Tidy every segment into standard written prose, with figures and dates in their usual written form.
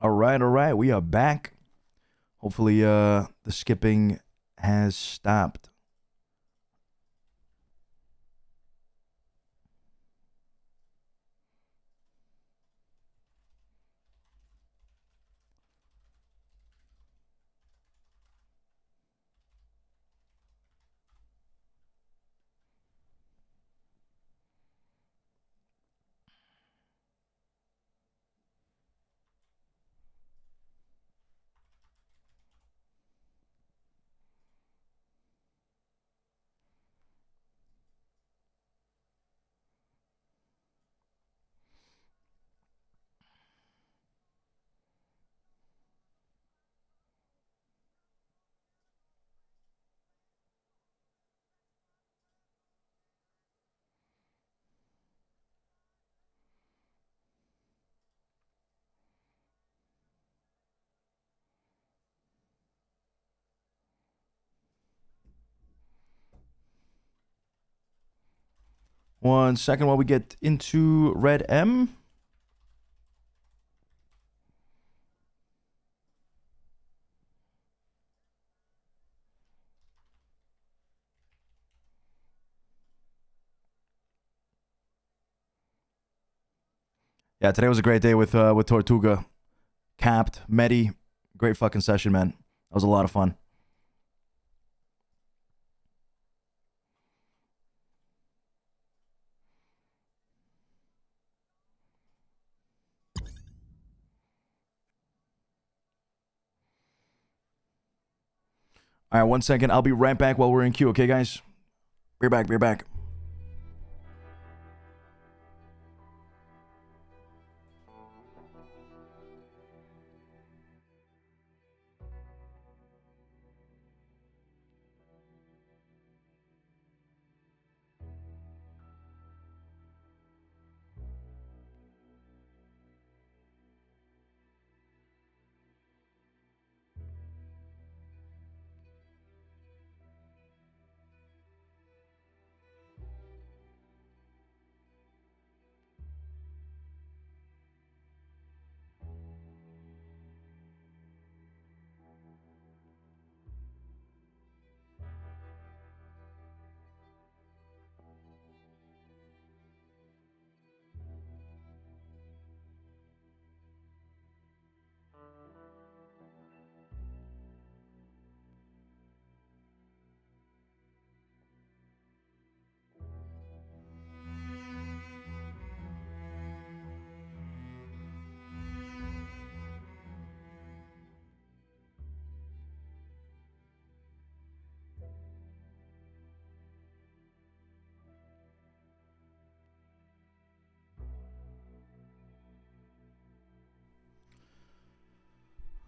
All right. We are back. Hopefully, the skipping has stopped. One second while we get into Red M. Yeah, today was a great day with Tortuga, Capped, Medi. Great fucking session, man. That was a lot of fun. All right, 1 second. I'll be right back while we're in queue, okay, guys? Be back.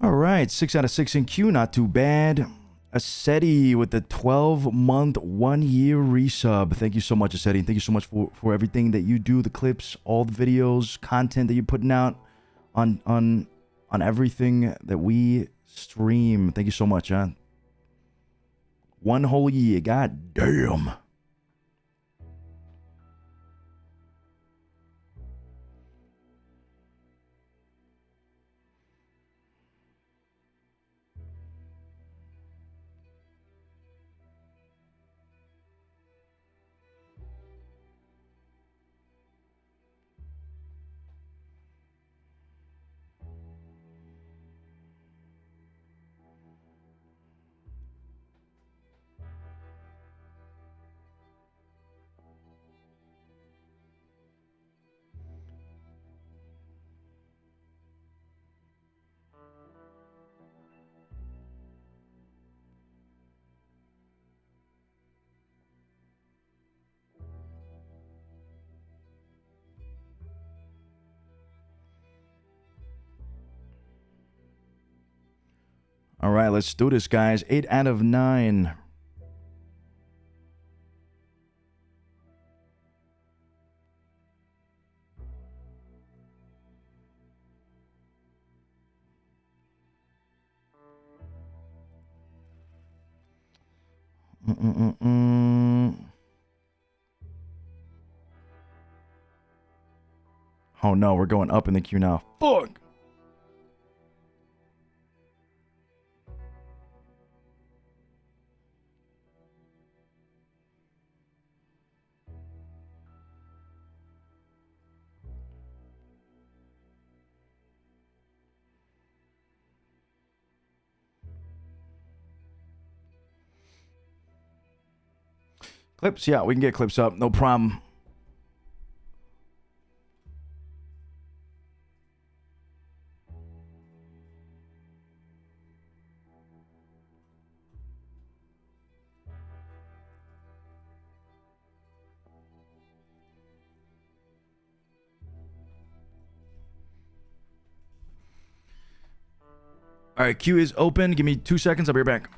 All right, 6 out of 6 in queue, not too bad. Aceti with the 12-month, 1-year resub. Thank you so much, Aceti. Thank you so much for everything that you do, the clips, all the videos, content that you're putting out on everything that we stream. Thank you so much, huh? 1 whole year. God damn. All right, let's do this, guys. 8 out of 9. Oh no, we're going up in the queue now. Fuck. Clips, yeah, we can get clips up. No problem. All right, queue is open. Give me 2 seconds. I'll be right back.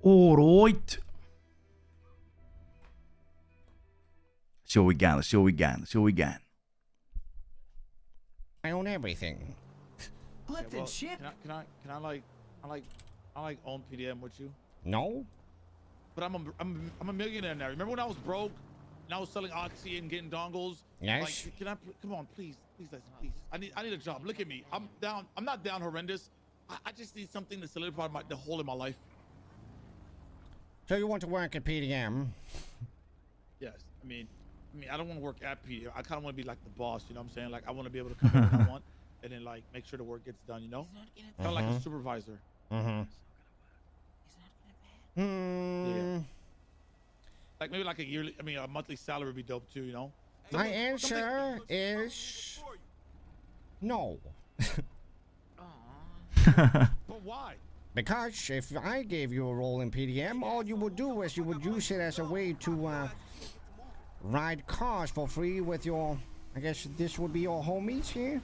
All right. Let's see what we got. Let's see what we got. Let's see what we got. I own everything. Lifting shit. Can I like own PDM with you? No. But I'm a millionaire now. Remember when I was broke and I was selling Oxy and getting dongles? Yes. Like, can I come on, please, listen, please. I need a job. Look at me. I'm down. I'm not down horrendous. I just need something to solidify the hole in my life. So you want to work at PDM? Yes. I mean, I don't want to work at PDM. I kind of want to be like the boss. You know what I'm saying? Like I want to be able to come in when I want, and then like make sure the work gets done. You know, kind of like a supervisor. Mm-hmm. Yeah. Like maybe like a monthly salary would be dope too, you know? My answer is no. But why? Because if I gave you a role in PDM, all you would do is you would use it as a way to ride cars for free with your, I guess this would be your homies here.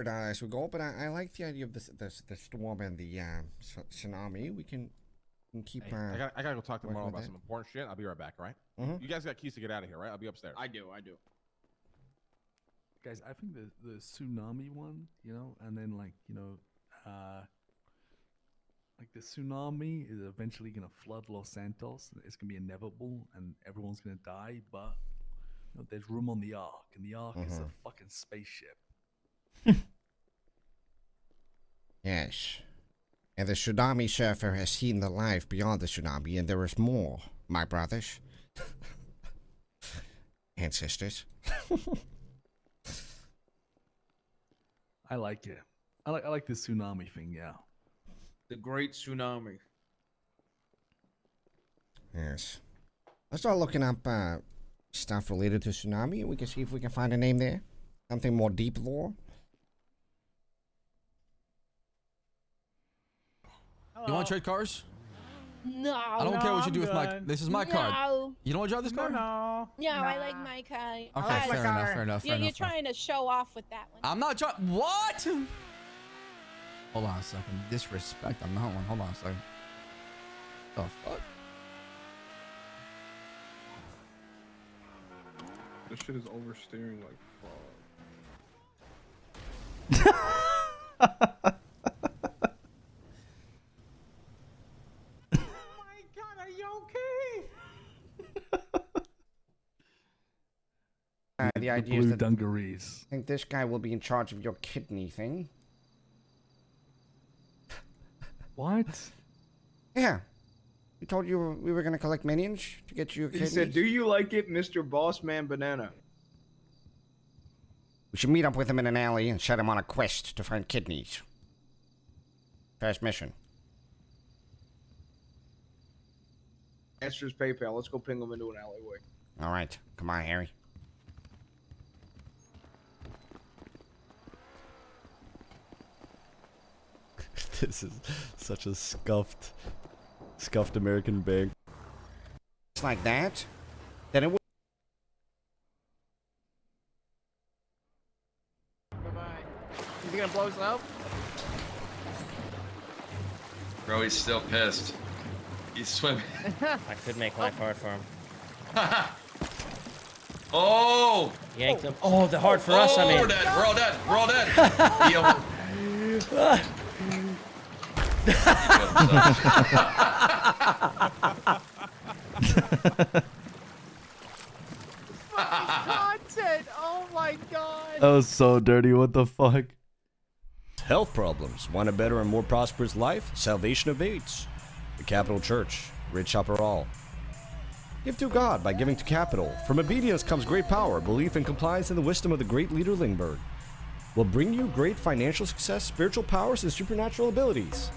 As we go, but I like the idea of the storm and the tsunami. We can keep. Hey, I gotta go talk to Marlo about some important shit. I'll be right back, all right? You guys got keys to get out of here, right? I'll be upstairs. I do. Guys, I think the tsunami one, you know, and then like the tsunami is eventually gonna flood Los Santos. It's gonna be inevitable, and everyone's gonna die. But you know, there's room on the Ark, and the Ark is a fucking spaceship. Yes. And the tsunami surfer has seen the life beyond the tsunami, and there is more, my brothers and sisters. I like it. I like the tsunami thing. Yeah. The Great Tsunami. Yes. Let's start looking up stuff related to tsunami. We can see if we can find a name there. Something more deep lore. You want to trade cars? No. I don't care what you do with my. This is my card. You don't want to drive this car? No, I like my car. Okay, fair enough. You're trying to show off with that one. I'm not trying. What? Hold on a second. Disrespect on that one. Hold on a second. The fuck? This shit is oversteering like fuck. The idea is Blue that dungarees. I think this guy will be in charge of your kidney thing. What? Yeah. We told you we were going to collect minions to get you a He kidney. said, "Do you like it, Mr. Bossman Banana?" We should meet up with him in an alley and set him on a quest to find kidneys. First mission. Answers PayPal. Let's go ping him into an alleyway. All right. Come on, Harry. This is such a scuffed American bank. It's like that. Then it would. Bye-bye. Is he gonna blow us up? Bro, he's still pissed. He's swimming. I could make life hard for him. Oh! Yank them. Oh, they're hard for us, I mean. We're dead. We're all dead. We're all dead. Content! Oh my god! That was so dirty. What the fuck? Health problems. Want a better and more prosperous life? Salvation awaits. The Capital Church. Rich upper all. Give to God by giving to capital. From obedience comes great power. Belief and compliance in the wisdom of the great leader Lingberg will bring you great financial success, spiritual powers, and supernatural abilities.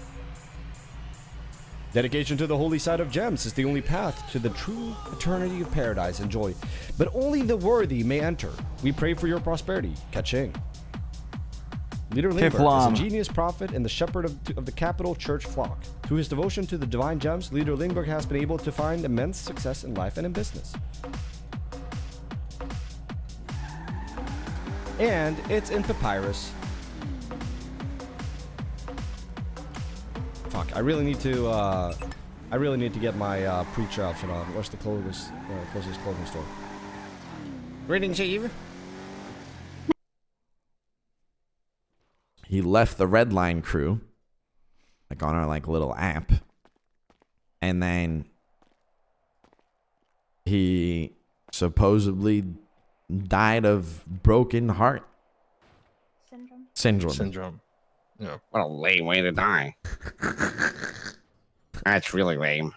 Dedication to the holy side of gems is the only path to the true eternity of paradise and joy. But only the worthy may enter. We pray for your prosperity. Ka-ching. Leader Lingberg is a genius prophet and the shepherd of the Capital Church flock. Through his devotion to the divine gems, Leader Lingberg has been able to find immense success in life and in business. And it's in papyrus. Fuck, I really need to get my preacher outfit on. Where's the closest clothing store? Greetings, Eve. He left the Red Line crew, like on our like little app, and then he supposedly died of broken heart syndrome. Yeah. What a lame way to die. That's really lame.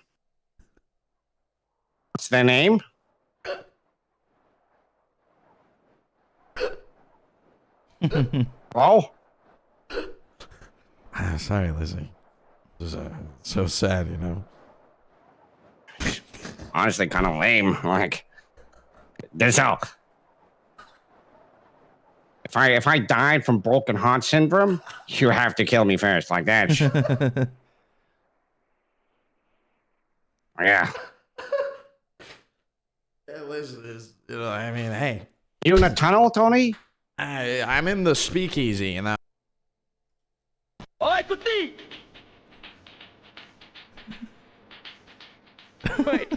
What's their name? Oh? Sorry, Lizzie. This is so sad, you know. Honestly, kind of lame. Like, there's a. If I died from broken heart syndrome, you have to kill me first, like that. Yeah. Liz, you know, I mean, hey. You in a tunnel, Tony? I'm in the speakeasy, you know. Oi, Kuti! Wait.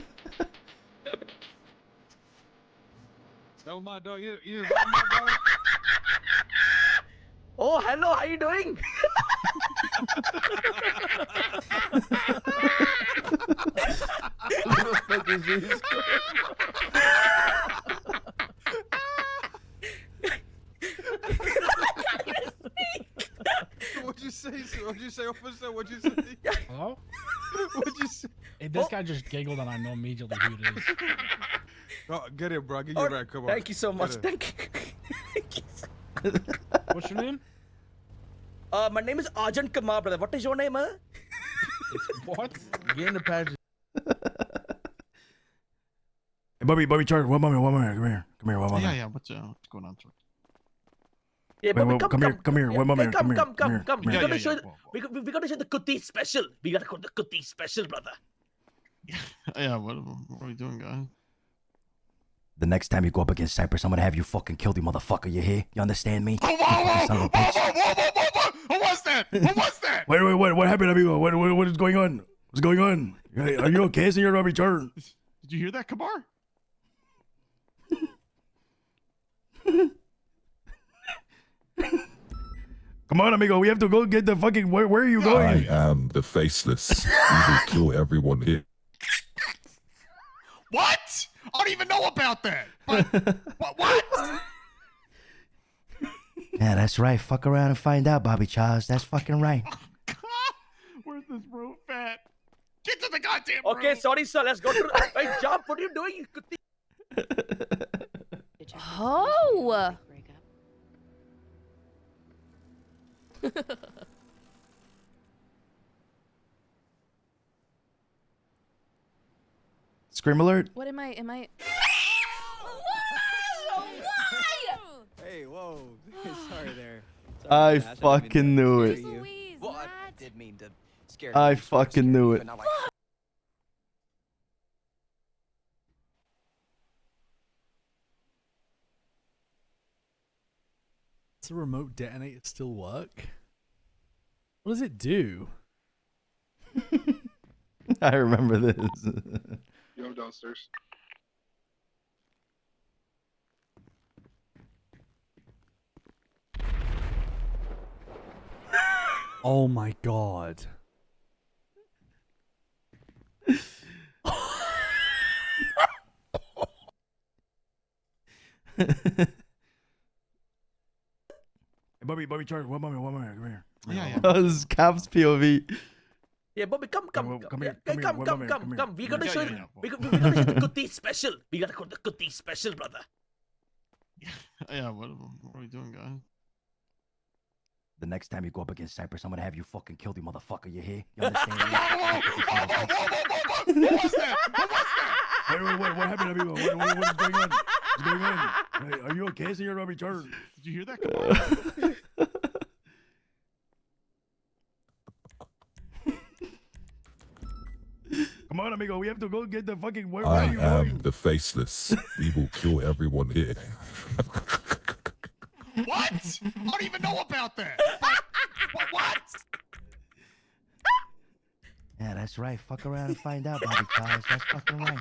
That was my dog. You my dog. Oh, hello, how you doing? What the fuck is this? What'd you say? What'd you say, officer? What'd you say? Hello? What'd you say? Hey, this guy just giggled and I know immediately who it is. Oh, get it, bro. Get you right. Come on. Thank you so much. Thank you. What's your name? My name is Arjun Kumar, brother. What is your name, huh? What? Get in the patch. Hey, Bobby Charlie, one moment, come here, one moment. Yeah, what's going on? Yeah, Wait, Bobby, come here, one moment, come. come We're here. gonna show we're gonna show the cookie special. We gotta call the cookie special, brother. Yeah, what are we doing, guys? The next time you go up against Cypress, I'm gonna have you fucking killed, you motherfucker. You hear? You understand me? Whoa! Who was that? Wait, what happened, amigo? What is going on? What's going on? Are you okay, Senor Bobby Charlie? Did you hear that, Kamar? Come on, amigo. We have to go get the fucking. Where are you going? I am the faceless. We will kill everyone here. What? I don't even know about that. But, what? Yeah, that's right. Fuck around and find out, Bobby Charles. That's fucking right. Where's this room at? Get to the goddamn room. Okay, sorry, sir. Let's go to hey, jump. What are you doing? You cookie. Oh. Scream alert. What am I? Hey, whoa. Sorry there. I fucking knew it. Well, I did mean to scare you. I fucking knew it. Does the remote detonator still work? What does it do? I remember this. Yo, downstairs. Oh my god. Bobby Charlie, one moment, come here. Yeah. Oh, this is Cap's POV. Yeah, Bobby, come. Come here, Come. one moment, come We're here. gonna show Yeah. we're gonna show the cookie special. We gotta call the cookie special, brother. Yeah, what are we doing, guys? The next time you go up against Cypress, I'm gonna have you fucking killed, you motherfucker. You hear? You understand me? Who was that? Wait, what happened, amigo? What is going on? What's going on? Hey, are you okay, Senor Bobby Charlie? Did you hear that, Kamar? Come on, amigo. We have to go get the fucking. Where I are you am going? the faceless. We will kill everyone here. What? I don't even know about that. What? Yeah, that's right. Fuck around and find out, Bobby Charles. That's fucking right.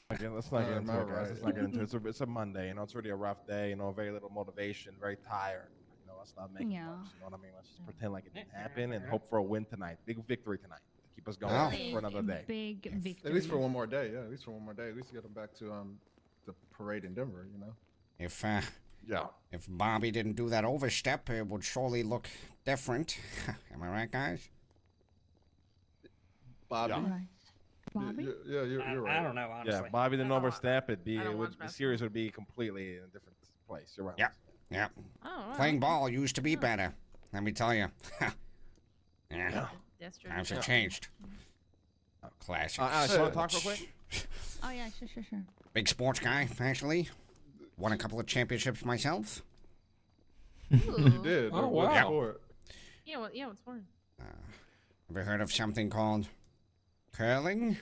Again, let's not get into it, guys. Let's not get into it. It's a Monday, it's already a rough day, very little motivation, very tired. Let's not make it much, you know what I mean? Let's just pretend like it didn't happen and hope for a win tonight. Big victory tonight to keep us going for another day. Big victory. At least for one more day, yeah. At least for one more day. At least to get them back to the parade in Denver, you know. If Bobby didn't do that overstep, it would surely look different. Am I right, guys? Bobby. Bobby? Yeah, you're right. I don't know, honestly. Yeah, Bobby didn't overstep. The series would be completely in a different place. You're right. Yeah. Oh, Playing ball used to be better. Let me tell you. Yeah. That's true. Times have changed. Classic. Alex, you want to talk real quick? Oh, yeah, sure. Big sports guy, actually. Won a couple of championships myself. You did. Oh, What wow. sport? Yeah, what's more? Ever heard of something called curling?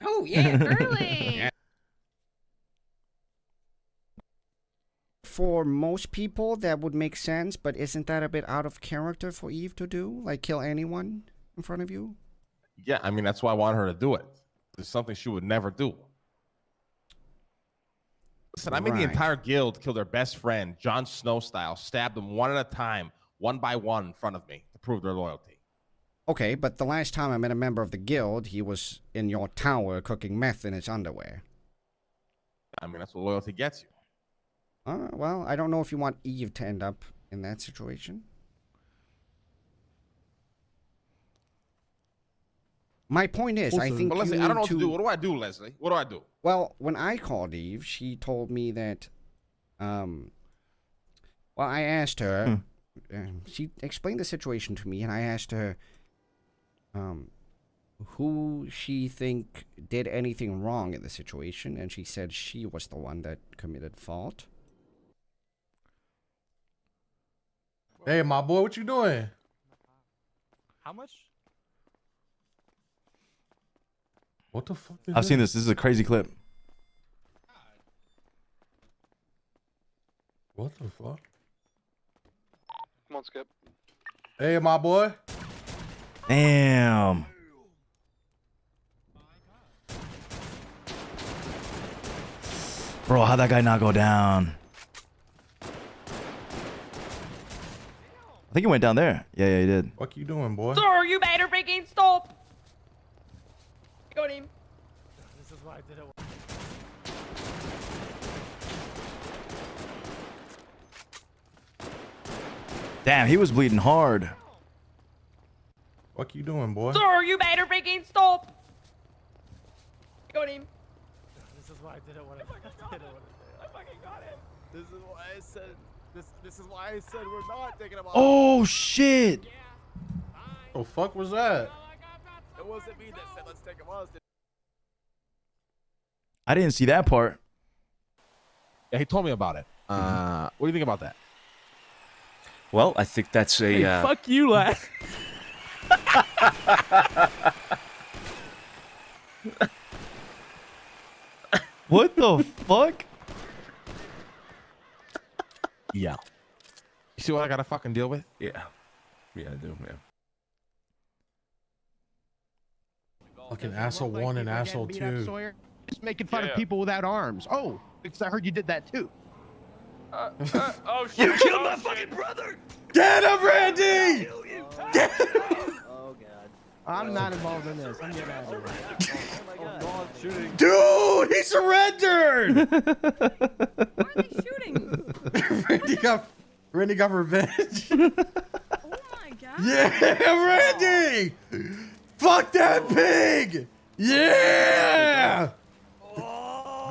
Oh, yeah, curling. Yeah. For most people, that would make sense, but isn't that a bit out of character for Eve to do? Like, kill anyone in front of you? Yeah, I mean, that's why I want her to do it. It's something she would never do. Listen, I made the entire guild kill their best friend, Jon Snow style, stabbed them one at a time, one by one in front of me to prove their loyalty. Okay, but the last time I met a member of the guild, he was in your tower cooking meth in his underwear. I mean, that's what loyalty gets you. Well, I don't know if you want Eve to end up in that situation. My point is, I think Leslie, you I don't know need what to do. What do I do, Leslie? What do I do? Well, when I called Eve, she told me that, well, I asked her, she explained the situation to me, and I asked her, who she think did anything wrong in the situation, and she said she was the one that committed fault. Hey, my boy, what you doing? How much? What the fuck? I've seen this. This is a crazy clip. What the fuck? Come on, Skip. Hey, my boy. Damn. Bro, how'd that guy not go down? I think he went down there. Yeah, he did. What you doing, boy? Sir, you better freaking stop. Got him. This is why I did it. Damn, he was bleeding hard. What you doing, boy? Sir, you better freaking stop. Got him. This is why I did it. What I did it. I fucking got him. This is why I said. This is why I said we're not taking him off. Oh shit. The fuck was that? It wasn't me that said let's take him off. I didn't see that part. Yeah, he told me about it. What do you think about that? Well, I think that's a. Hey, fuck you, lad. What the fuck? Yeah. You see what I gotta fucking deal with? Yeah. Yeah, I do, man. Fucking asshole 1 and asshole 2. Just making fun of people without arms. Oh, because I heard you did that too. Oh shit! You killed my fucking brother! Get him, Randy! Get him! Oh god. I'm not involved in this. I'm getting out of here. Dude, he surrendered! Why are they shooting? Randy got revenge. Oh my god. Yeah, Randy! Fuck that pig! Yeah!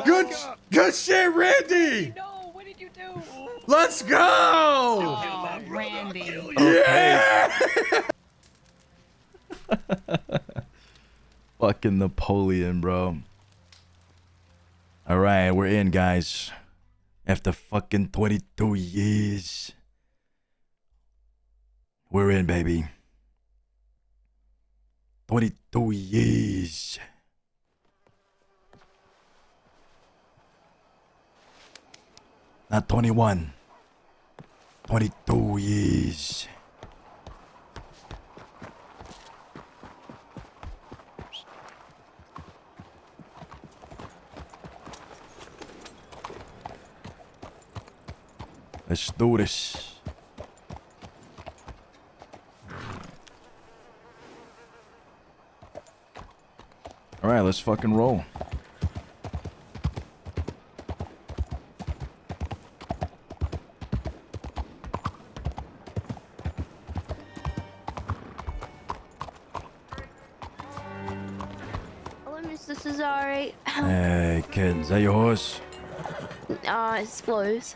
Good shit, Randy! No, what did you do? Let's go! Oh, Randy. Yeah! Fucking Napoleon, bro. All right, we're in, guys. After fucking 22 years. We're in, baby. 22 years. Not 21. 22 years. Let's do this. All right, let's fucking roll. Hello, Mr. Cesare. Hey, kid, is that your horse? It's Flo's.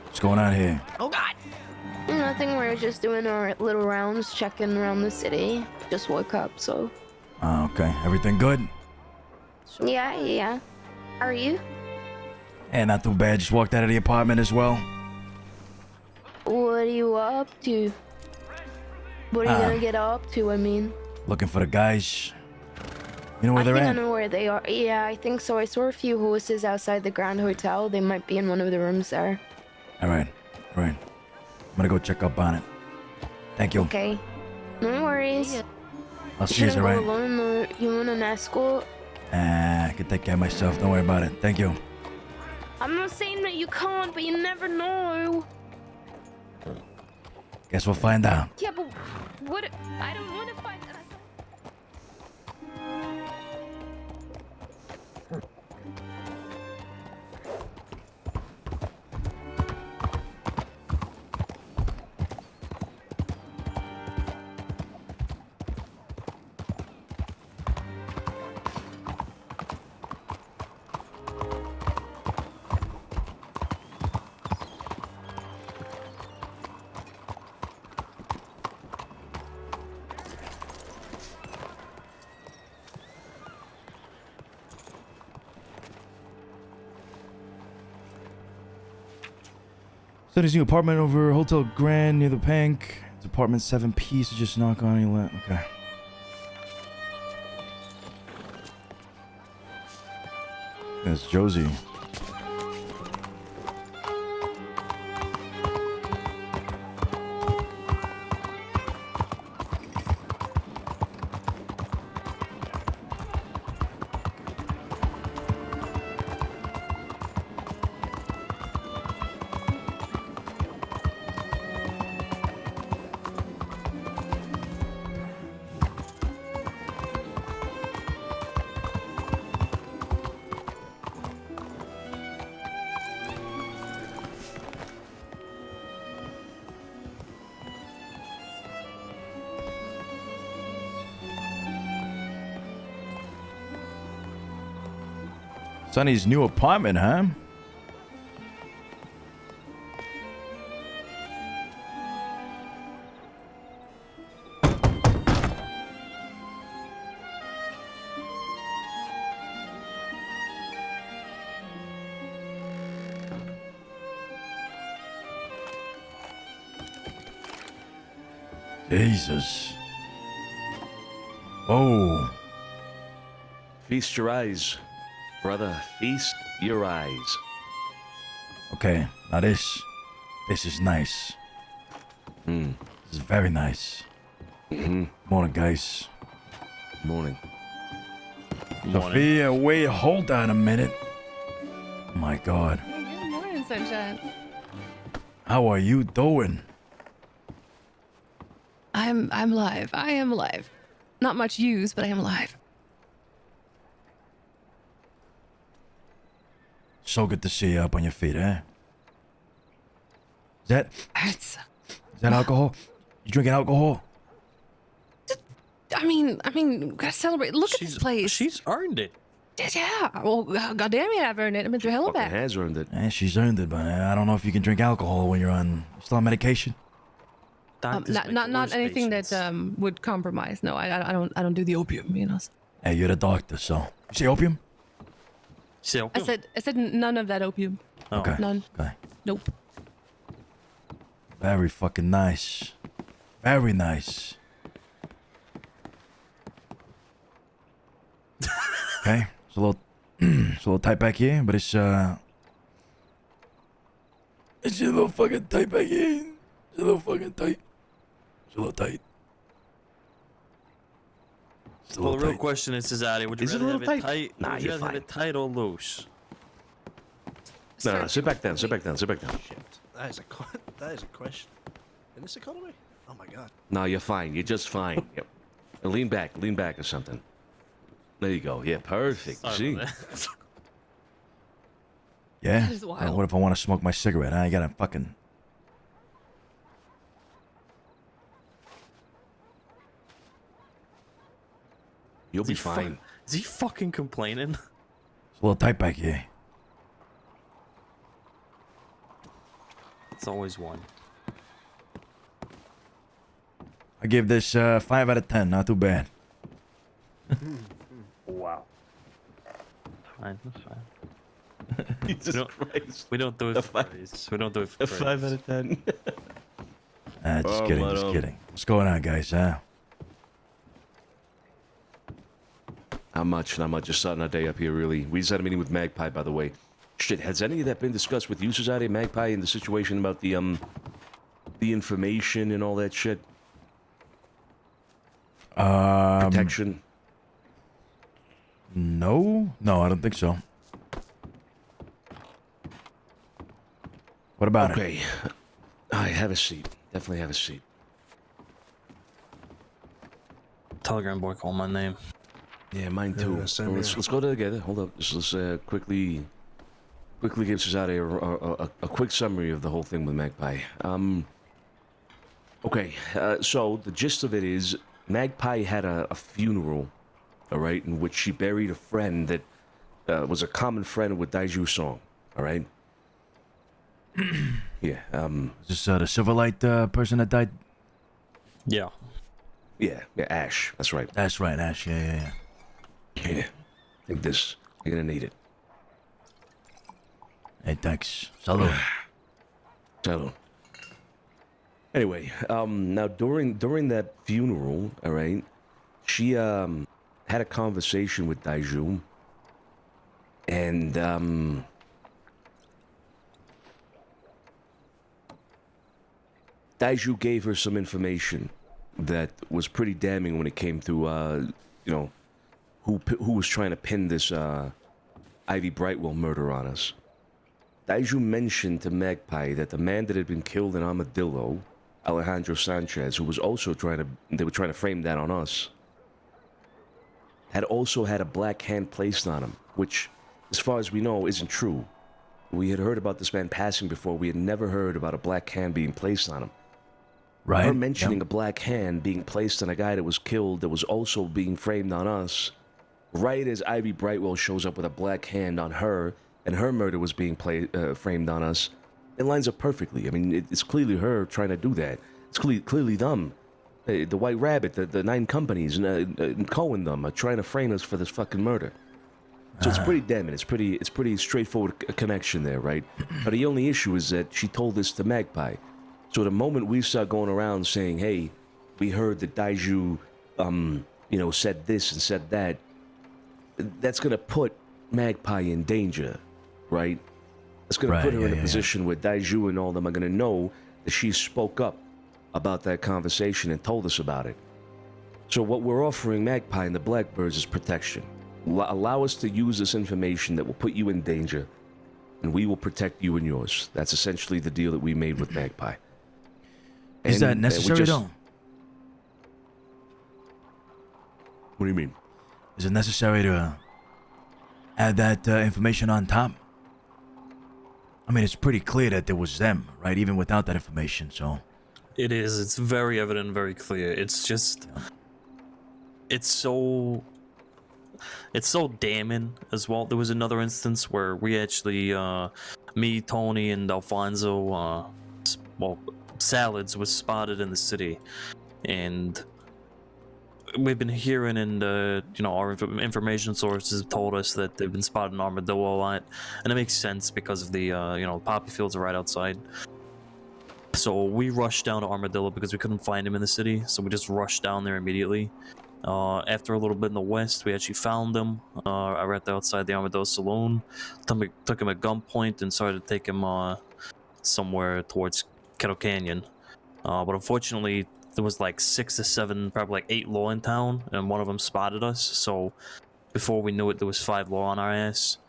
What's going on here? Oh God. Nothing. We're just doing our little rounds, checking around the city. Just woke up, so. Oh, okay. Everything good? Yeah. How are you? Yeah, not too bad. Just walked out of the apartment as well. What are you up to? What are you gonna get up to? I mean. Looking for the guys. You know where I they're think at? I know where they are. Yeah, I think so. I saw a few horses outside the Grand Hotel. They might be in one of the rooms there. All right. I'm gonna go check up on it. Thank you. Okay. No worries. I'll see you, Shouldn't all go right? alone, or you want an escort? I can take care of myself. Don't worry about it. Thank you. I'm not saying that you can't, but you never know. Guess we'll find out. Yeah, but what? I don't want to find that. Sonny's new apartment over Hotel Grand near the Pank. It's apartment 7P, so just knock on any Okay. That's Josie. Sonny's new apartment, huh? Jesus. Oh. Feast your eyes, brother. Feast your eyes. Okay, now this is nice. This is very nice. Morning, guys. Morning. Sophia, wait, hold on a minute. Oh my God. Good morning, sunshine. How are you doing? I'm live. I am live. Not much used, but I am live. So good to see you up on your feet, eh? Is that alcohol? You drinking alcohol? I mean, gotta celebrate. Look at this place. She's earned it. Yeah. Well, goddamn it, I've earned it. I've been through hell of Fucking that. has earned it. She's earned it, but I don't know if you can drink alcohol when you're still on medication. Not anything that would compromise. No, I don't do the opium. You know. Hey, you're the doctor, so you say opium? I said none of that opium. Oh. Okay. None. Okay. Nope. Very fucking nice. Very nice. Okay, it's a little tight back here, but it's a little fucking tight back here. It's a little fucking tight. It's a little tight. Well, the real question is, Cesare, would you Is it rather a have little it tight? tight? Nah, Would you you're rather have fine. it tight or loose? No, sit back down. Sit back down. Sit back down. Shit, that is a question. In this economy? Oh my God. No, you're fine. You're just fine. Yep. Now lean back or something. There you go. Yeah, perfect. Sorry See? about that. Yeah. That is wild. What if I want to smoke my cigarette? I gotta fucking. You'll be fine. Is he fucking complaining? It's a little tight back here. It's always one. I give this 5 out of 10. Not too bad. Wow. Fine, that's fine. Jesus Christ. We don't do it for praise. We don't do it for A praise. 5 out of 10. Just kidding. Just kidding. What's going on, guys? Not much. Just starting our day up here, really. We just had a meeting with Magpie, by the way. Shit, has any of that been discussed with you, Cesare, Magpie, in the situation about the information and all that shit? Protection? No, I don't think so. What about it? Okay. I have a seat. Definitely have a seat. Telegram boy called my name. Yeah, mine too. Yeah, same Well, here. let's go together. Hold up. Let's quickly give Cesare a quick summary of the whole thing with Magpie. Okay, so the gist of it is Magpie had a funeral, all right, in which she buried a friend that was a common friend with Daiju Song, all right? Yeah. Is this the Silverlight person that died? Yeah. Yeah, Ash. That's right. That's right, Ash. Yeah. Yeah. Take this. You're gonna need it. Hey, thanks. Salud. Salud. Anyway, now during that funeral, all right, she had a conversation with Daiju, and Daiju gave her some information that was pretty damning when it came to who was trying to pin this Ivy Brightwell murder on us. Daiju mentioned to Magpie that the man that had been killed in Armadillo, Alejandro Sanchez, who was also they were trying to frame that on us, had also had a black hand placed on him, which, as far as we know, isn't true. We had heard about this man passing before. We had never heard about a black hand being placed on him. Right. Her mentioning a black hand being placed on a guy that was killed that was also being framed on us, right as Ivy Brightwell shows up with a black hand on her, and her murder was being framed on us, it lines up perfectly. I mean, it's clearly her trying to do that. It's clearly them. The White Rabbit, the 9 companies, and Cohen them are trying to frame us for this fucking murder. So it's pretty damning. It's pretty straightforward connection there, right? But the only issue is that she told this to Magpie. So the moment we start going around saying, hey, we heard that Daiju, said this and said that, that's going to put Magpie in danger, right? That's going to put her in a position where Daiju and all them are going to know that she spoke up about that conversation and told us about it. So what we're offering Magpie and the Blackbirds is protection. Allow us to use this information that will put you in danger, and we will protect you and yours. That's essentially the deal that we made with Magpie. Is that necessary, though? What do you mean? Is it necessary to add that information on top? I mean, it's pretty clear that it was them, right? Even without that information, so... It is. It's very evident and very clear. It's just... It's so damning as well. There was another instance where we actually, me, Tony, and Alfonso, Salads was spotted in the city, and we've been hearing, and our information sources have told us that they've been spotted in Armadillo a lot, and it makes sense because of the poppy fields are right outside. So we rushed down to Armadillo because we couldn't find him in the city, so we just rushed down there immediately. After a little bit in the west, we actually found him right there outside the Armadillo Saloon. Took him at gunpoint and started to take him somewhere towards Kettle Canyon. But unfortunately, there was like 6 to 7, probably like 8 law in town, and one of them spotted us. So before we knew it, there was 5 law on our ass.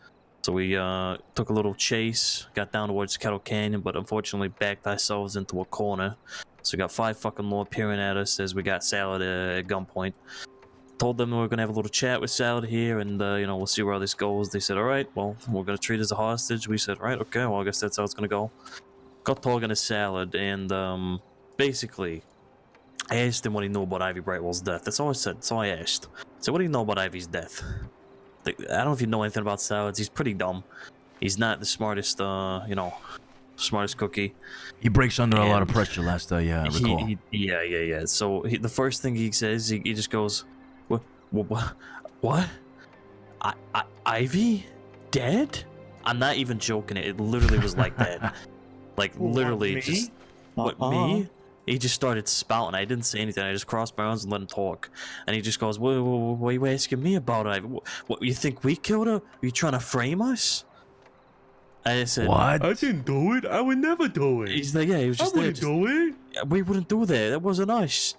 So we took a little chase, got down towards Kettle Canyon, but unfortunately backed ourselves into a corner. So we got 5 fucking law peering at us as we got Salad at gunpoint. Told them we were gonna have a little chat with Salad here, and we'll see where this goes. They said, all right, well, we're gonna treat it as a hostage. We said, right, okay, well, I guess that's how it's gonna go. Got talking to Salad, and basically, I asked him what he knew about Ivy Brightwell's death. That's all I said. That's all I asked. So what do you know about Ivy's death? I don't know if you know anything about Salads. He's pretty dumb. He's not the smartest, smartest cookie. He breaks under a lot of pressure, last I recall. Yeah. So the first thing he says, he just goes, what? Ivy? Dead? I'm not even joking. It literally was like that. Like, literally, just... What, me? He just started spouting. I didn't say anything. I just crossed my arms and let him talk. And he just goes, what are you asking me about, Ivy? What, you think we killed her? Are you trying to frame us? I said, what? I didn't do it. I would never do it. He's like, yeah, he was just I wouldn't do it. We wouldn't do that. That wasn't us.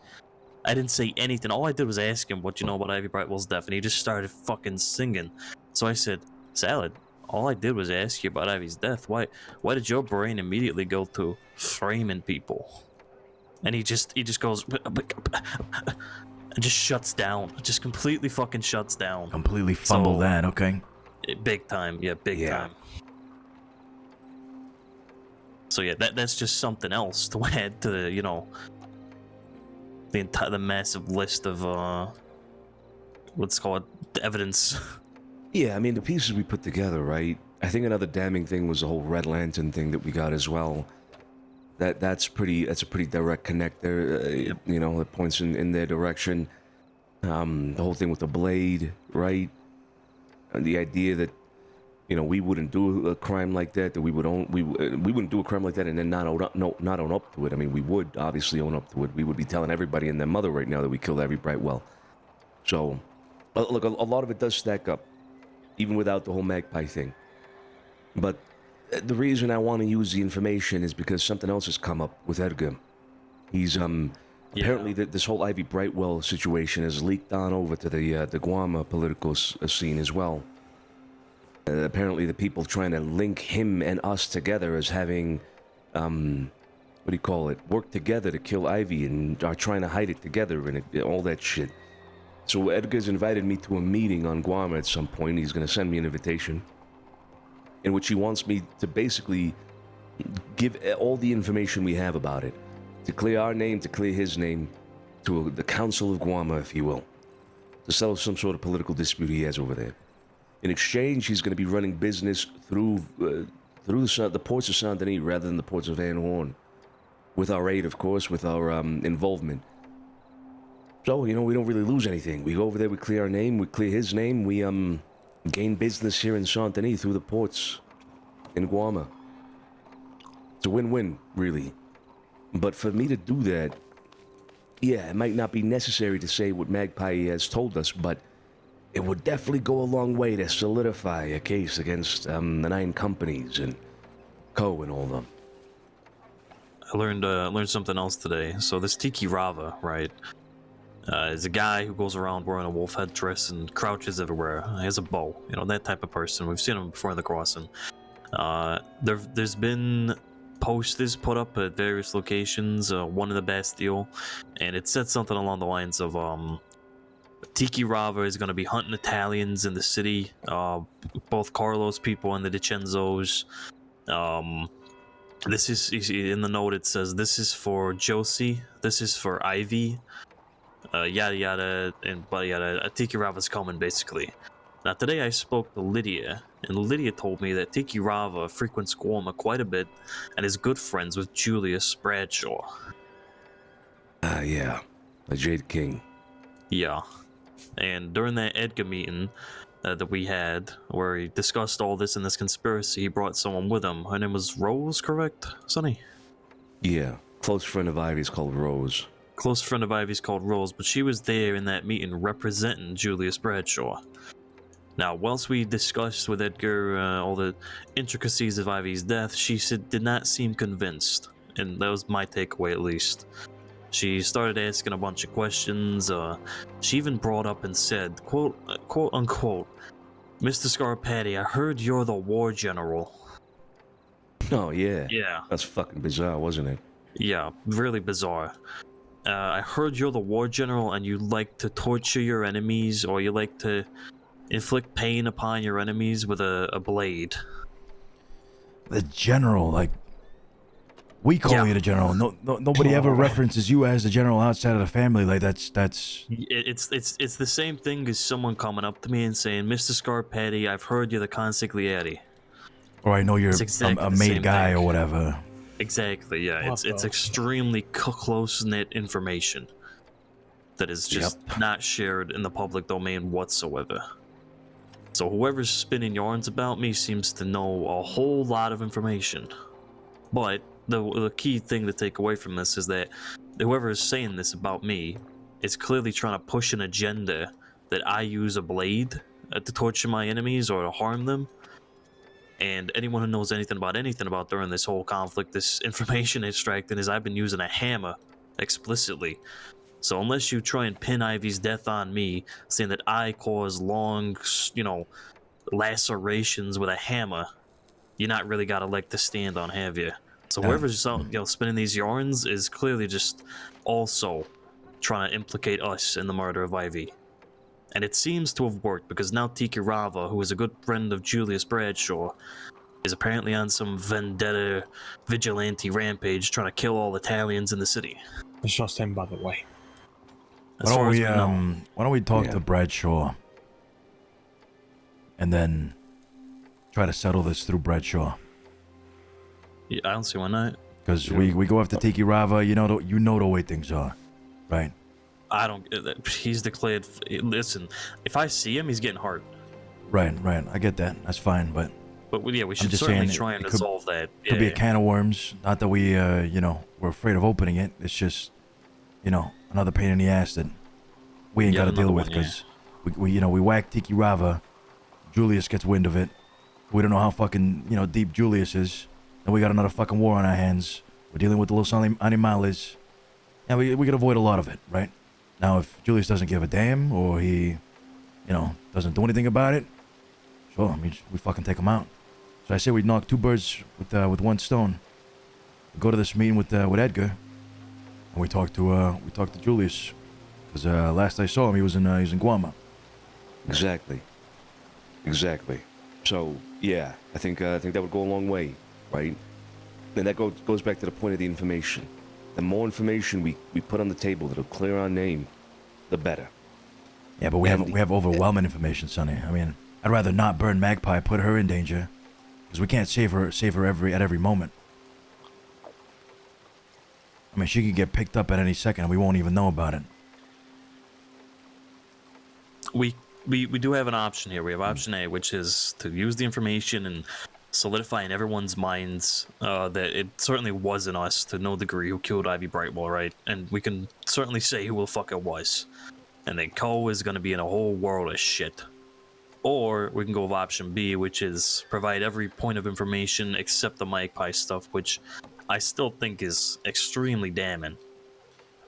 I didn't say anything. All I did was ask him what you know about Ivy Brightwell's death, and he just started fucking singing. So I said, Salad, all I did was ask you about Ivy's death. Why did your brain immediately go to framing people? And he just goes and just shuts down. Just completely fucking shuts down. Completely fumble that, okay. Big time, yeah, big time. So yeah, that's just something else to add to the, the massive list of let's call it evidence. Yeah, I mean the pieces we put together, right? I think another damning thing was the whole Red Lantern thing that we got as well. That's a pretty direct connect there. It points in their direction. The whole thing with the blade, right? And the idea that we wouldn't do a crime like that. That we wouldn't do a crime like that and then not own up to it. I mean, we would obviously own up to it. We would be telling everybody and their mother right now that we killed Ivy Brightwell. So, look, a lot of it does stack up, even without the whole Magpie thing. But the reason I want to use the information is because something else has come up with Edgar. He's apparently this whole Ivy Brightwell situation has leaked on over to the Guam political scene as well. Apparently, the people trying to link him and us together as having, work together to kill Ivy and are trying to hide it together and all that shit. So Edgar's invited me to a meeting on Guam at some point. He's going to send me an invitation in which he wants me to basically give all the information we have about it, to clear our name, to clear his name, to the Council of Guam, if you will, to settle some sort of political dispute he has over there. In exchange, he's going to be running business through the ports of Saint Denis rather than the ports of Van Horn, with our aid, of course, with our involvement. So, we don't really lose anything. We go over there, we clear our name, we clear his name, we gain business here in Saint Denis through the ports in Guam. It's a win-win, really. But for me to do that, yeah, it might not be necessary to say what Magpie has told us, but it would definitely go a long way to solidify a case against the 9 companies and Co. and all of them. I learned something else today. So this Tiki Rava, right, is a guy who goes around wearing a wolf headdress and crouches everywhere. He has a bow, that type of person. We've seen him before in the crossing. There's been posters put up at various locations, one in the Bastille, and it said something along the lines of Tiki Rava is going to be hunting Italians in the city, both Carlos people and the DiCenzos. This is, in the note it says, this is for Josie, this is for Ivy, yada yada, but yada, Tiki Rava's coming, basically. Now today I spoke to Lydia, and Lydia told me that Tiki Rava frequents Guam quite a bit, and is good friends with Julius Bradshaw. Yeah, the Jade King. Yeah. And during that Edgar meeting that we had, where he discussed all this in this conspiracy, he brought someone with him. Her name was Rose, correct, Sonny? Yeah, close friend of Ivy's called Rose. Close friend of Ivy's called Rose, but she was there in that meeting representing Julius Bradshaw. Now, whilst we discussed with Edgar all the intricacies of Ivy's death, she did not seem convinced, and that was my takeaway at least. She started asking a bunch of questions. She even brought up and said, quote unquote, "Mr. Scarpati, I heard you're the war general." Oh, yeah. Yeah. That's fucking bizarre, wasn't it? Yeah, really bizarre. I heard you're the war general and you like to torture your enemies, or you like to inflict pain upon your enemies with a blade. The general, like... We call you the general. Nobody ever references you as the general outside of the family. Like that's. It's the same thing as someone coming up to me and saying, "Mr. Scarpati, I've heard you're the consigliere." Or I know you're exactly a maid guy or whatever. Exactly. Yeah. It's extremely close knit information that is just not shared in the public domain whatsoever. So whoever's spinning yarns about me seems to know a whole lot of information, but. The key thing to take away from this is that whoever is saying this about me is clearly trying to push an agenda that I use a blade to torture my enemies or to harm them. And anyone who knows anything about during this whole conflict, this information extracting is I've been using a hammer explicitly. So unless you try and pin Ivy's death on me, saying that I caused long, lacerations with a hammer, you're not really got a leg to stand on, have you? So whoever's spinning these yarns is clearly just also trying to implicate us in the murder of Ivy. And it seems to have worked, because now Tiki Rava, who is a good friend of Julius Bradshaw, is apparently on some vendetta vigilante rampage trying to kill all Italians in the city. It's just him, by the way. Why don't we talk to Bradshaw and then try to settle this through Bradshaw? Yeah, I don't see why not. Because we go after Tiki Rava, you know the way things are, right? I don't. He's declared. Listen, if I see him, he's getting hurt. Right. I get that. That's fine, but yeah, we should just certainly saying try and it resolve that. Could be a can of worms. Not that we, we're afraid of opening it. It's just, another pain in the ass that we ain't got to deal with because we whack Tiki Rava. Julius gets wind of it. We don't know how fucking, deep Julius is. And we got another fucking war on our hands. We're dealing with the Los Animales. And we could avoid a lot of it, right? Now, if Julius doesn't give a damn or he, doesn't do anything about it, sure, I mean, we fucking take him out. So I say we knock two birds with one stone. We go to this meeting with Edgar, and we talk to Julius, because last I saw him, he was in Guama. Exactly. So yeah, I think that would go a long way, right? And that goes back to the point of the information. The more information we put on the table that'll clear our name, the better. Yeah, but we have overwhelming information, Sonny. I mean, I'd rather not burn Magpie, put her in danger, because we can't save her at every moment. I mean, she could get picked up at any second, and we won't even know about it. We do have an option here. We have option A, which is to use the information and solidify in everyone's minds that it certainly wasn't us to no degree who killed Ivy Brightwell, right? And we can certainly say who the fuck it was. And then Cole is going to be in a whole world of shit. Or we can go with option B, which is provide every point of information except the Magpie stuff, which I still think is extremely damning.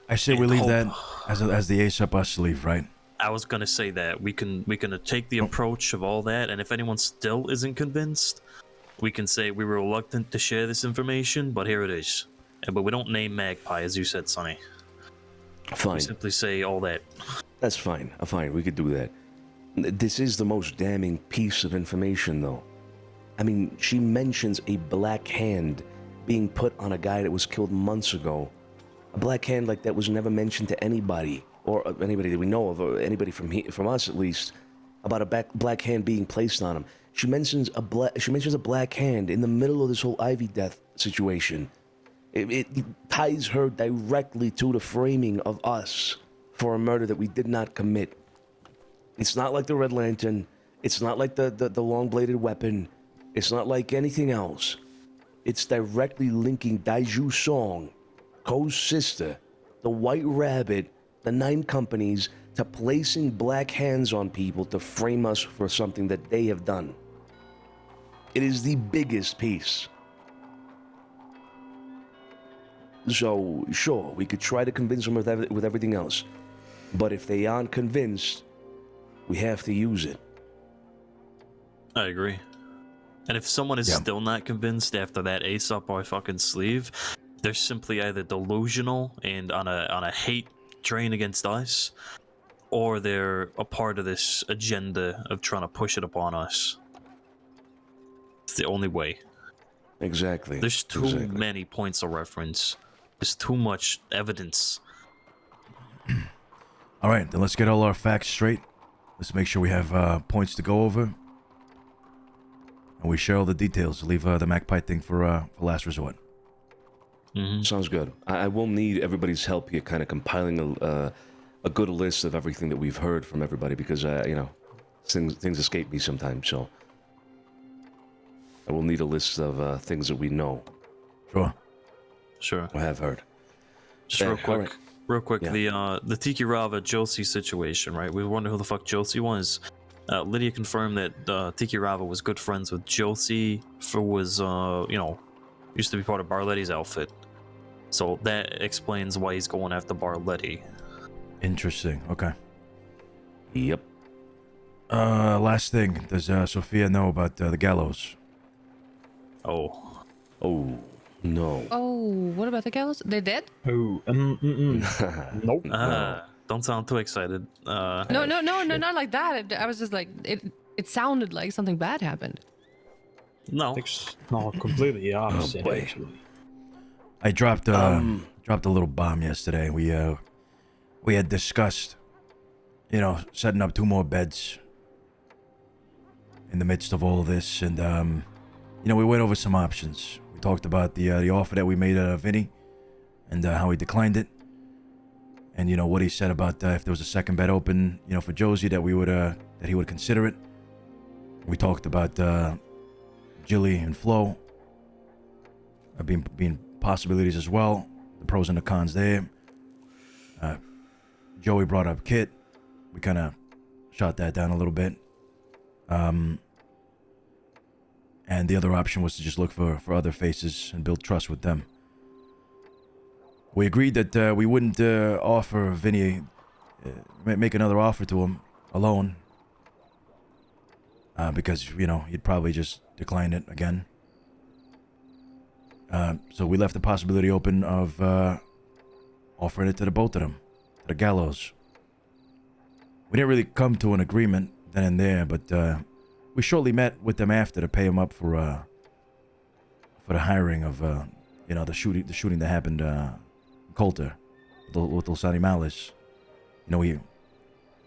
I say we leave that as the ace up our sleeve, right? I was gonna say that we can take the approach of all that, and if anyone still isn't convinced, we can say we were reluctant to share this information, but here it is. But we don't name Magpie, as you said, Sonny. Fine. We simply say all that. That's fine. Fine, we could do that. This is the most damning piece of information, though. I mean, she mentions a black hand being put on a guy that was killed months ago. A black hand like that was never mentioned to anybody, or anybody that we know of, or anybody from us at least, about a black hand being placed on him. She mentions a black hand in the middle of this whole Ivy death situation. It ties her directly to the framing of us for a murder that we did not commit. It's not like the Red Lantern. It's not like the long-bladed weapon. It's not like anything else. It's directly linking Daiju Song, Ko's sister, the White Rabbit, the 9 companies, to placing black hands on people to frame us for something that they have done. It is the biggest piece. So, sure, we could try to convince them with everything else. But if they aren't convinced, we have to use it. I agree. And if someone is still not convinced after that ace up our fucking sleeve, they're simply either delusional and on a hate train against us, or they're a part of this agenda of trying to push it upon us. It's the only way. Exactly. There's too many points of reference. There's too much evidence. All right, then let's get all our facts straight. Let's make sure we have points to go over. And we share all the details. Leave the Magpie thing for last resort. Mm-hmm. Sounds good. I will need everybody's help here, kind of compiling a good list of everything that we've heard from everybody, because things escape me sometimes. So I will need a list of things that we know. Sure. I have heard. Just real quick. Yeah. The Tiki Rava Josie situation, right? We wonder who the fuck Josie was. Lydia confirmed that Tiki Rava was good friends with Josie, who was used to be part of Barletti's outfit. So that explains why he's going after Barletti. Interesting. Okay. Yep. Last thing. Does Sophia know about the gallows? Oh, no. Oh, what about the gallows? They dead? Oh, nope. Don't sound too excited. No, not like that. I was just like, it sounded like something bad happened. No. No, completely the opposite, actually. I dropped a little bomb yesterday. We had discussed, setting up 2 more beds in the midst of all of this, and we went over some options. We talked about the offer that we made Vinny, and how he declined it, and what he said about if there was a second bed open, for Josie, that he would consider it. We talked about Jilly and Flo being possibilities as well, the pros and the cons there. Joey brought up Kit. We kind of shot that down a little bit. And the other option was to just look for other faces and build trust with them. We agreed that we wouldn't offer Vinny, make another offer to him alone. Because, you know, he'd probably just decline it again. So we left the possibility open of offering it to the both of them, to the gallows. We didn't really come to an agreement then and there, but we shortly met with them after to pay them up for the hiring of, you know, the shooting that happened in Coulter with Los Animales. You know, we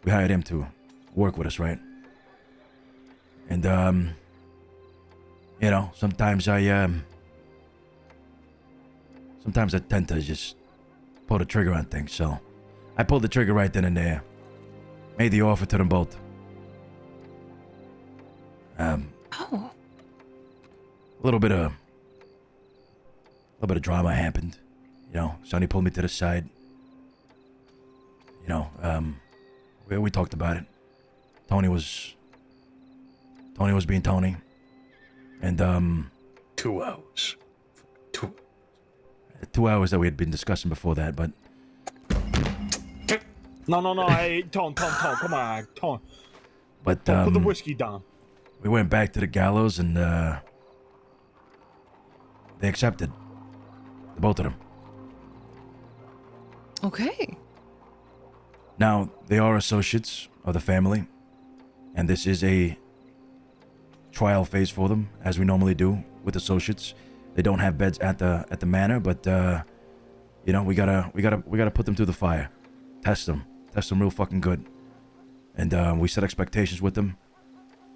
hired him to work with us, right? And you know, sometimes I tend to just pull the trigger on things. So I pulled the trigger right then and there. Made the offer to them both. A little bit of drama happened. You know, Sonny pulled me to the side. You know, we talked about it. Tony was being Tony. And 2 hours. 2 hours that we had been discussing before that, but No, hey, Tone, come on, Tone. But put the whiskey down. We went back to the gallows and they accepted. The both of them. Okay. Now, they are associates of the family, and this is a trial phase for them, as we normally do with associates. They don't have beds at the manor, but you know, we gotta put them through the fire, test them real fucking good, and we set expectations with them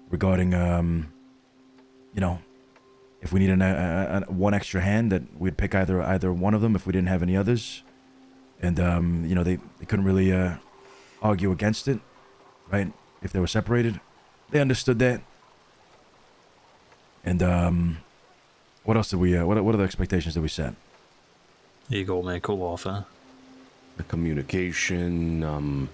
regarding you know, if we need one extra hand, that we'd pick either one of them if we didn't have any others, and you know, they couldn't really argue against it, right? If they were separated, they understood that. And what else did we? What are the expectations that we set? Here you go, man. Cool off, huh? The communication.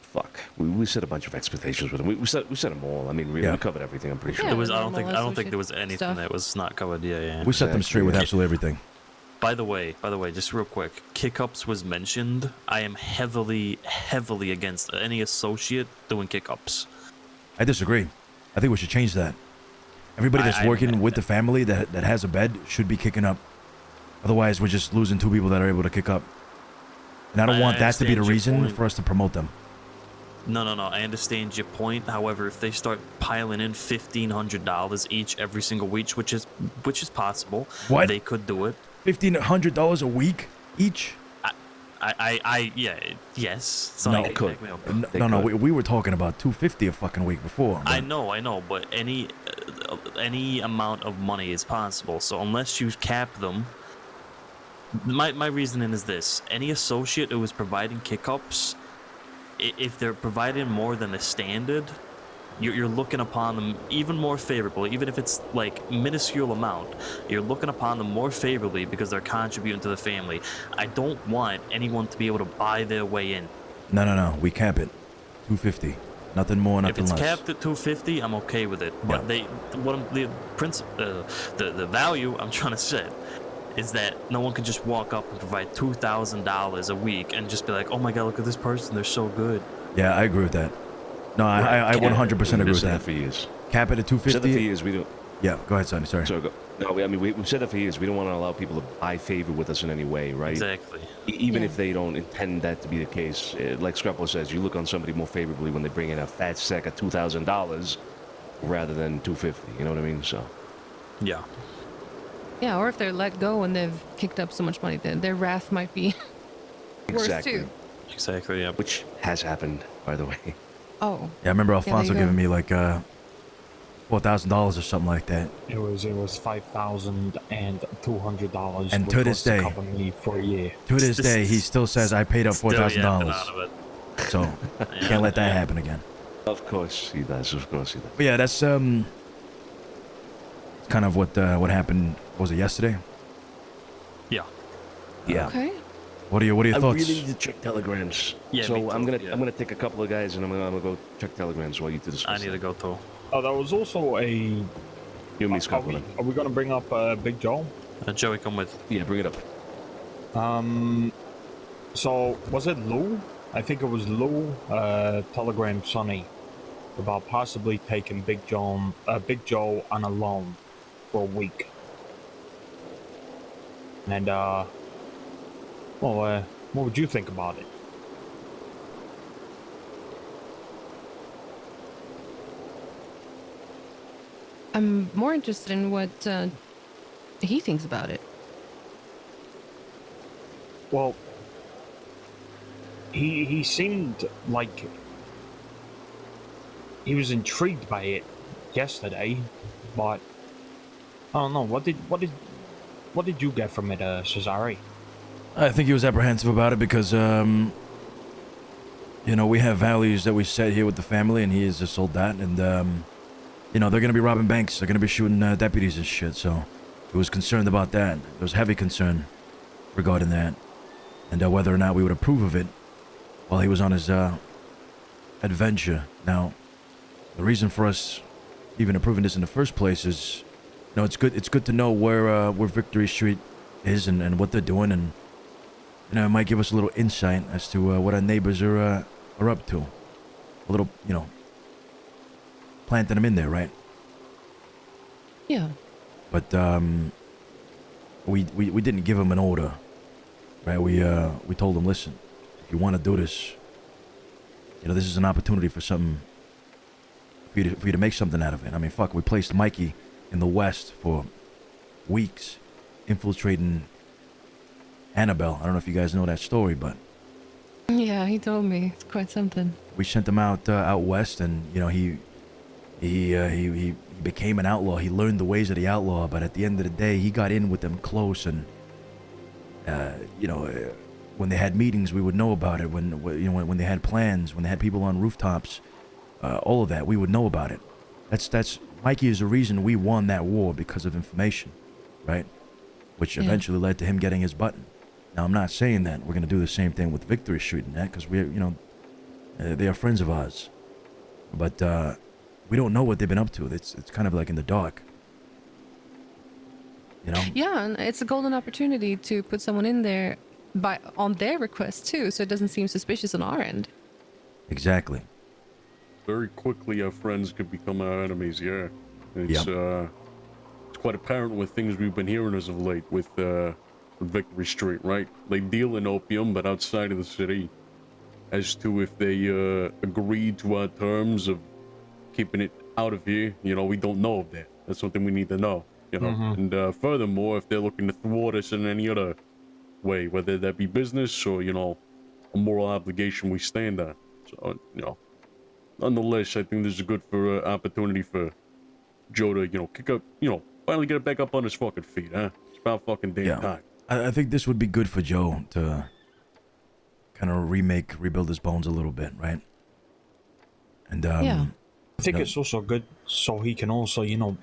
Fuck. We set a bunch of expectations with them. We set them all. I mean, we covered everything. I'm pretty sure. There was. I don't think there was anything that was not covered. Yeah. We set them straight with absolutely everything. By the way, just real quick, kick-ups was mentioned. I am heavily against any associate doing kick-ups. I disagree. I think we should change that. Everybody that's working with the family that has a bed should be kicking up. Otherwise, we're just losing two people that are able to kick up. And I don't want that to be the reason for us to promote them. No. I understand your point. However, if they start piling in $1,500 each every single week, which is possible, they could do it. $1,500 a week each? Yes. No. We were talking about $250 a fucking week before. I know, but any amount of money is possible. So unless you cap them, my reasoning is this: any associate who is providing kick-ups, if they're providing more than the standard, you're looking upon them even more favorably, even if it's like minuscule amount. You're looking upon them more favorably because they're contributing to the family. I don't want anyone to be able to buy their way in. No. We cap it. $250. Nothing more, nothing less. If it's capped at $250, I'm okay with it. But the value I'm trying to set is that no one can just walk up and provide $2,000 a week and just be like, oh my god, look at this person, they're so good. Yeah, I agree with that. No, I 100% agree with that. For years. Cap it at $250. We said that for years. We don't. Yeah, go ahead, Sonny. Sorry. We've said that for years. We don't want to allow people to buy favor with us in any way, right? Exactly. Even if they don't intend that to be the case. Like Scrappo says, you look on somebody more favorably when they bring in a fat sack of $2,000 rather than $250. You know what I mean? So. Yeah. Yeah, or if they're let go and they've kicked up so much money, then their wrath might be worse too. Exactly. Yeah. Which has happened, by the way. Oh. Yeah, I remember Alfonso giving me like $4,000 or something like that. It was $5,200. And to this day, cover me for a year. To this day, he still says I paid up $4,000. So can't let that happen again. Of course he does. Of course he does. But yeah, that's kind of what happened. Was it yesterday? Yeah. Yeah. Okay. What are your I thoughts? really need to check telegrams. Yeah, so me too, I'm gonna yeah. I'm gonna take a couple of guys and I'm gonna go check telegrams while you do this. I need to go too. Oh, there was also a. You and me, Scott. Are we gonna bring up Big Joe? Joey, come with. Yeah, bring it up. So was it Lou? I think it was Lou. Telegram Sonny about possibly taking Big Joe on a loan for a week. And what would you think about it? I'm more interested in what he thinks about it. Well, he seemed like he was intrigued by it yesterday, but I don't know. What did you get from it, Cesare? I think he was apprehensive about it because, you know, we have values that we set here with the family, and he has just sold that, and, you know, they're going to be robbing banks. They're going to be shooting deputies and shit, so he was concerned about that. There was heavy concern regarding that, and whether or not we would approve of it while he was on his adventure. Now, the reason for us even approving this in the first place is, you know, it's good to know where Victory Street is and what they're doing, and you know, it might give us a little insight as to what our neighbors are up to. A little, you know, planting them in there, right? Yeah. But we didn't give him an order, right? We told him, listen, if you want to do this, you know, this is an opportunity for something, for you to make something out of it. I mean, fuck, we placed Mikey in the West for weeks, infiltrating Annabelle. I don't know if you guys know that story, but Yeah, he told me. It's quite something. we sent him out west, and you know, he became an outlaw. He learned the ways of the outlaw, but at the end of the day, he got in with them close, and you know, when they had meetings, we would know about it. When they had plans, when they had people on rooftops, all of that, we would know about it. That's Mikey is the reason we won that war, because of information, right? Which eventually led to him getting his button. Now, I'm not saying that we're gonna do the same thing with Victory Street and that, because we're, you know, they are friends of ours, but we don't know what they've been up to. It's kind of like in the dark, you know. Yeah, and it's a golden opportunity to put someone in there on their request too, so it doesn't seem suspicious on our end. Exactly. Very quickly, our friends could become our enemies. Yeah, it's quite apparent with things we've been hearing as of late with Victory Street. Right, they deal in opium, but outside of the city. As to if they agreed to our terms of keeping it out of here, you know, we don't know of that. That's something we need to know, you know. And furthermore, if they're looking to thwart us in any other way, whether that be business or, you know, a moral obligation we stand on. So, you know, nonetheless, I think this is a good for opportunity for Joe to, you know, kick up, you know, finally get back up on his fucking feet, huh? It's about fucking damn time. I think this would be good for Joe to kind of rebuild his bones a little bit, right? And I think it's also good so he can also, you know,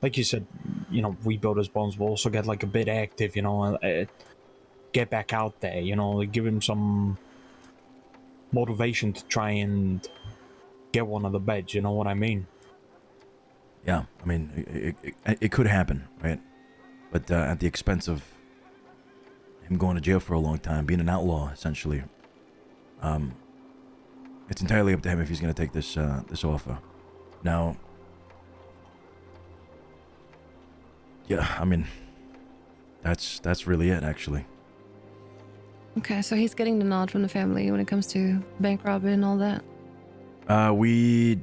like you said, you know, rebuild his bones, but also get like a bit active, you know, get back out there, you know, like give him some motivation to try and get one of the beds, you know what I mean? Yeah, I mean, it could happen, right? But at the expense of him going to jail for a long time, being an outlaw, essentially. It's entirely up to him if he's going to take this this offer. Now, yeah, I mean, that's really it, actually. Okay, so he's getting the nod from the family when it comes to bank robbing and all that. We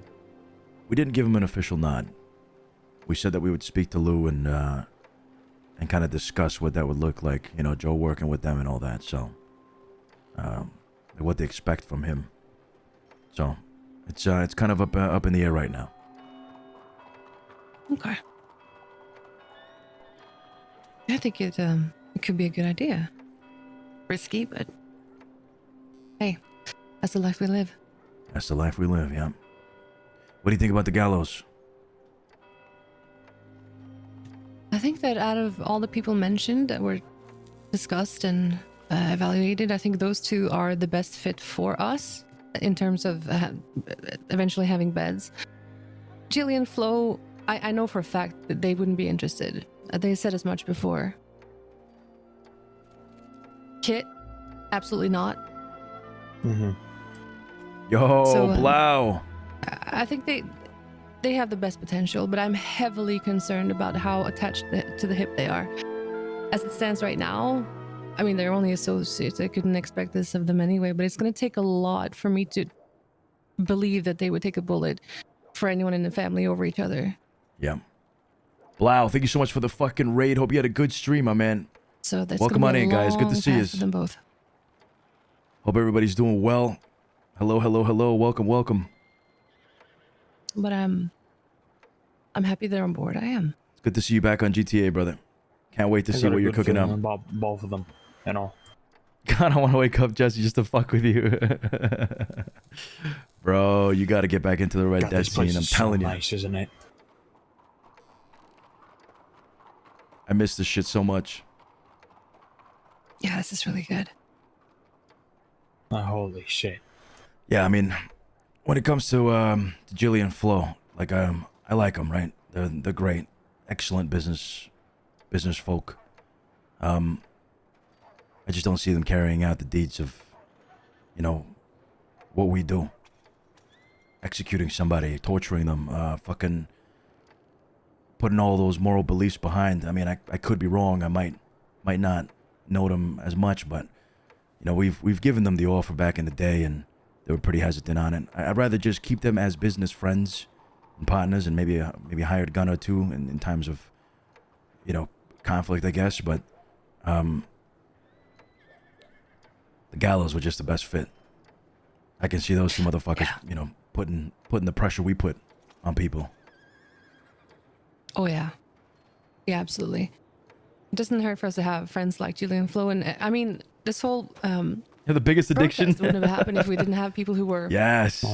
didn't give him an official nod. We said that we would speak to Lou and kind of discuss what that would look like, you know, Joe working with them and all that. So, what they expect from him. So, it's kind of up in the air right now. Okay. I think it could be a good idea. Risky, but hey, That's the life we live. That's the life we live, yeah. What do you think about the gallows? I think that out of all the people mentioned that were discussed and evaluated, I think those two are the best fit for us in terms of eventually having beds. Jillian Flo, I know for a fact that they wouldn't be interested. They said as much before. Kit, absolutely not. Mm-hmm. Yo, So, Blau. I think they have the best potential, but I'm heavily concerned about how attached to the hip they are. As it stands right now, I mean, they're only associates. I couldn't expect this of them anyway, but it's going to take a lot for me to believe that they would take a bullet for anyone in the family over each other. Yeah. Blau, thank you so much for the fucking raid. Hope you had a good stream, my man. So that's welcome on in, guys. Good to see you. Them both. Hope everybody's doing well. Hello, hello, hello. Welcome, welcome. But I'm happy they're on board. I am. It's good to see you back on GTA, brother. Can't wait to see what you're cooking up. About both of them, you know. God, I want to wake up Jesse just to fuck with you. Bro, you got to get back into the Red Dead scene. I'm telling you. Nice, isn't it? I miss this shit so much. Yeah, this is really good. Oh, holy shit. Yeah, I mean, when it comes to Jillian Flo, like I like them, right? They're great, excellent business folk. I just don't see them carrying out the deeds of, you know, what we do. Executing somebody, torturing them, fucking putting all those moral beliefs behind. I mean, I could be wrong. I might not know them as much, but you know, we've given them the offer back in the day, and they were pretty hesitant on it. I'd rather just keep them as business friends and partners, and maybe a hired gun or two in times of, you know, conflict, I guess. But the gallows were just the best fit. I can see those two motherfuckers, you know, putting the pressure we put on people. Oh yeah, yeah, absolutely. It doesn't hurt for us to have friends like Jillian Flo, and I mean, this whole the biggest addiction wouldn't have happened if we didn't have people who were yes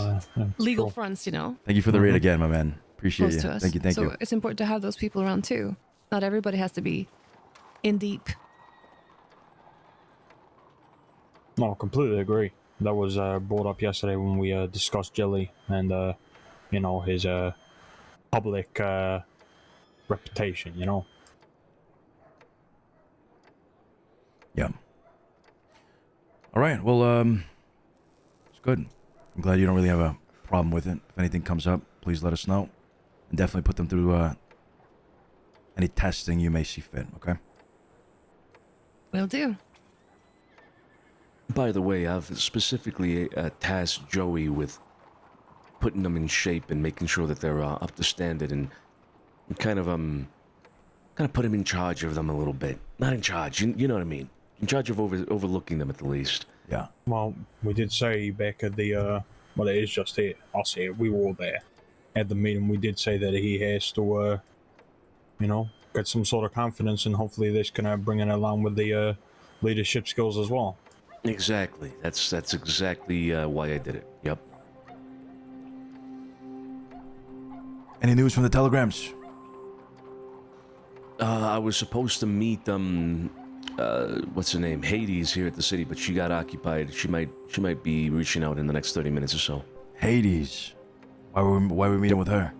legal fronts, you know. Thank you for the raid again, my man. Appreciate Close you. to us. Thank you. So it's important to have those people around too. Not everybody has to be in deep. No, completely agree. That was brought up yesterday when we discussed Jelly and you know, his public reputation, you know. Yeah. All right. Well, it's good. I'm glad you don't really have a problem with it. If anything comes up, please let us know, and definitely put them through any testing you may see fit. Okay. Will do. By the way, I've specifically tasked Joey with putting them in shape and making sure that they're up to standard, and kind of put him in charge of them a little bit. Not in charge, you know what I mean. In charge of overlooking them at the least. Yeah. Well, we did say back at the well, it is just here. I'll say it. We were all there at the meeting. We did say that he has to, you know, get some sort of confidence, and hopefully this can bring it along with the leadership skills as well. Exactly. That's exactly why I did it. Yep. Any news from the telegrams? I was supposed to meet what's her name, Hades, here at the city, but she got occupied. She might be reaching out in the next 30 minutes or so. Hades, why were we meeting with her?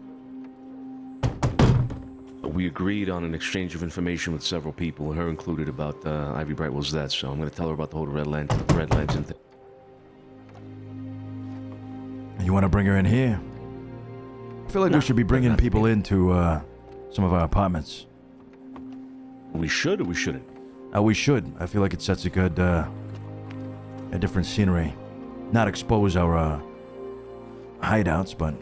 We agreed on an exchange of information with several people, her included, about Ivy Brightwell's death. So I'm going to tell her about the whole Red Lantern thing. You want to bring her in here? I feel like we should be bringing people into some of our apartments. We should or we shouldn't? We should. I feel like it sets a good, a different scenery. Not expose our hideouts, but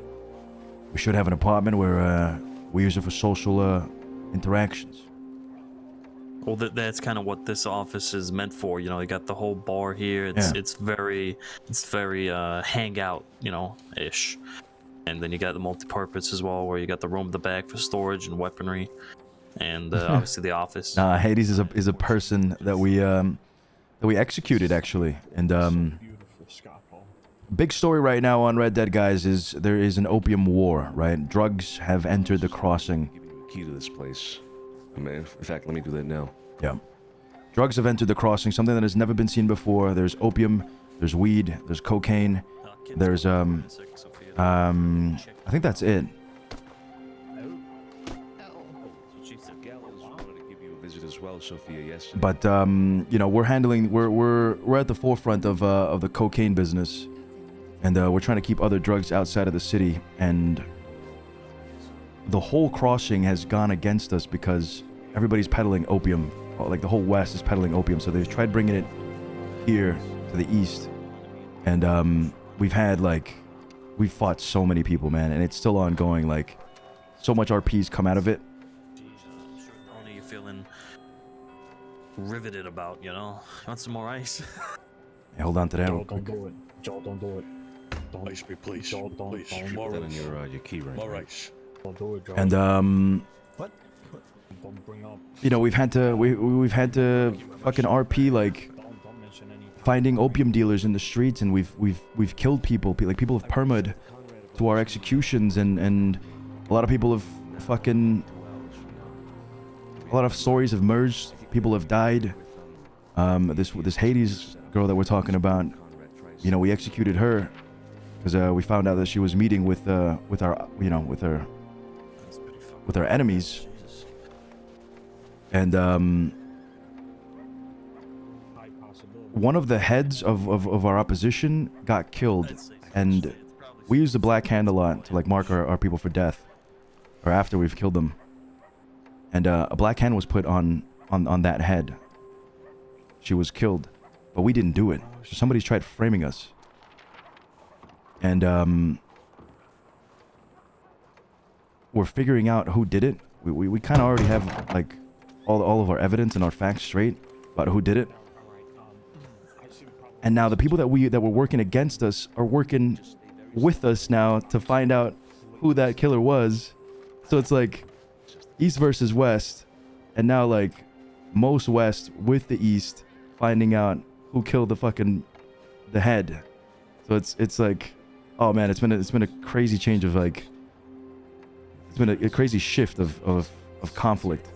we should have an apartment where we use it for social interactions. Well, that's kind of what this office is meant for. You know, you got the whole bar here. It's very hangout, you know, ish. And then you got the multi-purpose as well, where you got the room at the back for storage and weaponry, and obviously the office. Hades is a person that we executed actually, and Beautiful Scalpel. big story right now on Red Dead, guys, is there is an opium war, right? Drugs have entered the crossing. Give you a key to this place. I mean, in fact, let me do that now. Yeah. Drugs have entered the crossing, something that has never been seen before. There's opium, there's weed, there's cocaine, there's, I think that's it. As well, Sophia, yesterday. But you know, we're at the forefront of the cocaine business, and we're trying to keep other drugs outside of the city. And the whole crossing has gone against us because everybody's peddling opium. Like the whole West is peddling opium, so they've tried bringing it here to the East. And we've fought so many people, man, and it's still ongoing. Like, so much RPs come out of it. Tony, you feeling riveted about, you know? Want some more ice? Hey, hold on to that. Joel, don't do it. Joel, don't do it. Don't. Ice me, please. Joel, don't. Please. Don't. More Put ice. that in your key right. More ice. Don't do it, Joel. And What? Don't bring up. you know, we've had to fucking RP like finding opium dealers in the streets, and we've killed people. Like, people have perma'd to our executions, and a lot of people have a lot of stories have merged. People have died. This Hades girl that we're talking about, you know, we executed her because we found out that she was meeting with our enemies. And one of the heads of our opposition got killed, and we use the black hand a lot to like mark our people for death, or after we've killed them. And a black hand was put on that head. She was killed, but we didn't do it. So somebody's tried framing us. And we're figuring out who did it. We kind of already have like all of our evidence and our facts straight about who did it. And now the people that were working against us are working with us now to find out who that killer was. So it's like East versus West, and now like most West with the East finding out who killed the head. So it's like, oh man, it's been a crazy change of like, it's been a crazy shift of conflict.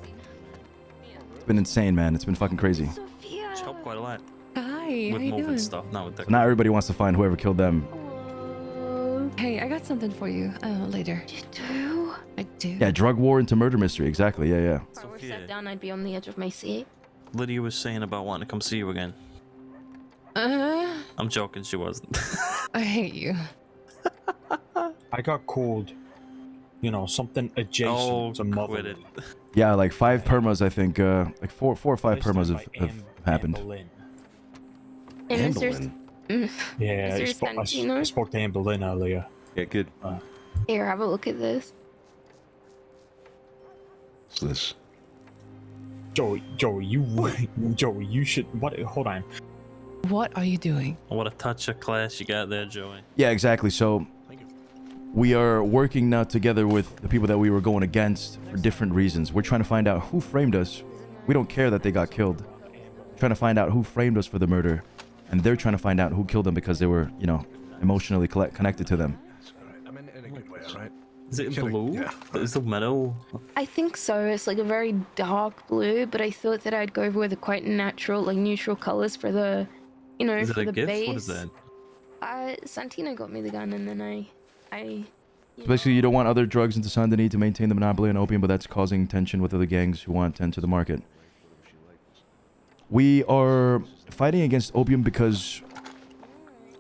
It's been insane, man. It's been fucking crazy. It's helped quite a lot. Hi, With how you moving doing? stuff, not with So now everybody wants to find whoever killed them. Hey, I got something for you later. You do? I do. Yeah, drug war into murder mystery. Exactly. Yeah. If I were sat down, I'd be on the edge of my seat. Lydia was saying about wanting to come see you again. I'm joking, she wasn't. I hate you. I got called, you know, something adjacent to mother. Yeah, like 5 permas, I think. Like 4 or 5 permas have happened. And is there... Yeah, I Is there Santino? spoke to Anne Boleyn earlier. Yeah, good. Here, have a look at this. What's this? Joey, you should. What? Hold on. What are you doing? What a touch of class you got there, Joey. Yeah, exactly. So we are working now together with the people that we were going against for different reasons. We're trying to find out who framed us. We don't care that they got killed. We're trying to find out who framed us for the murder, and they're trying to find out who killed them because they were, you know, emotionally connected to them. Is it blue? Yeah. Is it metal? I think so. It's like a very dark blue, but I thought that I'd go with a quite natural, like neutral colors for the, you know, Is it for a the gift? base. What is that? Santino got me the gun, and then I So basically, you don't want other drugs into Saint Denis to maintain the monopoly on opium, but that's causing tension with other gangs who want to enter the market. We are fighting against opium because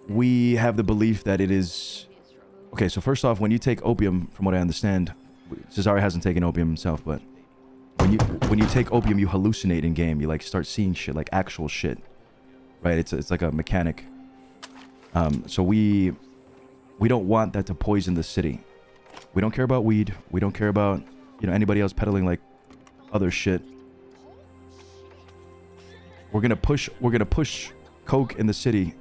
we have the belief that it is... Okay, so first off, when you take opium, from what I understand, Cesare hasn't taken opium himself, but when you take opium, you hallucinate in game. You like start seeing shit, like actual shit, right? It's like a mechanic. So we don't want that to poison the city. We don't care about weed. We don't care about, you know, anybody else peddling like other shit. We're gonna push coke in the city,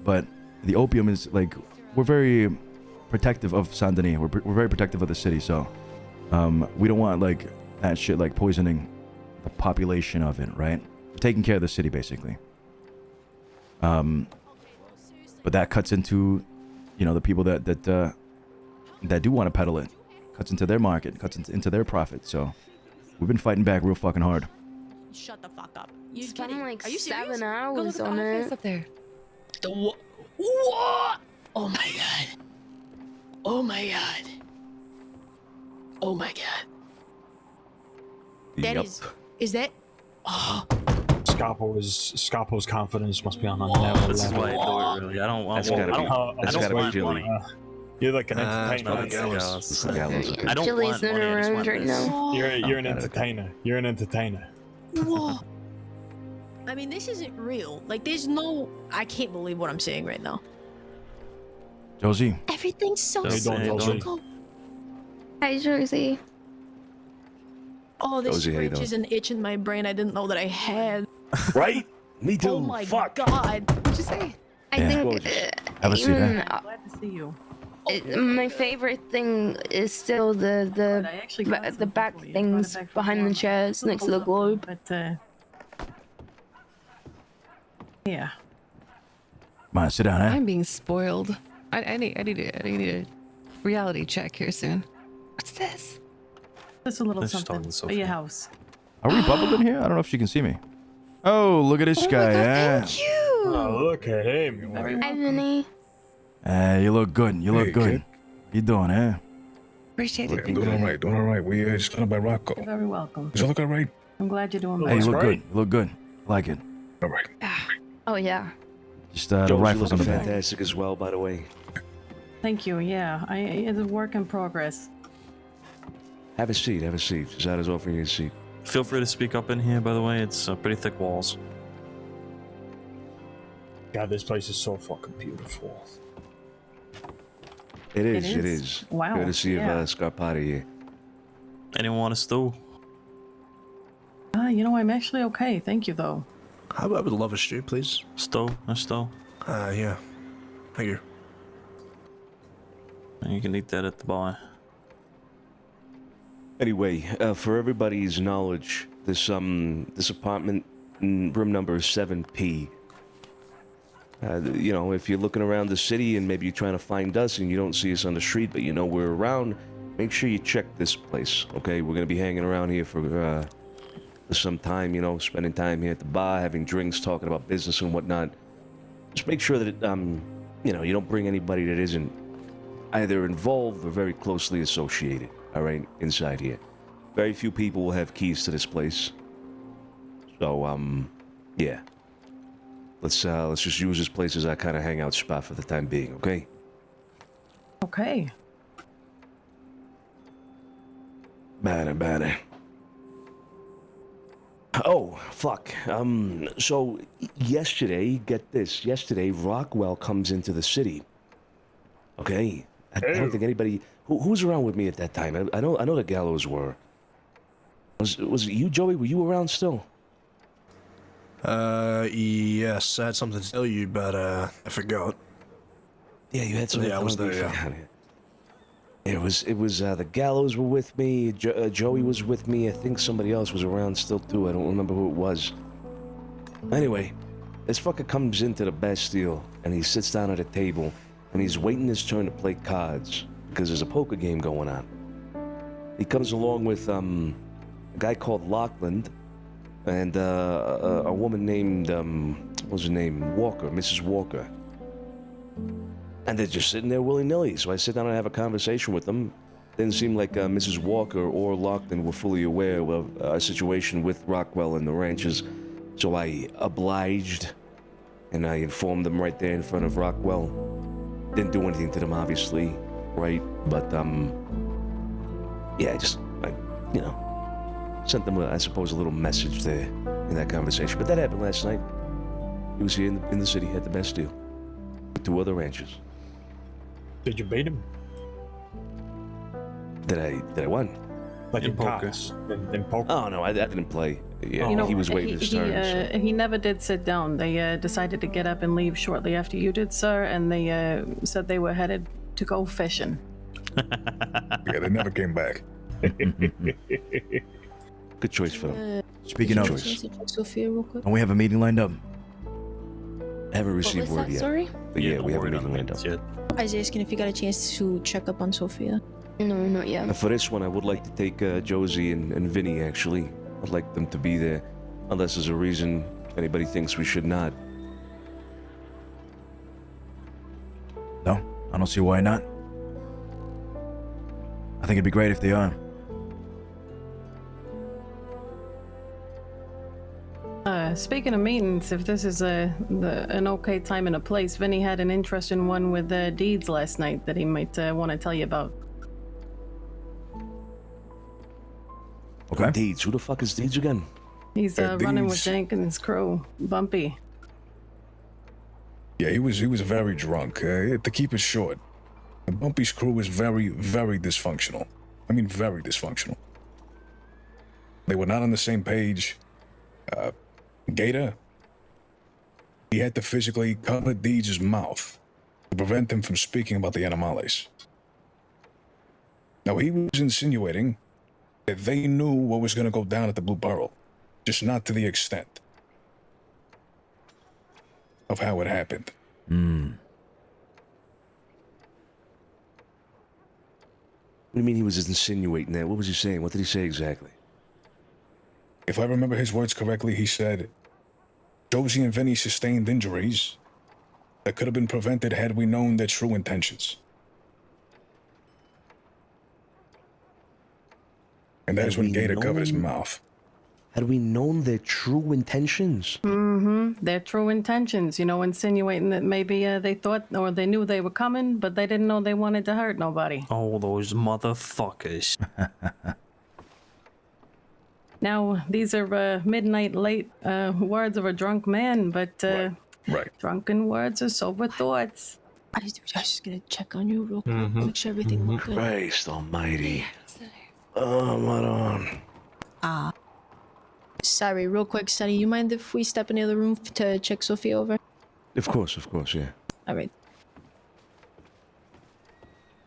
but the opium is like, we're very protective of Saint Denis. We're very protective of the city, so we don't want like that shit like poisoning the population of it, right? We're taking care of the city basically. But that cuts into you know, the people that do want to peddle it. Cuts into their market, cuts into their profit. So we've been fighting back real fucking hard. Shut the fuck up. You Spent kidding? like Are you serious? 7 hours Go look on at the office it. up there. The what? What? Oh my god. Oh my god. Oh my god. That is that? Oh. Scarpo's confidence must be on another This is why I level. do it, really. I don't want money. You're like an It's not entertainer. the gallows. It's the gallows. I don't Chili's want not money. I just around want right this. now. You're an entertainer. You're an entertainer. Whoa. I mean, this isn't real. Like, there's no. I can't believe what I'm saying right now. Josie. Everything's so Hey, symmetrical. Hi, Josie. Oh, this Josie, how you scratch doing? is an itch in my brain I didn't know that I had. Right? Me too. Oh my Fuck. god. What'd you say? I Yeah. think Have a seat, even, huh? Glad to see you. my favorite thing is still the back things behind the chairs next to the globe. But yeah. Come on, sit down, huh? I'm being spoiled. I need a reality check here soon. What's this? That's a little Let's start something with for Sophie. your house. Are we bubbled in here? I don't know if she can see me. Oh, look at this guy, yeah. Thank you. Oh, look at him. Hi, Vinny. You look good. You look Hey, good. kid. You doing, eh? Appreciate Yeah, it. I'm doing all right. Doing all right. We started by Rocco. You're very welcome. Does it look all right? I'm glad you're doing Hey, you well. look good. You look good. I like it. All right. Oh yeah. Just the Josie rifles on the looking back. fantastic as well, by the way. Thank you. Yeah, it's a work in progress. Have a seat. Have a seat. Cesare's offering you a seat. Feel free to speak up in here, by the way. It's pretty thick walls. God, this place is so fucking beautiful. It is. It It is. is. Wow, Courtesy yeah. of Scarpati here. Anyone want a stew? You know, I'm actually okay. Thank you, though. I would love a stew, please. Stew? A stew? Yeah. Thank you. You can eat that at the bar. Anyway, for everybody's knowledge, this apartment, room number 7P. You know, if you're looking around the city and maybe you're trying to find us and you don't see us on the street, but you know we're around, make sure you check this place. Okay, we're gonna be hanging around here for some time. You know, spending time here at the bar, having drinks, talking about business and whatnot. Just make sure that you know, you don't bring anybody that isn't either involved or very closely associated. All right, inside here. Very few people will have keys to this place. So yeah. Let's just use this place as our kind of hangout spot for the time being, okay? Okay. Bad. Oh, fuck. So yesterday, get this. Yesterday, Rockwell comes into the city. Okay? I don't think anybody... Who's around with me at that time? I know the Gallows were. Was it you, Joey? Were you around still? Yes, I had something to tell you, but I forgot. Yeah, you had something. Yeah, I was there. Yeah. It was the Gallows were with me. Joey was with me. I think somebody else was around still too. I don't remember who it was. Anyway, this fucker comes into the Bastille and he sits down at a table and he's waiting his turn to play cards because there's a poker game going on. He comes along with a guy called Lockland and a woman named what was her name? Walker, Mrs. Walker. And they're just sitting there willy-nilly. So I sit down and have a conversation with them. Didn't seem like Mrs. Walker or Lockton were fully aware of our situation with Rockwell and the ranches. So I obliged, and I informed them right there in front of Rockwell. Didn't do anything to them, obviously, right? But, yeah, I you know, sent them, I suppose, a little message there in that conversation. But that happened last night. He was here in the city at the Bastille with 2 other ranchers. Did you beat him? Did I win? Like in poker? In poker? Oh no, I didn't play. Yeah, You know, he was waiting his turn. So. He never did sit down. They decided to get up and leave shortly after you did, sir, and they said they were headed to go fishing. Yeah, they never came back. Good choice for them. Speaking of, Sophia, real quick. and we have a meeting lined up. I haven't received was word that, yet. sorry? But yeah, we have a meeting lined up. I was asking if you got a chance to check up on Sophia. No, not yet. For this one, I would like to take Josie and Vinny, actually. I'd like them to be there, unless there's a reason anybody thinks we should not. No, I don't see why not. I think it'd be great if they are. Speaking of meetings, if this is an okay time and a place, Vinny had an interesting one with Deeds last night that he might want to tell you about. Okay. Deeds, who the fuck is Deeds again? He's running with Jenkins' crew, Bumpy. Yeah, he was very drunk. To keep it short, Bumpy's crew was very, very dysfunctional. I mean, very dysfunctional. They were not on the same page. Gator, he had to physically cover Deeds' mouth to prevent him from speaking about the animales. Now, he was insinuating that they knew what was going to go down at the Blue Pearl, just not to the extent of how it happened. What do you mean he was insinuating that? What was he saying? What did he say exactly? If I remember his words correctly, he said, Josie and Vinny sustained injuries that could have been prevented had we known their true intentions. And that's when Gator covered his mouth. Had we known their true intentions? Mm-hmm. Their true intentions, insinuating that maybe they thought or they knew they were coming, but they didn't know they wanted to hurt nobody. Oh, those motherfuckers. Now, these are midnight late words of a drunk man, but right. Drunken words are sober thoughts. I was just gonna check on you real quick, make sure everything looked good. Christ almighty. What on? Sorry, real quick, Sonny, you mind if we step into the room to check Sophia over? Of course, yeah. All right.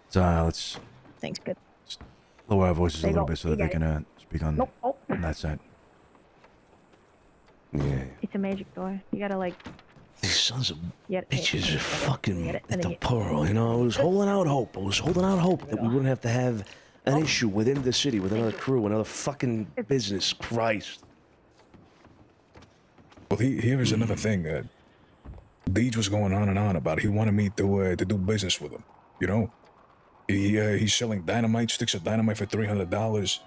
So let's Thanks, good. lower our voices a There you little go. bit so You that they got it. can speak on, Nope. Oh. on that side. Yeah. It's a magic door. You gotta These sons of Get it, bitches are fucking get it, and at then the you- pearl, I was holding out hope. That we wouldn't have to have an issue within the city with another crew, another fucking business. Christ. Well, here is another thing. Deeds was going on and on about he wanted me to do business with him. He's selling dynamite, sticks of dynamite for $300,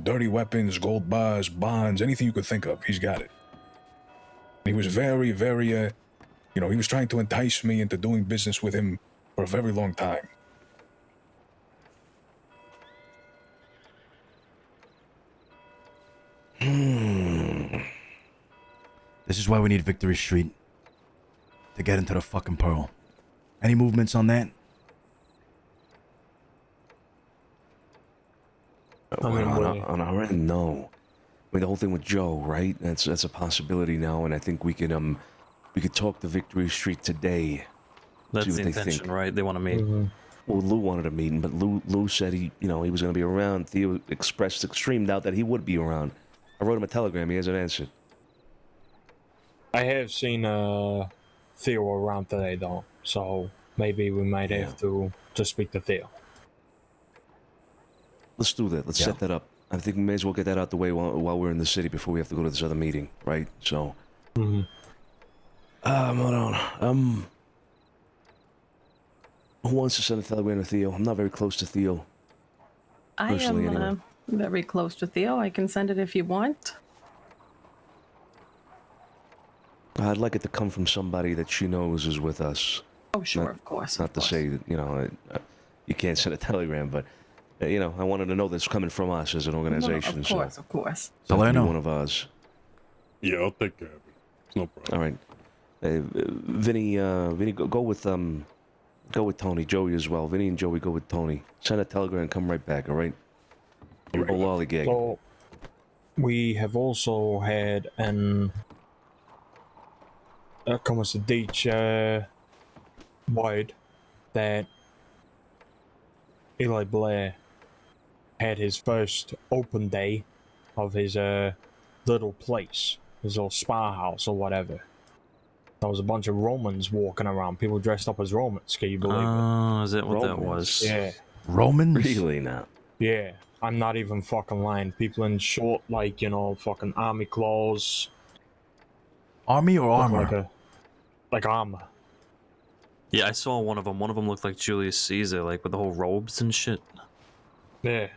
dirty weapons, gold bars, bonds, anything you could think of. He's got it. He was very, very, he was trying to entice me into doing business with him for a very long time. This is why we need Victory Street to get into the fucking Pearl. Any movements on that? On our end, no. I mean, the whole thing with Joe, right? That's a possibility now, and I think we could talk to Victory Street today. That's see what the they intention, think. right? They want to meet. Well, Lou wanted a meeting, but Lou said he was going to be around. Theo expressed extreme doubt that he would be around. I wrote him a telegram. He hasn't answered. I have seen Theo around today, though, so maybe we might have to speak to Theo. Let's do that. Let's set that up. I think we may as well get that out the way while we're in the city before we have to go to this other meeting, right? So. Hold on. Who wants to send a telegram to Theo? I'm not very close to Theo. I Personally, am anyway. very close to Theo. I can send it if you want. I'd like it to come from somebody that she knows is with us. Oh, sure, of course. Not to say that, you can't send a telegram, but, I wanted to know that's coming from us as an organization. No, of course. So that'd be one of ours. Yeah, I'll take care of it. It's no problem. All right. Vinny, go with Tony. Joey as well. Vinny and Joey go with Tony. Send a telegram and come right back, all right? Oh, lollygag. So, we have also had como se dice, word that Eli Blair had his first open day of his little place, his little spa house or whatever. There was a bunch of Romans walking around. People dressed up as Romans. Can you believe it? Oh, is that what that was? Yeah. Romans? Really now? Yeah. I'm not even fucking lying. People in short, like, you know, fucking army clothes. Army or armor? Like armor. Yeah, I saw one of them. One of them looked like Julius Caesar, like with the whole robes and shit. Yeah.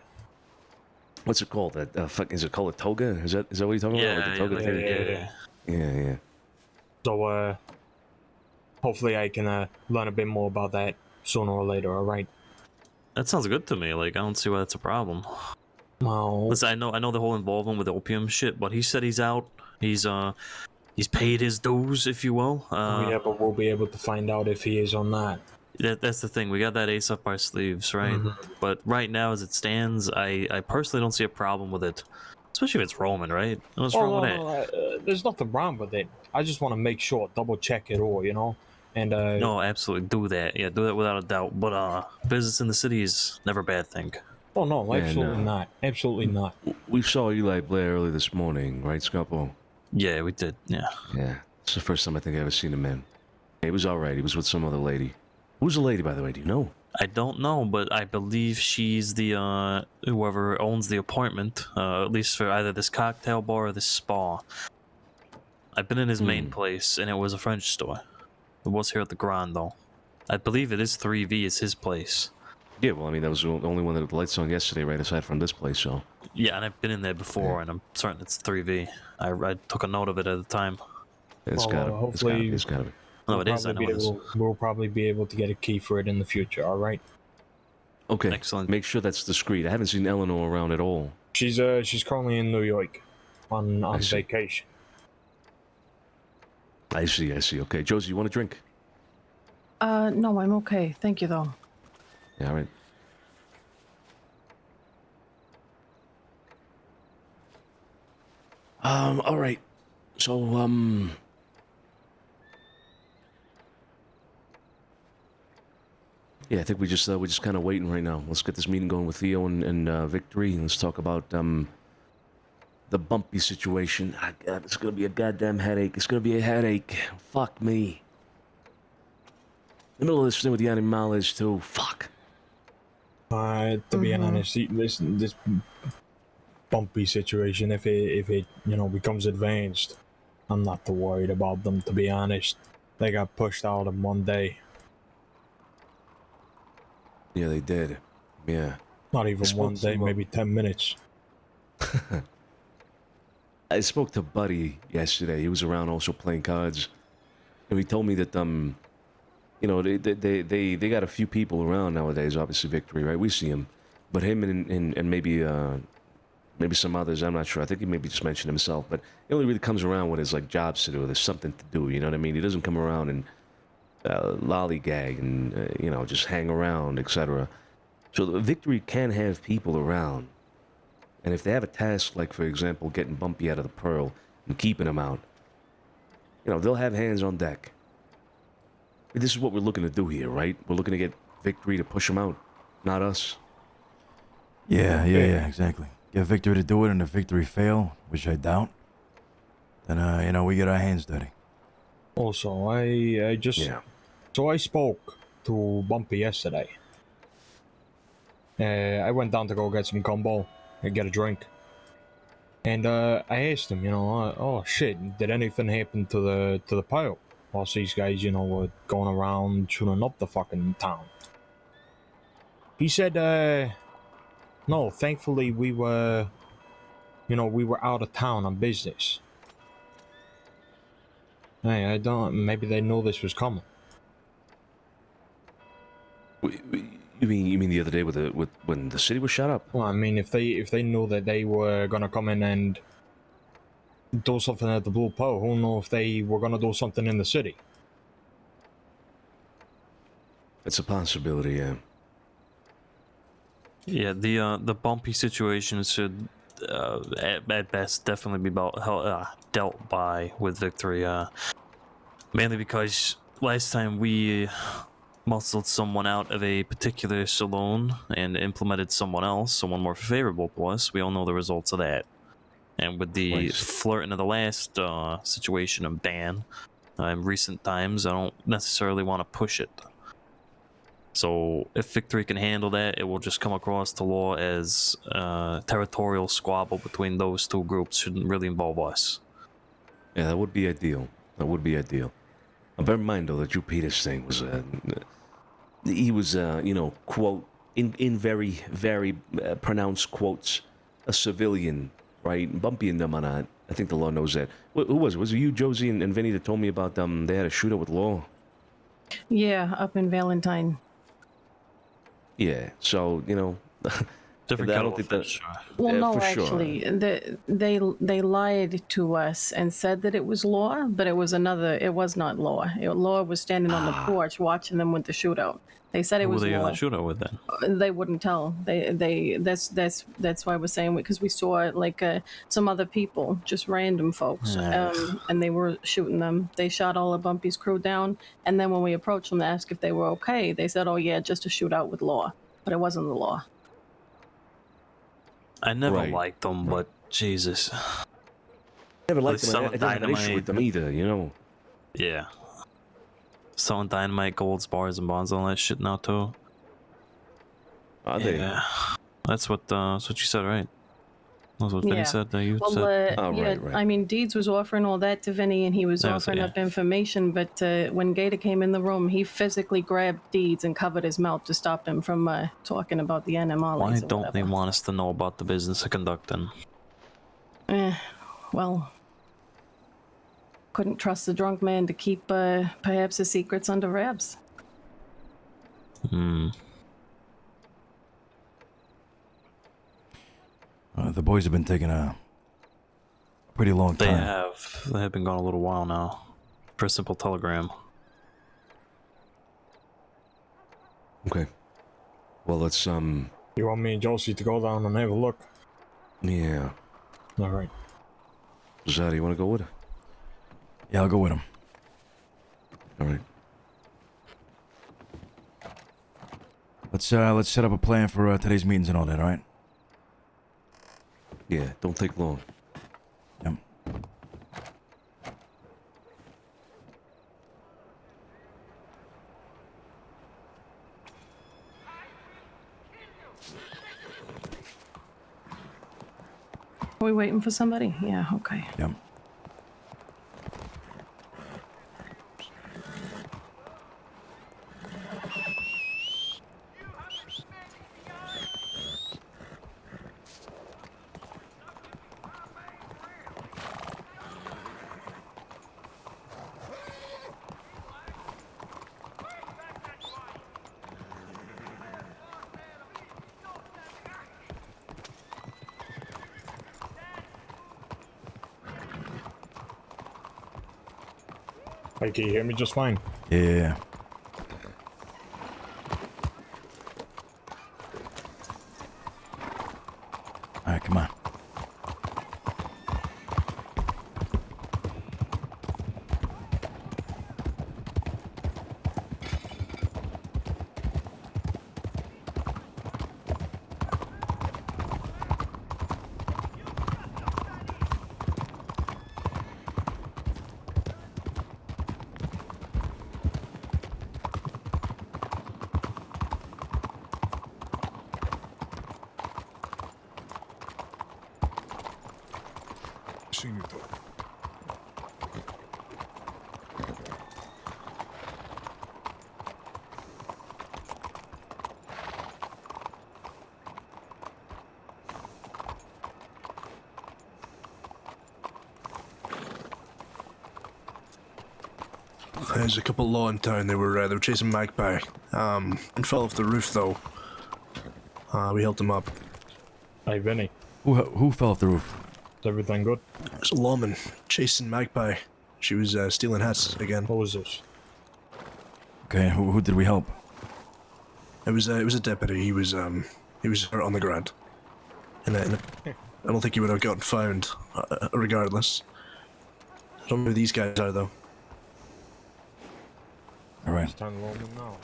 What's it called? That is it called a toga? Is that what you're talking about? Like the toga thing? Yeah. So, hopefully I can learn a bit more about that sooner or later. All right. That sounds good to me. Like, I don't see why that's a problem. Well, listen, I know the whole involvement with opium shit, but he said he's out. He's paid his dues, if you will. Yeah, but we'll be able to find out if he is or not. That's the thing. We got that ace up our sleeves, right? Mm-hmm. But right now, as it stands, I personally don't see a problem with it. Especially if it's Roman, right? What's wrong with that? There's nothing wrong with it. I just want to make sure, double check it all, you know? And No, absolutely. Do that. Yeah, do that without a doubt. But business in the city is never a bad thing. Oh, no, absolutely not. Absolutely not. We saw Eli Blair early this morning, right, Scapo? Yeah, we did. Yeah. Yeah. It's the first time I think I ever seen him in. He was alright. He was with some other lady. Who's the lady, by the way? Do you know? I don't know, but I believe she's the whoever owns the apartment, at least for either this cocktail bar or this spa. I've been in his main place, and it was a French store. It was here at the Grand, though. I believe it is 3V. It's his place. Yeah, well, I mean, that was the only one that had the lights on yesterday, right, aside from this place, so... Yeah, and I've been in there before, and I'm certain it's 3V. I took a note of it at the time. It's gotta be. No, it is. I know it is. We'll probably be able to get a key for it in the future, all right? Okay. Excellent. Make sure that's discreet. I haven't seen Eleanor around at all. She's currently in New York on vacation. I see. Okay, Josie, you want a drink? No, I'm okay. Thank you, though. Yeah, all right. All right. So, yeah, I think we're just kind of waiting right now. Let's get this meeting going with Theo and Victory, and let's talk about the bumpy situation. God, it's gonna be a goddamn headache. It's gonna be a headache. Fuck me. In the middle of this thing with the animales too. Fuck. To be honest, this bumpy situation, if it becomes advanced, I'm not too worried about them. To be honest, they got pushed out in one day. Yeah, they did. Yeah. Not even one day, maybe 10 minutes. I spoke to Buddy yesterday. He was around also playing cards, and he told me that they got a few people around nowadays. Obviously, Victory, right? We see him, but him and maybe some others. I'm not sure. I think he maybe just mentioned himself, but he only really comes around when there's like jobs to do. There's something to do. You know what I mean? He doesn't come around and lollygag and just hang around, etc. So the Victory can have people around. And if they have a task, like, for example, getting Bumpy out of the Pearl and keeping him out, they'll have hands on deck. This is what we're looking to do here, right? We're looking to get Victory to push him out, not us. Yeah, exactly. Get Victory to do it, and if Victory fail, which I doubt, then, we get our hands dirty. Also, I spoke to Bumpy yesterday. I went down to go get some combo and get a drink. And I asked him, oh shit, did anything happen to the pile? Whilst these guys, were going around shooting up the fucking town. He said, no, thankfully we were out of town on business. Hey, maybe they know this was coming. You mean the other day when the city was shut up? Well, I mean, if they knew that they were gonna come in and do something at the Blue Pearl, who knows if they were gonna do something in the city? It's a possibility, yeah. Yeah, the bumpy situation should, at best, definitely be dealt by with Victory. Mainly because last time we muscled someone out of a particular saloon and implemented someone more favorable to us. We all know the results of that. And with the flirting of the last situation of ban, in recent times. I don't necessarily want to push it. So if Victory can handle that, it will just come across to law as territorial squabble between those two groups. Shouldn't really involve us. Yeah, that would be ideal. That would be ideal. Bear in mind, though, that Drew Peters thing was, he was, you know, quote, in very, very pronounced quotes, a civilian, right? Bumpy and them on that. I think the law knows that. Who was it? Was it you, Josie, and Vinny that told me about they had a shootout with law? Yeah, up in Valentine. Yeah, so, you know... Different I don't think that... Well, no, for actually, sure. they lied to us and said that it was Law, but it was another. It was not Law. Law was standing on the porch watching them with the shootout. They said it Who was were they Law. shootout with then? They wouldn't tell. That's why I was saying, because we saw like some other people, just random folks, and they were shooting them. They shot all of Bumpy's crew down, and then when we approached them to ask if they were okay, they said, "Oh yeah, just a shootout with Law," but it wasn't the Law. I never liked them, but Jesus. Never liked Like them. I didn't have an issue with them either, you know. Yeah. Selling dynamite, golds, bars, and bonds, all that shit now too. Are they? Yeah. That's what you said, right? That's what Vinny said. That you Well, said. Right. I mean, Deeds was offering all that to Vinny, and he was Yeah, offering yeah. up information. But when Gator came in the room, he physically grabbed Deeds and covered his mouth to stop him from talking about the NMLs. Why don't they want us to know about the business of conducting? Well, couldn't trust the drunk man to keep perhaps his secrets under wraps. The boys have been taking a pretty long They time. They have been gone a little while now. For a simple telegram. Okay. Well, let's, You want me and Josie to go down and have a look? Yeah. Alright. Zad, you want to go with her? Yeah, I'll go with him. Alright. Let's set up a plan for today's meetings and all that, alright? Yeah, don't take long. Yep. Are we waiting for somebody? Yeah, okay. Yep. Hey, can you hear me just fine? Yeah. Alright, come on. There's a couple of law in town. They were chasing Magpie. And fell off the roof though. We helped them up. Hey, Vinny. Who fell off the roof? Is everything good? There's a lawman chasing Magpie. She was stealing hats again. What was this? Okay, who did we help? It was a deputy. He was hurt on the ground. And I don't think he would have gotten found, regardless. I don't know who these guys are though. Alright. It's time to roll them now.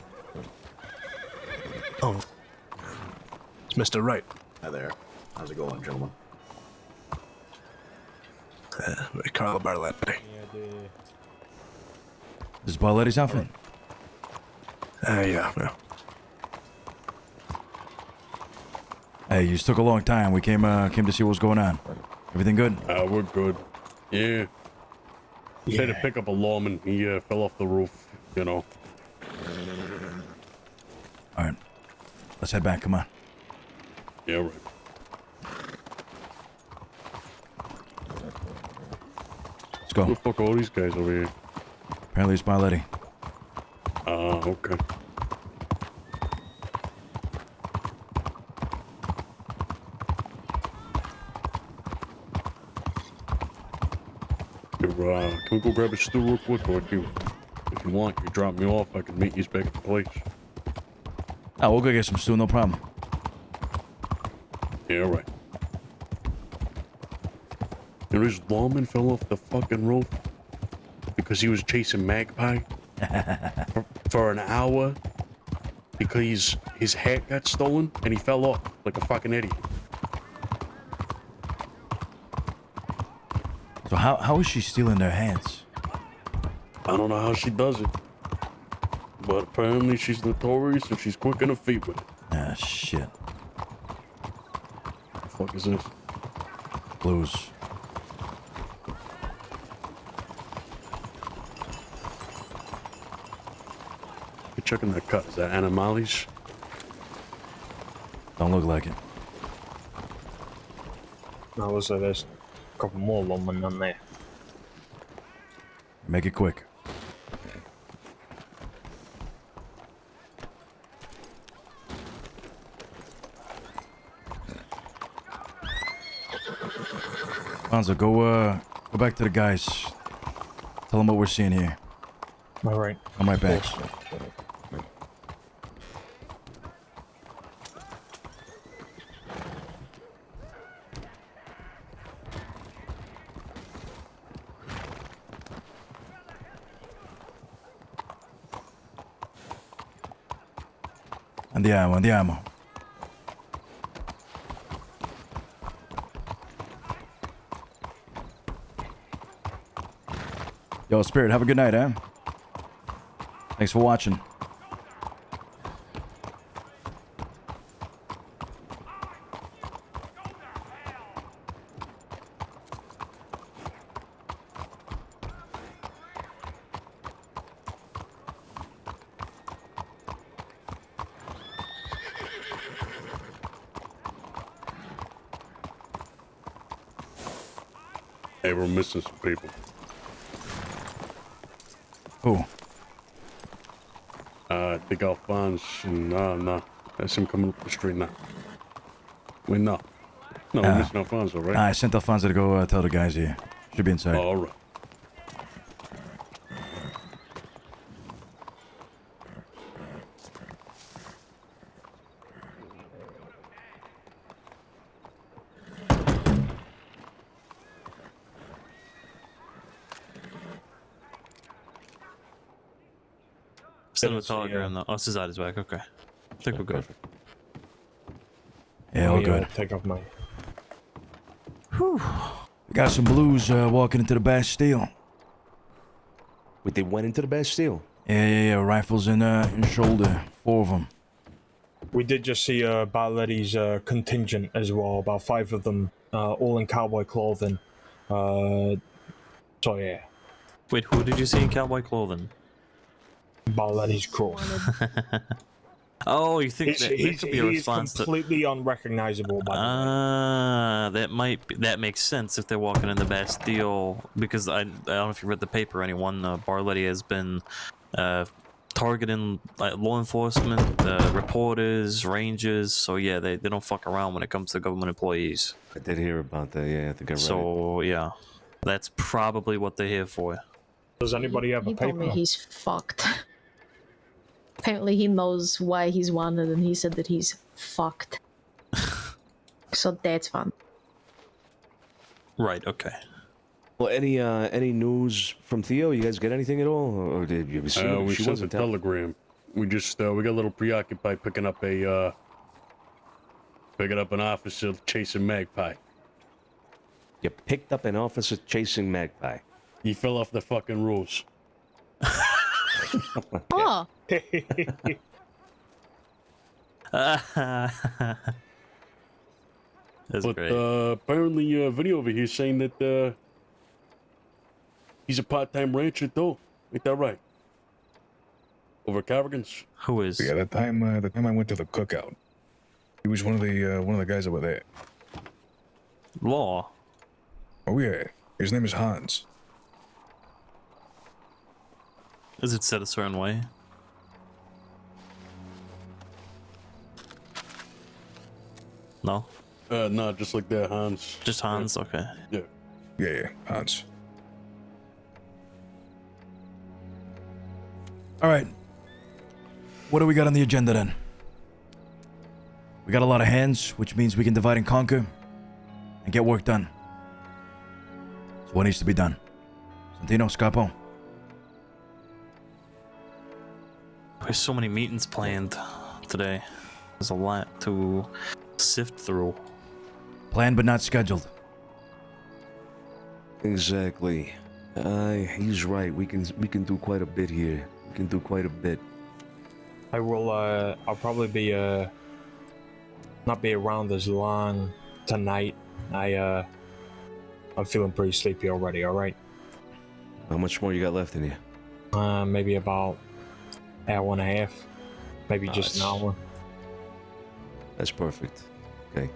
Oh. It's Mr. Wright. Hi there. How's it going, gentlemen? Carl Bartlett. This is Barletti's outfit? Yeah. Hey, you took a long time. We came to see what was going on. Everything good? We're good. Yeah. He had to pick up a lawman. He fell off the roof, you know. All right. Let's head back. Come on. Yeah, right. Let's go. Who the fuck are all these guys over here? Apparently it's Barletti. Okay. Can we go grab a stew real quick, or if you want, you drop me off. I can meet you back at the place. Oh, we'll go get some stew. No problem. Yeah, right. This lawman fell off the fucking roof because he was chasing Magpie for an hour because his hat got stolen and he fell off like a fucking idiot. So how is she stealing their hands? I don't know how she does it, but apparently she's notorious and she's quick on her feet with it. Ah, shit. What the fuck is this? Blues. You checking that cut? Is that Animales? Don't look like it. No, there's a couple more lawmen on there. Make it quick. Bonzo, go back to the guys. Tell them what we're seeing here. All right. On my back. Andiamo, andiamo. Yo, Spirit, have a good night, eh? Thanks for watching. Hey, we're missing some people. Who? I think Alphonse. No. That's him coming up the street now. Wait, no. No, we're missing Alfonso, right? I sent Alfonso to go tell the guys here. Should be inside. All right. Cinematographer and the Cesare is back. Okay. I think we're good. Yeah, all good. Take off my. Whew. We got some blues walking into the Bastille. Wait, they went into the Bastille? Yeah. Rifles in shoulder. 4 of them. We did just see Barletti's contingent as well. About 5 of them, all in cowboy clothing. So yeah. Wait, who did you see in cowboy clothing? Barletti's crew. Oh, you think that could be a response to? He's completely unrecognizable. By that makes sense if they're walking in the Bastille, because I don't know if you read the paper. Anyone, Barletti has been targeting law enforcement, reporters, rangers. So yeah, they don't fuck around when it comes to government employees. I did hear about that. Yeah, I think I read it. So yeah, that's probably what they're here for. Does anybody have a He paper? told me he's fucked. Apparently he knows why he's wanted, and he said that he's fucked. So that's fun. Right. Okay. Well, any news from Theo? You guys get anything at all, or did you see? We sent a telegram. We just we got a little preoccupied picking up an officer chasing Magpie. You picked up an officer chasing Magpie. He fell off the fucking roofs. Oh. That's but great. apparently, Vinny over here saying that he's a part-time rancher too. Ain't that right? Over at Carrigan's. Who is? Yeah, the time I went to the cookout, he was one of the guys over there. Law. Oh yeah, his name is Hans. Is it said a certain way? No? No, just like that, Hans. Just Hans? Okay. Yeah. Yeah, Hans. All right. What do we got on the agenda then? We got a lot of hands, which means we can divide and conquer and get work done. So what needs to be done? Santino, Scapo? There's so many meetings planned today. There's a lot to sift through. Planned but not scheduled. Exactly. He's right. We can do quite a bit here. We can do quite a bit. I will. I'll probably be not be around as long tonight. I'm feeling pretty sleepy already. All right. How much more you got left in you? Maybe about hour and a half. Maybe just an hour. That's perfect. Okay.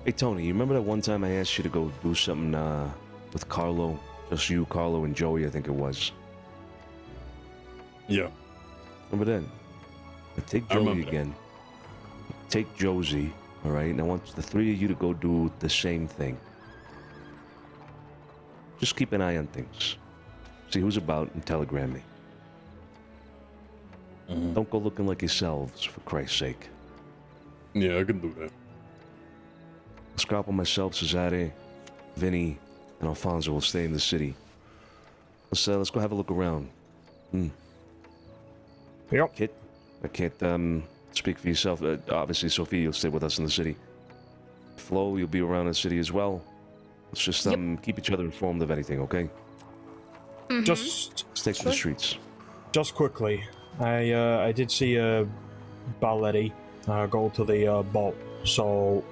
Hey Tony, you remember that one time I asked you to go do something with Carlo? Just you, Carlo, and Joey, I think it was. Yeah. Remember then? Take Joey again. Take Josie, all right? And I want the three of you to go do the same thing. Just keep an eye on things. See who's about and telegram me. Don't go looking like yourselves, for Christ's sake. Yeah, I can do that. Scalpo, myself, Cesare, Vinny, and Alfonso will stay in the city. Let's go have a look around. Yep. Kit, I can't speak for yourself. Obviously, Sophia, you'll stay with us in the city. Flo, you'll be around the city as well. Let's just keep each other informed of anything, okay? Just stick to the streets. Just quickly, I did see Balletti go to the boat. So,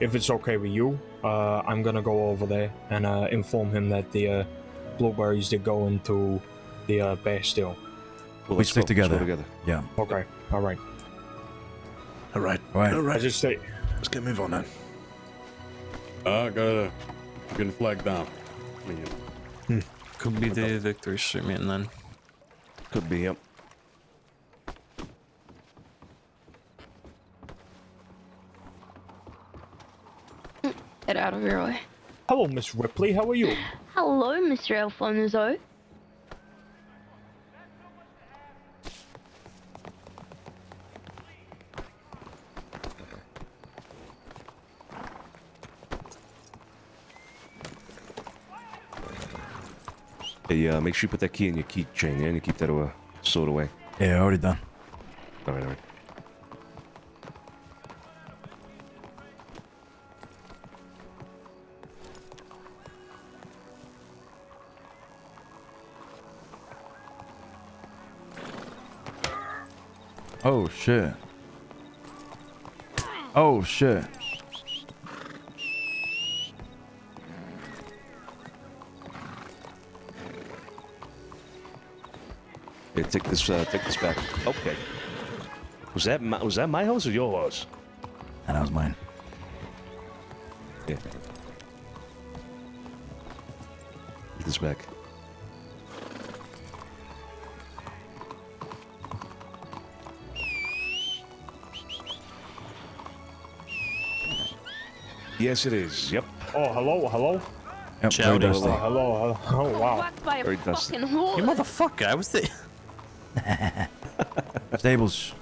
if it's okay with you, I'm gonna go over there and inform him that the blueberries did go into the Bastille. Well, we stick together. Let's go together. Yeah. Okay. All right. All right. I just say. Let's get move on then. Gotta get the flag down. Could be the Victory Street meeting then. Could be, yep. Get out of your way. Hello, Miss Ripley. How are you? Hello, Mr. Alfonso. Hey, make sure you put that key in your keychain, yeah? And you keep that stowed away. Yeah, already done. All right. Oh, shit. Oh, shit. Here, take this back. Okay. Was that my house or your house? That was mine. Yeah. Take this back. Yes, it is. Yep. Oh, hello. Yep, very dusty. Hello. Oh, wow. Whacked by a Very dusty. fucking horse. You motherfucker, I was there. Stables.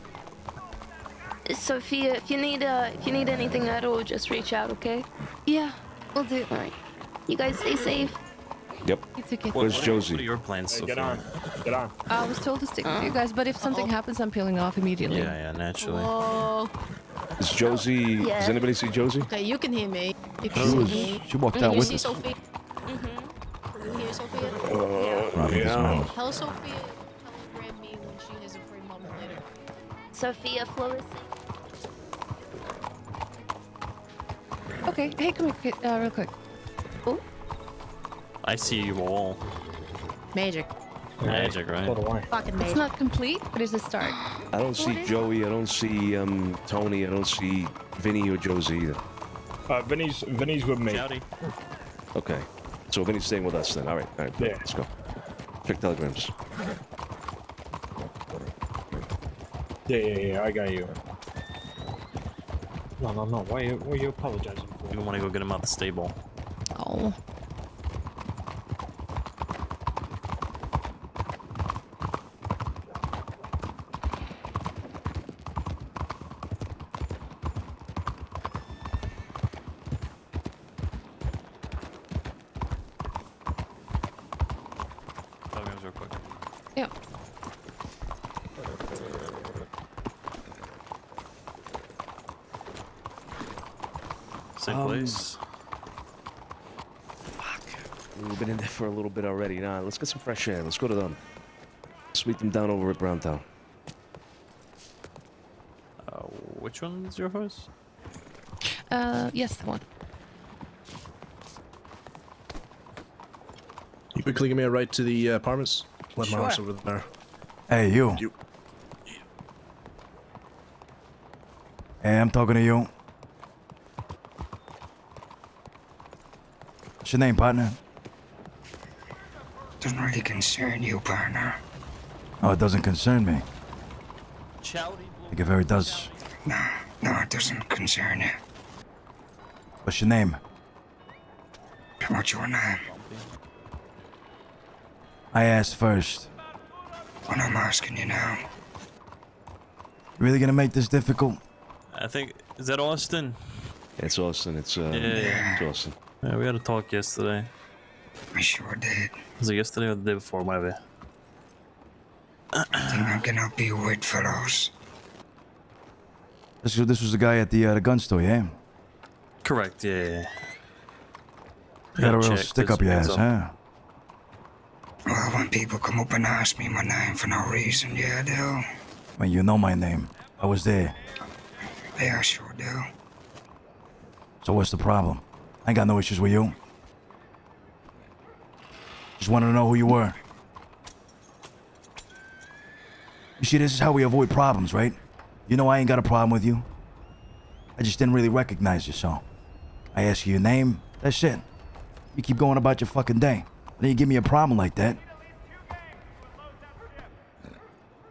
Sophia, if you need anything at all, just reach out, okay? Yeah, we'll do. All right. You guys stay safe. Yep. Where's Josie? What are your plans, Hey, Sophia? get on. I was told to stick with you guys, but if something happens, I'm peeling off immediately. Yeah, naturally. Whoa. Is Josie? Yeah. Does anybody see Josie? Okay, you can hear me. You can She see was- me. she walked Can out you with see us. Sophia? You hear Sophia? Yeah. Tell Sophia. grab me when she has a free moment later. Sophia Flores. Okay, hey, come here, real quick. Oh, I see you all. Magic. Magic, right? Fucking it's magic. not complete, but it's a start. I don't see Joey. I don't see Tony. I don't see Vinny or Josie either. Vinny's with me. Howdy. Okay, so Vinny's staying with us then. All right, Yeah. let's go. Check telegrams. Yeah, I got you. No. Why are you apologizing for? You want to go get him out the stable. Oh. Telegrams real quick. Yeah. Same place. We've been in there for a little bit already. Nah, let's get some fresh air. Let's go to them. Sweep them down over at Browntown. Which one's your horse? Yes, the one. You quickly give me a ride to the apartments? Let my house over there. Hey, you. Hey, I'm talking to you. What's your name, partner? Doesn't really concern you, partner. Oh, it doesn't concern me. Chowdy. I think if it does. No, it doesn't concern you. What's your name? What's your name? I asked first. Well, I'm asking you now. You really gonna make this difficult? I think, is that Austin? It's Austin. It's Yeah. Austin. Yeah, we had a talk yesterday. I sure did. Was it yesterday or the day before, whatever? I think I can help you with, fellows. This was the guy at the gun store, yeah? Correct, yeah. You got a real Check stick this up your ass, up. huh? Well, when people come up and ask me my name for no reason, yeah, I do. Well, you know my name. I was there. Yeah, I sure do. So what's the problem? I ain't got no issues with you. Just wanted to know who you were. You see, this is how we avoid problems, right? You know I ain't got a problem with you. I just didn't really recognize you, so. I ask you your name, that's it. You keep going about your fucking day. Then you give me a problem like that.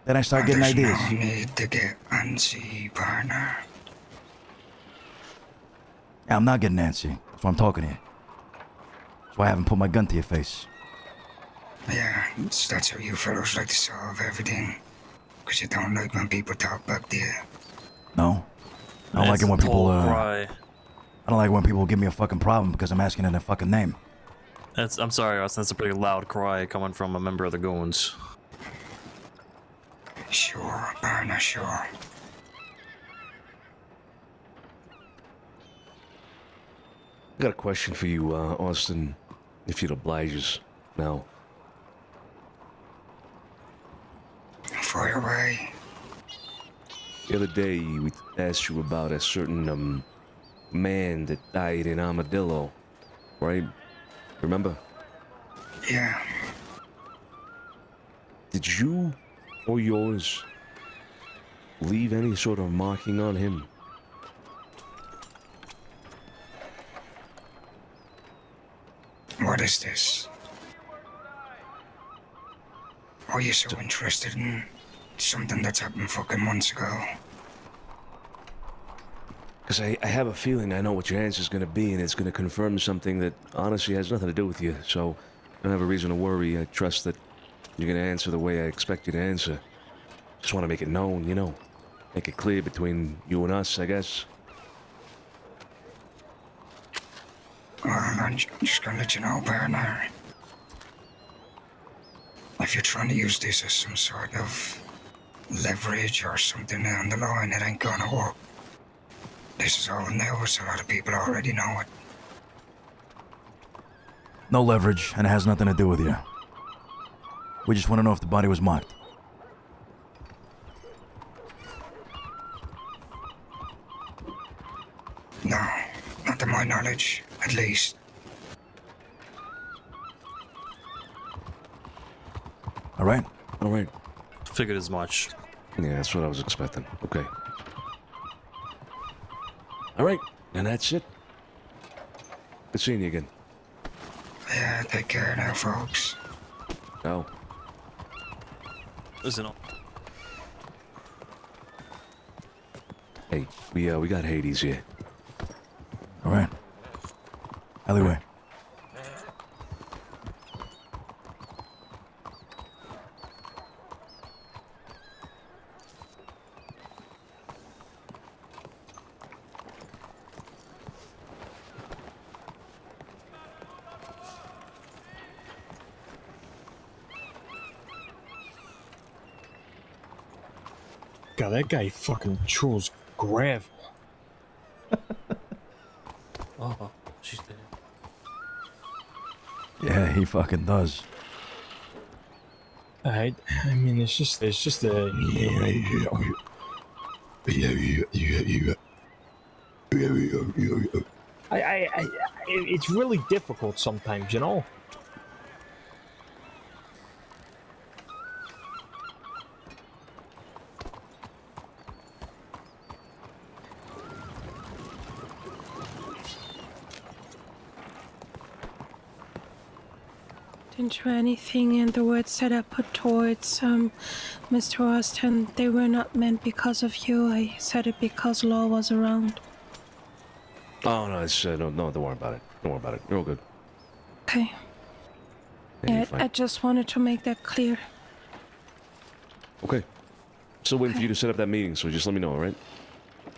Then I start getting ideas. There's no need to get antsy, partner. Yeah, I'm not getting antsy. That's why I'm talking to you. That's why I haven't put my gun to your face. Yeah, that's how you fellows like to solve everything. Because you don't like when people talk back to you. No? I don't like it when people, cry. I don't like when people give me a fucking problem because I'm asking in their fucking name. I'm sorry, Austin. That's a pretty loud cry coming from a member of the Goons. Sure, partner, sure. I got a question for you, Austin, if you'd oblige us now. Fire away. The other day, we asked you about a certain, man that died in Armadillo, right? Remember? Yeah. Did you or yours leave any sort of marking on him? What is this? Are you so interested in something that's happened fucking months ago? Because I have a feeling I know what your answer's going to be, and it's going to confirm something that honestly has nothing to do with you, so I don't have a reason to worry. I trust that you're going to answer the way I expect you to answer. Just want to make it known, you know. Make it clear between you and us, I guess. Well, I'm just gonna let you know, partner. If you're trying to use this as some sort of leverage or something down the line, it ain't gonna work. This is all news. A lot of people already know it. No leverage, and it has nothing to do with you. We just want to know if the body was marked. Not to my knowledge, at least. All right. All right. Figured as much. Yeah, that's what I was expecting. Okay. All right, and that's it. Good seeing you again. Yeah, take care now, folks. Oh. Listen. Hey, we got Hades here. All right. Alleyway. God, that guy fucking chews gravel. Oh, she's dead. Yeah, he fucking does. I mean, it's just a. It's really difficult sometimes, you know. Didn't do anything, and the words that I put towards Mr. Austin, they were not meant because of you. I said it because Law was around. Oh no, it's no, don't worry about it. Don't worry about it. You're all good. Okay. Yeah, I just wanted to make that clear. Okay. Still waiting for you to set up that meeting, so just let me know, all right?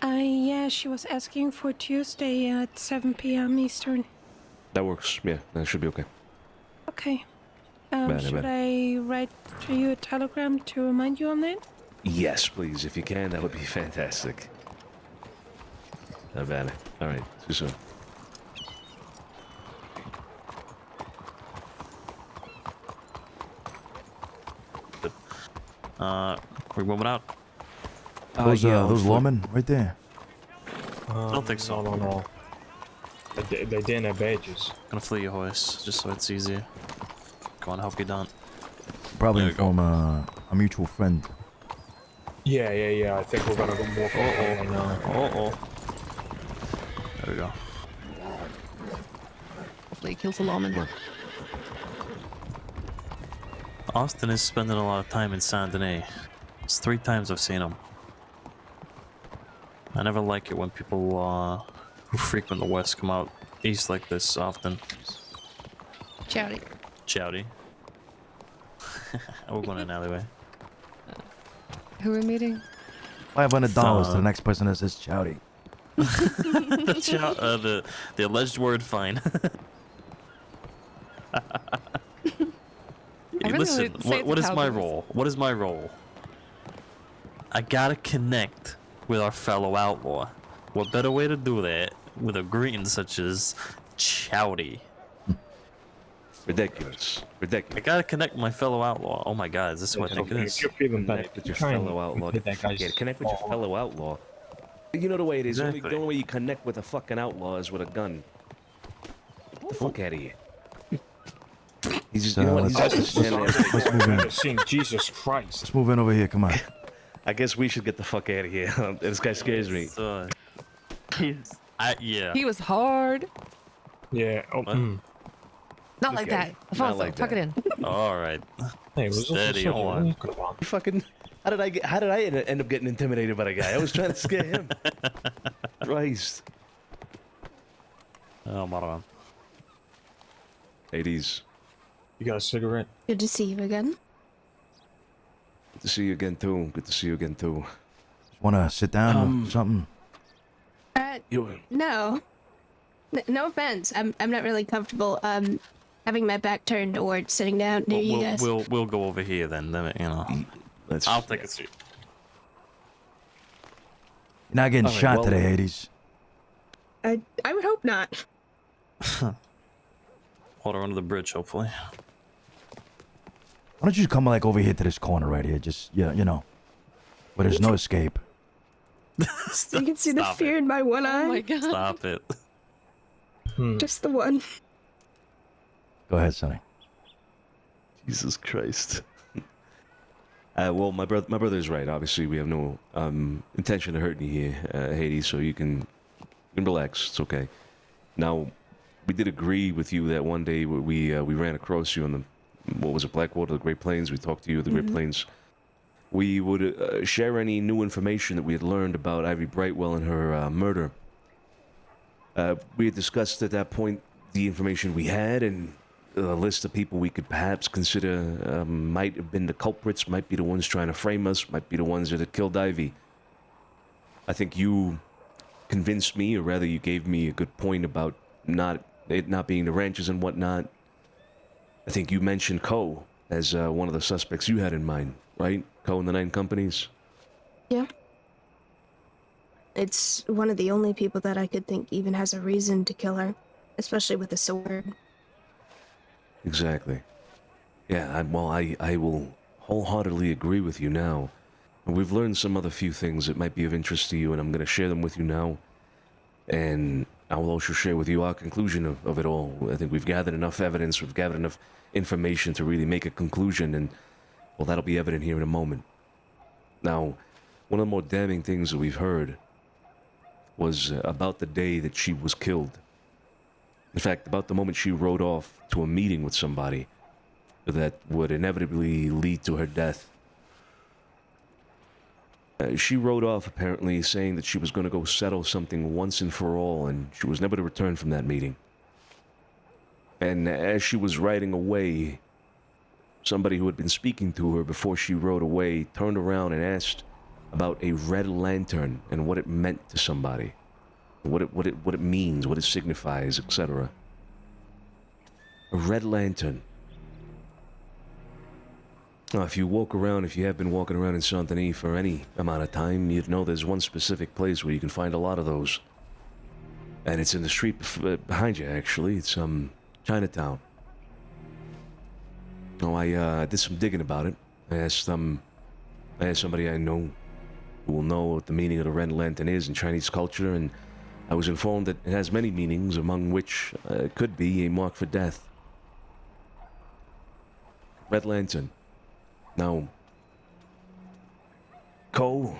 Yeah, she was asking for Tuesday at 7 p.m. Eastern. That works. Yeah, that should be okay. Okay. Bad, Should bad. I write to you a telegram to remind you on that? Yes, please. If you can, that would be fantastic. Not bad. All right. See you soon. We're moving out. Those lawmen right there. I don't think so. No. They didn't have badges. Gonna flee your horse, just so it's easier. Go on, help you down. Probably inform a mutual friend. Yeah. I think we're gonna go walk over now. There we go. Hopefully he kills the lawman. Austin is spending a lot of time in Saint Denis. It's 3 times I've seen him. I never like it when people who frequent the West come out east like this often. Chowdy. Chowdy. We're going in an alleyway. Who are we meeting? $500 to the next person that says chowdy. the alleged word fine. really Listen, say it what to is my cowboys. role? What is my role? I gotta connect with our fellow outlaw. What better way to do that with a greeting such as chowdy? Ridiculous. I gotta connect with my fellow outlaw. Oh my god, is this what I think it is? Connect with your fellow outlaw. Yeah, connect with your fellow outlaw. You know the way it is. Exactly. The only way you connect with a fucking outlaw is with a gun. Get the fuck out of here. He's just, you know what? He's just standing there. Let's move in. Jesus Christ. Let's move in over here. Come on. I guess we should get the fuck out of here. This guy scares me. Yeah. He was hard. Yeah. Not like that. Alfonso, like tuck that. it in. All right. Hey, was Steady on. Fucking. How did I end up getting intimidated by the guy? I was trying to scare him. Christ. Oh, Maran. Hades. You got a cigarette? Good to see you again. Good to see you again too. Good to see you again too. Just wanna sit down or something? No. No offense. I'm not really comfortable having my back turned or sitting down near you guys. We'll go over here then. You know. I'll take a seat. You're not getting All right, shot well, today, Hades. I would hope not. Hold her under the bridge, hopefully. Why don't you come like over here to this corner right here? Just you know, where there's no escape. You can see the fear in my one eye. Oh my god. Stop it. Just the one. Go ahead, Sonny. Jesus Christ. Well, my brother's right. Obviously, we have no intention of hurting you here, Hades, so you can relax. It's okay. Now, we did agree with you that one day we ran across you on the, what was it, Blackwater, the Great Plains. We talked to you at the Great Plains. We would share any new information that we had learned about Ivy Brightwell and her murder. We had discussed at that point the information we had and a list of people we could perhaps consider might have been the culprits, might be the ones trying to frame us, might be the ones that had killed Ivy. I think you convinced me, or rather you gave me a good point about it not being the ranches and whatnot. I think you mentioned Ko as one of the suspects you had in mind, right? Ko and the 9 companies? Yeah. It's one of the only people that I could think even has a reason to kill her, especially with a sword. Exactly. Yeah, I will wholeheartedly agree with you now. And we've learned some other few things that might be of interest to you, and I'm going to share them with you now. And I will also share with you our conclusion of it all. I think we've gathered enough evidence, we've gathered enough information to really make a conclusion, and, well, that'll be evident here in a moment. Now, one of the more damning things that we've heard was about the day that she was killed. In fact, about the moment she rode off to a meeting with somebody that would inevitably lead to her death. She rode off, apparently, saying that she was going to go settle something once and for all, and she was never to return from that meeting. And as she was riding away, somebody who had been speaking to her before she rode away turned around and asked about a red lantern and what it meant to somebody. What it means, what it signifies, etc. A red lantern. Now, if you have been walking around in Saint-Denis for any amount of time, you'd know there's one specific place where you can find a lot of those. And it's in the street behind you, actually. It's, Chinatown. Oh, I did some digging about it. I asked somebody I know who will know what the meaning of the red lantern is in Chinese culture, and I was informed that it has many meanings, among which it could be a mark for death. Red lantern. Now, Ko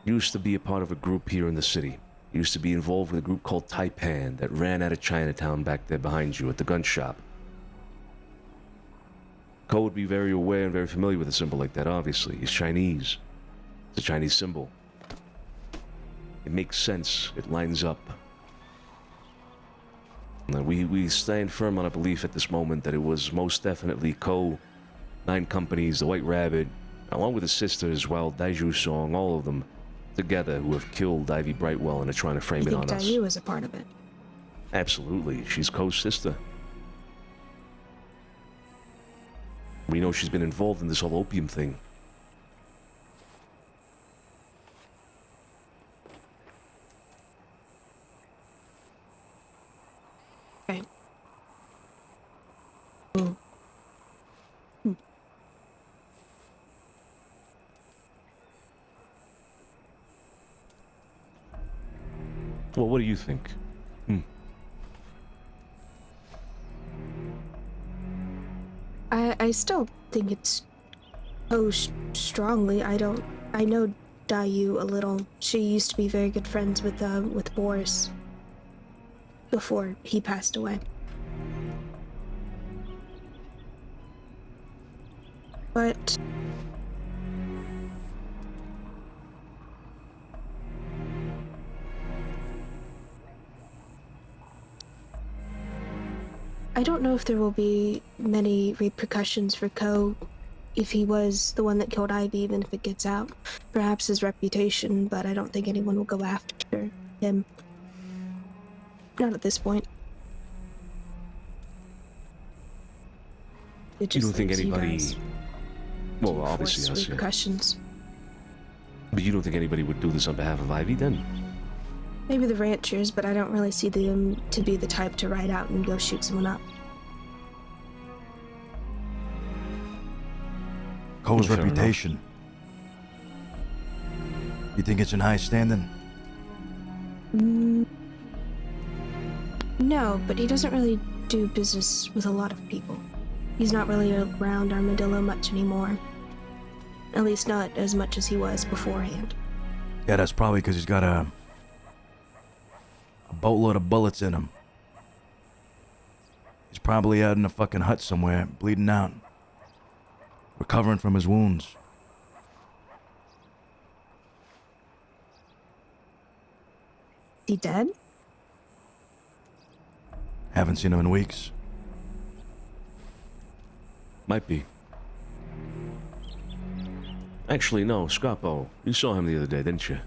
used to be a part of a group here in the city. He used to be involved with a group called Taipan that ran out of Chinatown back there behind you at the gun shop. Ko would be very aware and very familiar with a symbol like that, obviously. He's Chinese. It's a Chinese symbol. It makes sense. It lines up. Now, we stand firm on a belief at this moment that it was most definitely Ko, 9 companies, the White Rabbit, along with his sisters, Wild Daiju Song, all of them together who have killed Ivy Brightwell and are trying to frame it on us. Daiju is a part of it. Absolutely. She's Ko's sister. We know she's been involved in this whole opium thing. Okay. Well, what do you think? I still think it's strongly. I know Dayu a little. She used to be very good friends with Boris before he passed away. But I don't know if there will be many repercussions for Ko if he was the one that killed Ivy, even if it gets out. Perhaps his reputation, but I don't think anyone will go after him. Not at this point. You don't think anybody... Well, obviously, yes, repercussions. But you don't think anybody would do this on behalf of Ivy, then? Maybe the ranchers, but I don't really see them to be the type to ride out and go shoot someone up. Ko's reputation. You think it's in high standing? No, but he doesn't really do business with a lot of people. He's not really around Armadillo much anymore. At least not as much as he was beforehand. Yeah, that's probably because he's got a boatload of bullets in him. He's probably out in a fucking hut somewhere, bleeding out, recovering from his wounds. He dead? Haven't seen him in weeks. Might be. Actually, no, Scarpo. You saw him the other day, didn't you?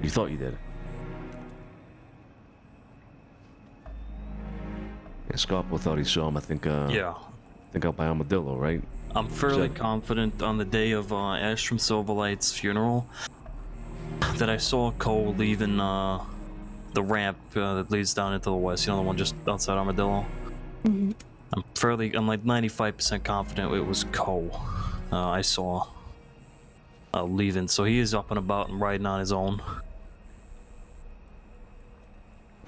You thought you did. Yeah, Scarpo thought he saw him, I think, Yeah. I think out by Armadillo, right? I'm fairly confident on the day of Ash from Silverlight's funeral that I saw Cole leaving the ramp that leads down into the west, you know, the one just outside Armadillo. Mm-hmm. I'm like 95% confident it was Cole I saw leaving, so he is up and about and riding on his own.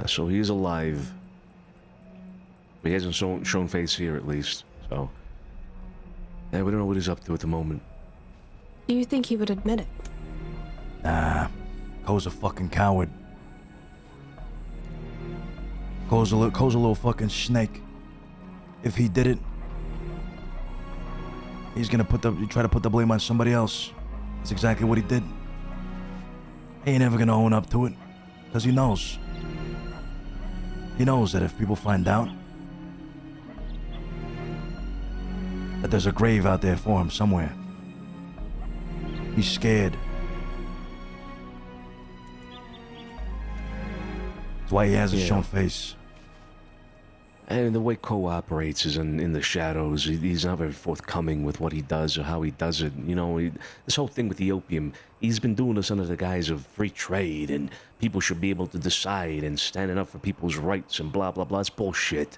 So he is alive. But he hasn't shown face here, at least, so... Yeah, we don't know what he's up to at the moment. Do you think he would admit it? Nah, Cole's a fucking coward. Cole's a little fucking snake. If he did it, he's gonna try to put the blame on somebody else. That's exactly what he did. He ain't never gonna own up to it, because he knows. He knows that if people find out, that there's a grave out there for him somewhere. He's scared. That's why he hasn't shown face. And the way Cole operates is in the shadows. He's not very forthcoming with what he does or how he does it. You know, this whole thing with the opium, he's been doing this under the guise of free trade and people should be able to decide and standing up for people's rights and blah, blah, blah. It's bullshit.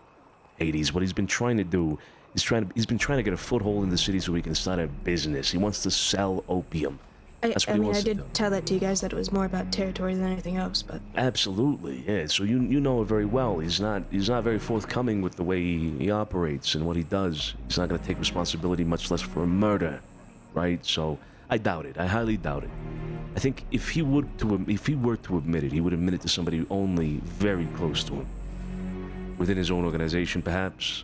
Hades, what he's been trying to do is he's been trying to get a foothold in the city so he can start a business. He wants to sell opium. That's what he wants to do. I did tell that to you guys that it was more about territory than anything else, but... Absolutely, yeah. So you know it very well. He's not very forthcoming with the way he operates and what he does. He's not going to take responsibility, much less for a murder, right? So I doubt it. I highly doubt it. I think if he were to admit it, he would admit it to somebody only very close to him, within his own organization, perhaps,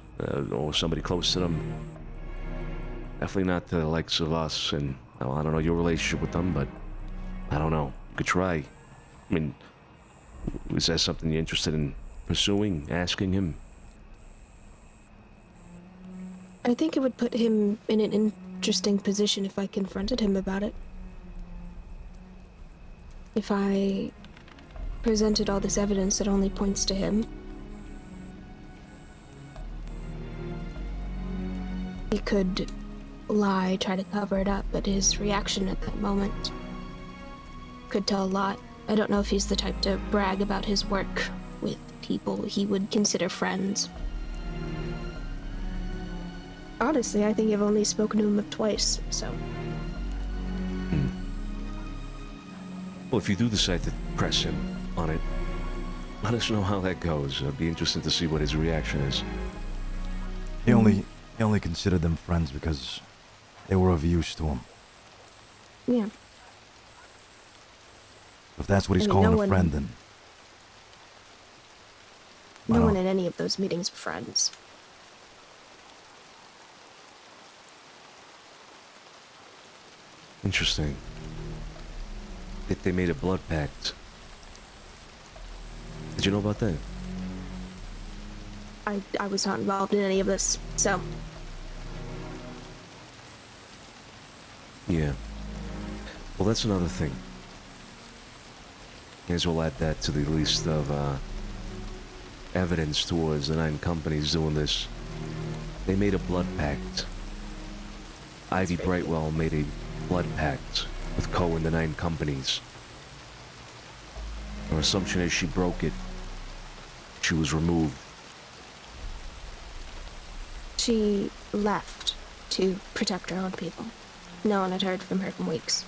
or somebody close to them. Definitely not to the likes of us and. Well, I don't know your relationship with them, but I don't know. You could try. I mean, is that something you're interested in pursuing, asking him? I think it would put him in an interesting position if I confronted him about it. If I presented all this evidence that only points to him. He could lie, try to cover it up, but his reaction at that moment could tell a lot. I don't know if he's the type to brag about his work with people he would consider friends. Honestly, I think I've only spoken to him twice, so... Well, if you do decide to press him on it, let us know how that goes. It'd be interesting to see what his reaction is. He only considered them friends because they were of use to him. Yeah. If that's what he's calling a friend, then... No one in any of those meetings were friends. Interesting. If they made a blood pact. Did you know about that? I was not involved in any of this, so... Yeah. Well, that's another thing. May as well add that to the list of evidence towards the 9 companies doing this. They made a blood pact. Ivy Brightwell made a blood pact with Coe and the 9 companies. Our assumption is she broke it. She was removed. She left to protect her own people. No one had heard from her in weeks.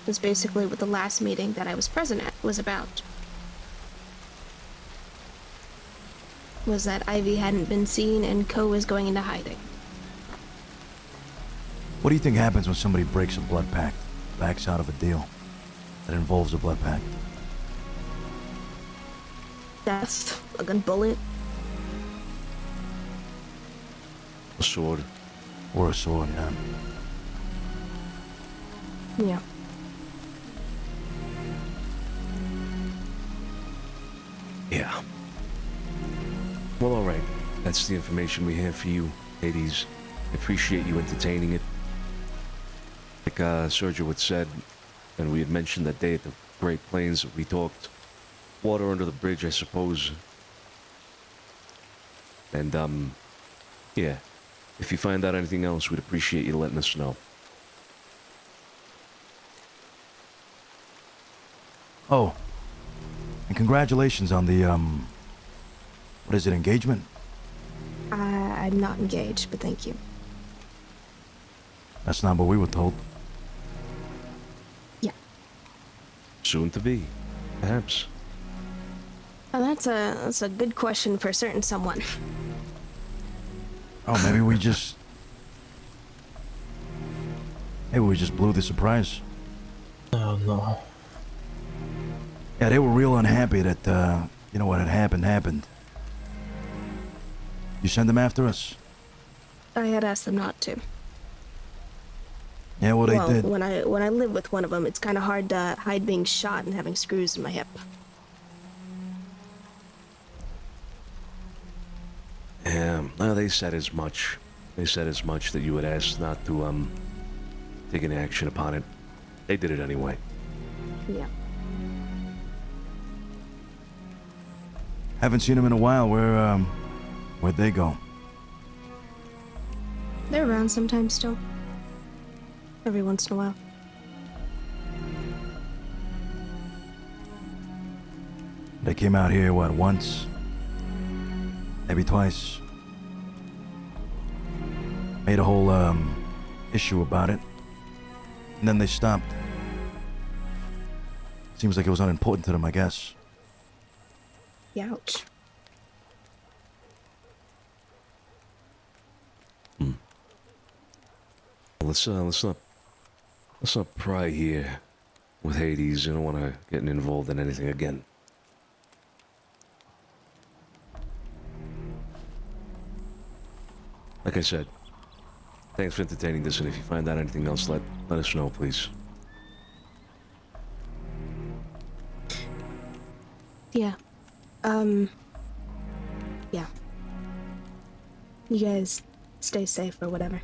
That's basically what the last meeting that I was present at was about. was that Ivy hadn't been seen and Ko was going into hiding. What do you think happens when somebody breaks a blood pact, backs out of a deal that involves a blood pact? Death, a gun bullet. A sword. Or a sword, yeah. Yeah. Yeah. Well, alright. That's the information we have for you, Hades. I appreciate you entertaining it. Like Sergio had said, and we had mentioned that day at the Great Plains, we talked water under the bridge, I suppose. And, yeah. If you find out anything else, we'd appreciate you letting us know. Oh. And congratulations on the, what is it, engagement? I'm not engaged, but thank you. That's not what we were told. Yeah. Soon to be, perhaps. Well, that's a good question for a certain someone. Oh, maybe we just blew the surprise. Oh, no. Yeah, they were real unhappy that, you know, what had happened. You send them after us? I had asked them not to. Yeah, well, they did. When I live with one of them, it's kind of hard to hide being shot and having screws in my hip. Yeah, well, they said as much. They said as much that you had asked not to, take any action upon it. They did it anyway. Yeah. Haven't seen them in a while. Where'd they go? They're around sometimes still. Every once in a while. They came out here, what, once? Maybe twice. Made a whole, issue about it. And then they stopped. Seems like it was unimportant to them, I guess. Ouch. Let's not pry here with Hades. I don't want to get involved in anything again. Like I said, thanks for entertaining this, and if you find out anything else, let us know, please. Yeah. Yeah. You guys stay safe or whatever.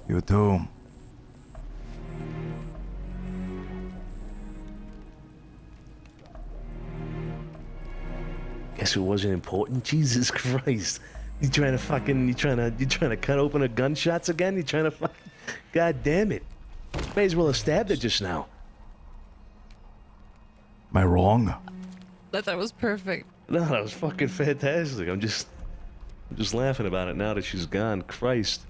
You too. Guess it wasn't important. Jesus Christ! You trying to cut open her gunshots again? You trying to fucking? God damn it! May as well have stabbed her just now. Am I wrong? I thought it was perfect. No, that was fucking fantastic. I'm just laughing about it now that she's gone. Christ.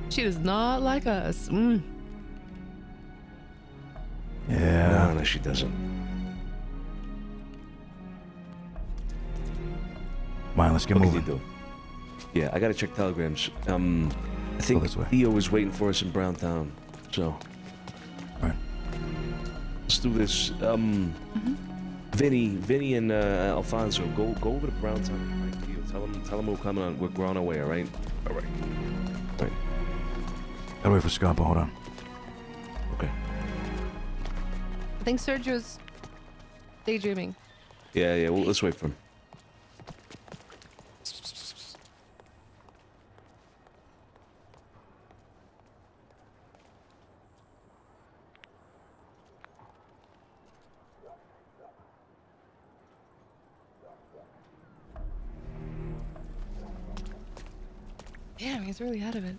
She does not like us. Yeah. No, she doesn't. Come on, let's get moving. Yeah, I gotta check telegrams. I think Theo is waiting for us in Browntown. So. Alright. Let's do this. Vinny and Alfonso, go over to Browntown. Right, Theo, tell them we're coming on. We're on our way, alright? Alright. Alright. Gotta wait for Scarpa, hold on. Okay. I think Sergio's daydreaming. Yeah, well, let's wait for him. Damn, he's really out of it.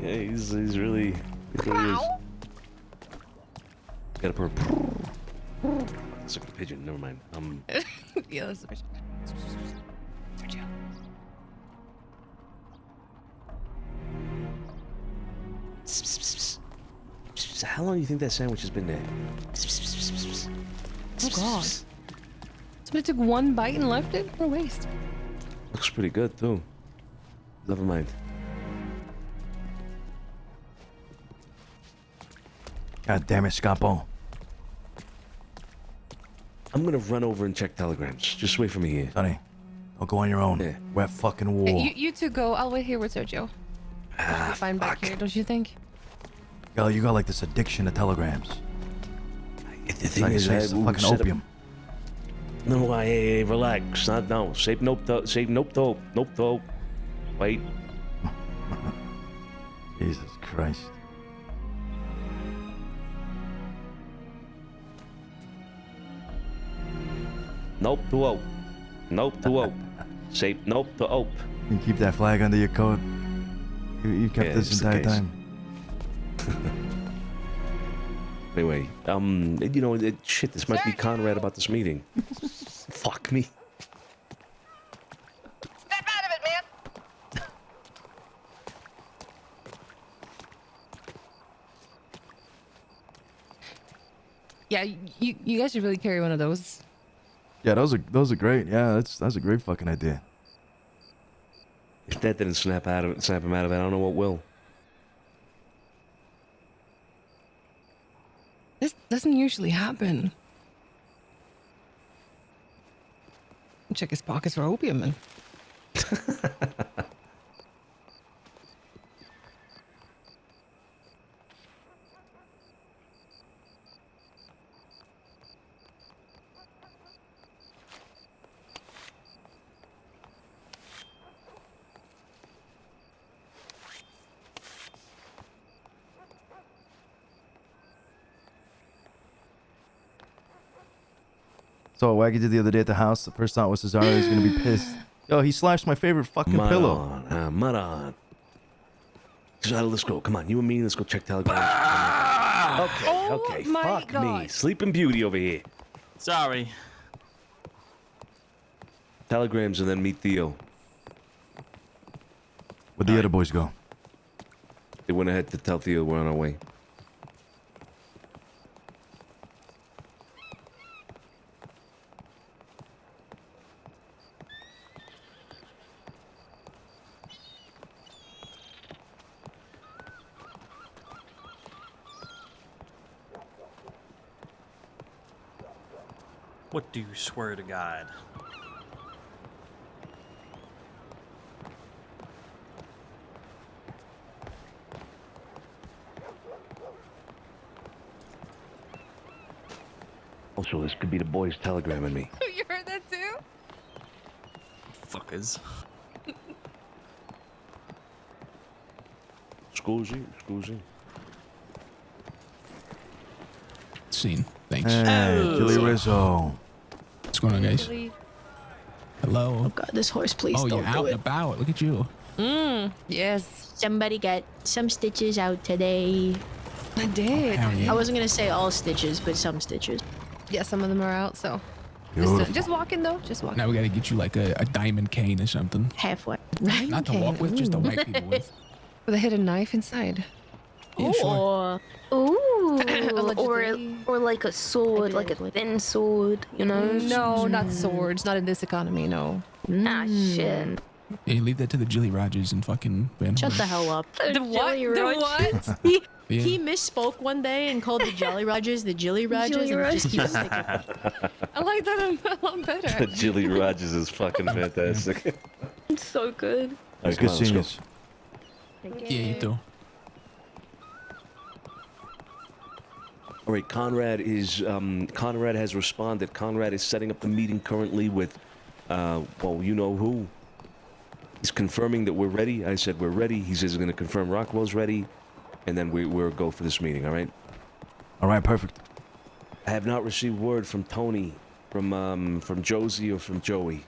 Yeah, he's really is. Gotta put it's like a pigeon, never mind. Yeah, that's the pigeon. Sergio. How long do you think that sandwich has been there? Oh god. Somebody took one bite and left it? What a waste. Looks pretty good too. Never mind. God damn it, Scapo. I'm gonna run over and check telegrams. Just wait for me here. Sonny, don't go on your own. Yeah. We're at fucking war. Hey, you two go. I'll wait here with Sergio. We'll be fine back here, don't you think? Yo, you got like this addiction to telegrams. The thing It's is, like fucking opium. No, hey, relax. Not now. Save nope, nope. Wait. Jesus Christ. Nope to ope. Nope to ope. Save nope to ope. You keep that flag under your coat. You kept Yeah, this it's the entire case. time. Anyway, you know, shit, this might be Conrad about this meeting. Fuck me. Yeah, you guys should really carry one of those. Yeah, those are great. Yeah, that's a great fucking idea. If that didn't snap him out of it, I don't know what will. This doesn't usually happen. Check his pockets for opium, man. So what Waggy did the other day at the house, the first thought was Cesare is gonna be pissed. Yo, he slashed my favorite fucking pillow. Maran. Cesare, let's go. Come on, you and me, let's go check telegrams. Okay, okay, fuck me. Sleeping Beauty over here. Sorry. Telegrams and then meet Theo. Where'd the other boys go? They went ahead to tell Theo we're on our way. What do you swear to God? Also, this could be the boys telegramming me. You heard that too? Fuckers. Scusi. Scene. Thanks. Hey, Julie Rizzo. What's going on, guys? Hello. Oh god, this horse, please Oh, don't you're out do and it. about. Look at you. Yes. Somebody get some stitches out today. I did. hell yeah. I wasn't gonna say all stitches, but some stitches. Yeah, some of them are out, so. Beautiful. Just walking though. Just walking. Now we gotta get you like a diamond cane or something. Halfway. Not to walk with, just to whack people with. With a hidden knife inside. Yeah, sure. Ooh, Allegedly. or like a sword, like a thin sword, you know? No, not swords. Not in this economy, no. Ah, shit. Yeah, leave that to the Jilly Rogers and fucking Van Shut Horn. the hell up. The what? Jolly The Rogers. what? He misspoke one day and called the Jolly Rogers the Jilly Rogers, and it just keeps sticking. I like that a lot better. Jilly Rogers is fucking fantastic. It's so good. It's good seeing you. Yeah, you too. All right, Conrad has responded. Conrad is setting up the meeting currently with, well, you know who. He's confirming that we're ready. I said we're ready. He says he's going to confirm Rockwell's ready, and then we'll go for this meeting. All right. All right, perfect. I have not received word from Tony, from Josie, or from Joey.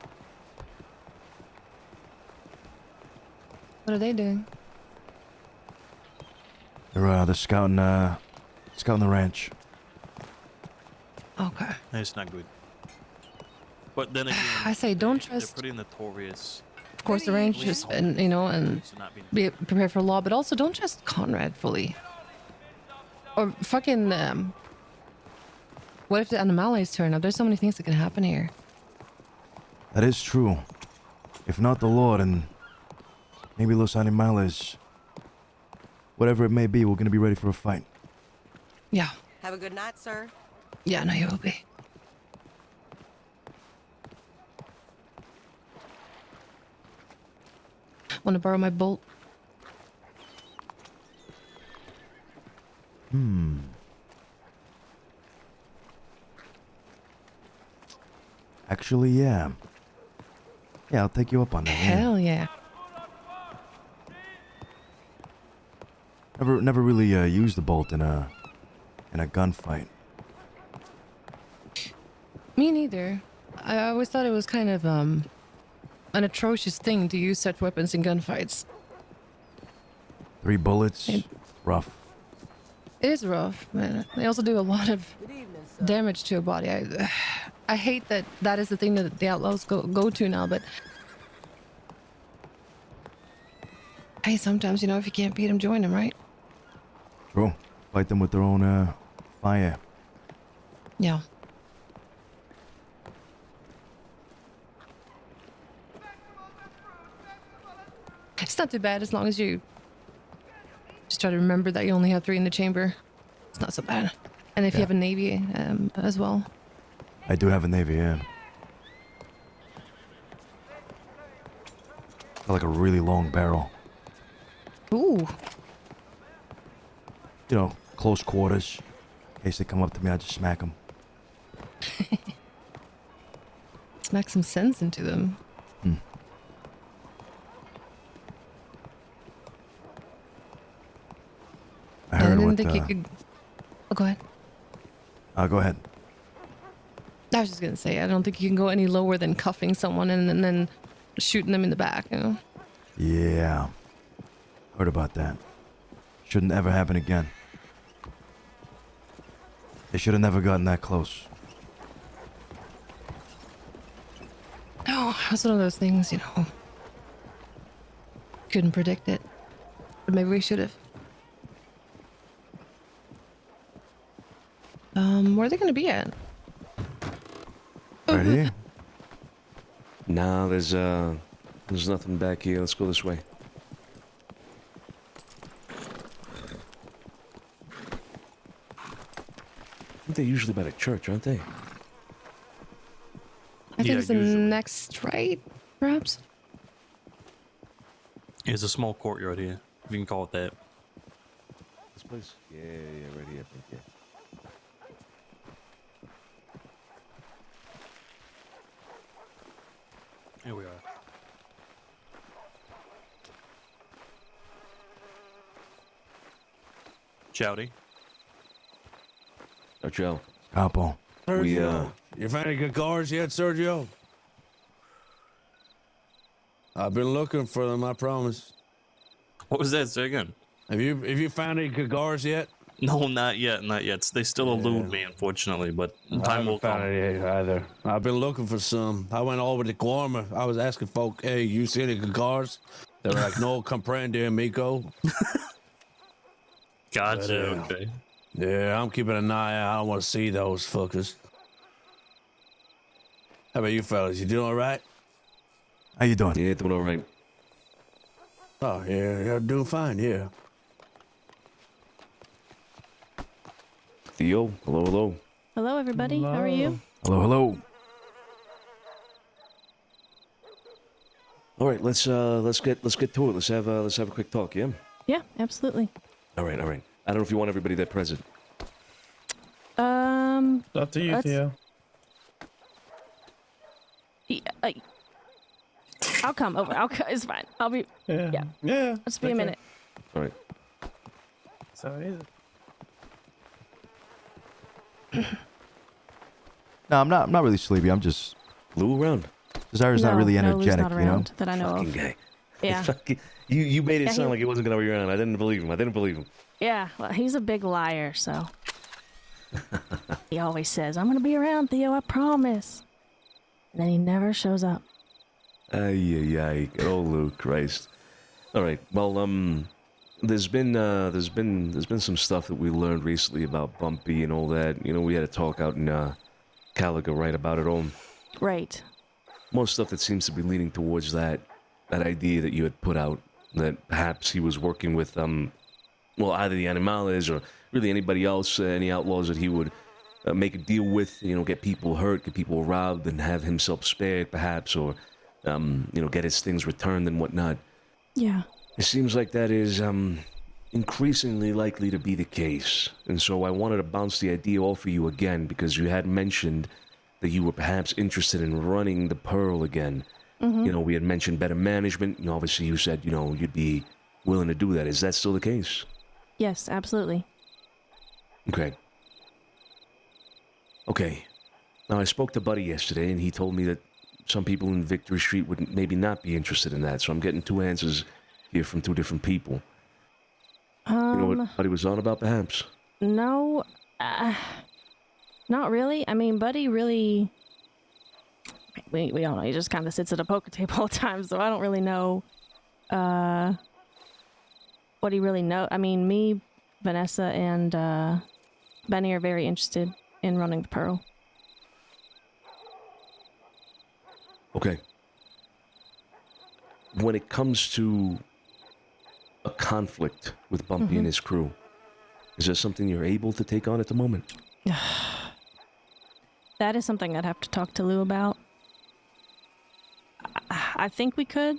What are they doing? They're scouting the ranch. Okay. That's not good. But then again, I say don't they're trust. pretty notorious. Of course, the range is, and and be prepared for law, but also don't trust Conrad fully. Or fucking What if the anomalies turn up? There's so many things that can happen here. That is true. If not the Lord and maybe Los Animales, whatever it may be, we're gonna be ready for a fight. Yeah. Have a good night, sir. Yeah, no, you will be. Want to borrow my bolt? Actually, yeah. Yeah, I'll take you up on that. Hell yeah. Never really used the bolt in a gunfight. Me neither. I always thought it was kind of an atrocious thing to use such weapons in gunfights. 3 bullets, rough. It is rough, man. They also do a lot of damage to a body. I hate that is the thing that the outlaws go to now, but hey, sometimes, if you can't beat them, join them, right? True. Fight them with their own fire. Yeah. It's not too bad as long as you just try to remember that you only have 3 in the chamber. It's not so bad. And if you have a navy as well. I do have a navy, yeah. Got like a really long barrel. Ooh. Close quarters. In case they come up to me, I just smack them. Smack some sense into them. I heard didn't think you could... Oh, go ahead. Go ahead. I was just gonna say, I don't think you can go any lower than cuffing someone and then shooting them in the back, Yeah. Heard about that. Shouldn't ever happen again. They should have never gotten that close. No, it's one of those things, Couldn't predict it. But maybe we should have. Where are they gonna be at? Right here. Nah, there's nothing back here. Let's go this way. I think they're usually by the church, aren't they? I think it's the next right, perhaps? There's a small courtyard here, if you can call it that. This place? Yeah, right here, I think, yeah. Here we are. Chowdy. Oh, Joe. Capo. Sergio, you found any good cars yet, Sergio? I've been looking for them, I promise. What was that? Say again. Have you found any cigars yet? No, not yet, not yet. They still elude me, unfortunately, but time will come. Either. I've been looking for some. I went all over to Guarma. I was asking folk, hey, you see any cigars? They were like, no comprende, amigo. Gotcha, okay. Yeah, I'm keeping an eye out. I don't want to see those fuckers. How about you fellas? You doing all right? How you doing? Yeah, doing all right. Oh, yeah, doing fine, yeah. Theo, hello. Hello, everybody. How are you? Hello. All right, let's get to it. Let's have a quick talk, yeah? Yeah, absolutely. All right. I don't know if you want everybody there present. Up to you, Theo. Yeah, I'll come over. It's fine. I'll be. Yeah. I'll just be a minute. All right. So easy. No, I'm not really sleepy. I'm just Lou around. Cesare's not really Lou's energetic, not around that I know Fucking of. guy. Yeah. You made it Yeah, sound like it wasn't gonna be around. I didn't believe him. Yeah. Well, he's a big liar, so. He always says, "I'm gonna be around, Theo. I promise." And then he never shows up. Ay. Oh, Lou, Christ. All right. Well, there's been some stuff that we learned recently about Bumpy and all that. You know, we had a talk out in Caliga, right, about it all. Right. Most stuff that seems to be leaning towards that idea that you had put out, that perhaps he was working with well, either the Animales or really anybody else, any outlaws that he would make a deal with, you know, get people hurt, get people robbed, and have himself spared, perhaps, or you know, get his things returned and whatnot. Yeah. It seems like that is increasingly likely to be the case, and so I wanted to bounce the idea off of you again, because you had mentioned that you were perhaps interested in running the Pearl again. Mm-hmm. You know, we had mentioned better management. You know, obviously you said, you know, you'd be willing to do that. Is that still the case? Yes, absolutely. Okay. Okay. Now, I spoke to Buddy yesterday, and he told me that some people in Victory Street would maybe not be interested in that, so I'm getting two answers here from two different people. You know what Buddy was on about, perhaps? No, not really. I mean, Buddy really... We don't know. He just kind of sits at a poker table all the time, so I don't really know what he really knows. I mean, me, Vanessa, and Benny are very interested in running the Pearl. Okay. When it comes to a conflict with Bumpy and his crew, is that something you're able to take on at the moment? That is something I'd have to talk to Lou about. I think we could.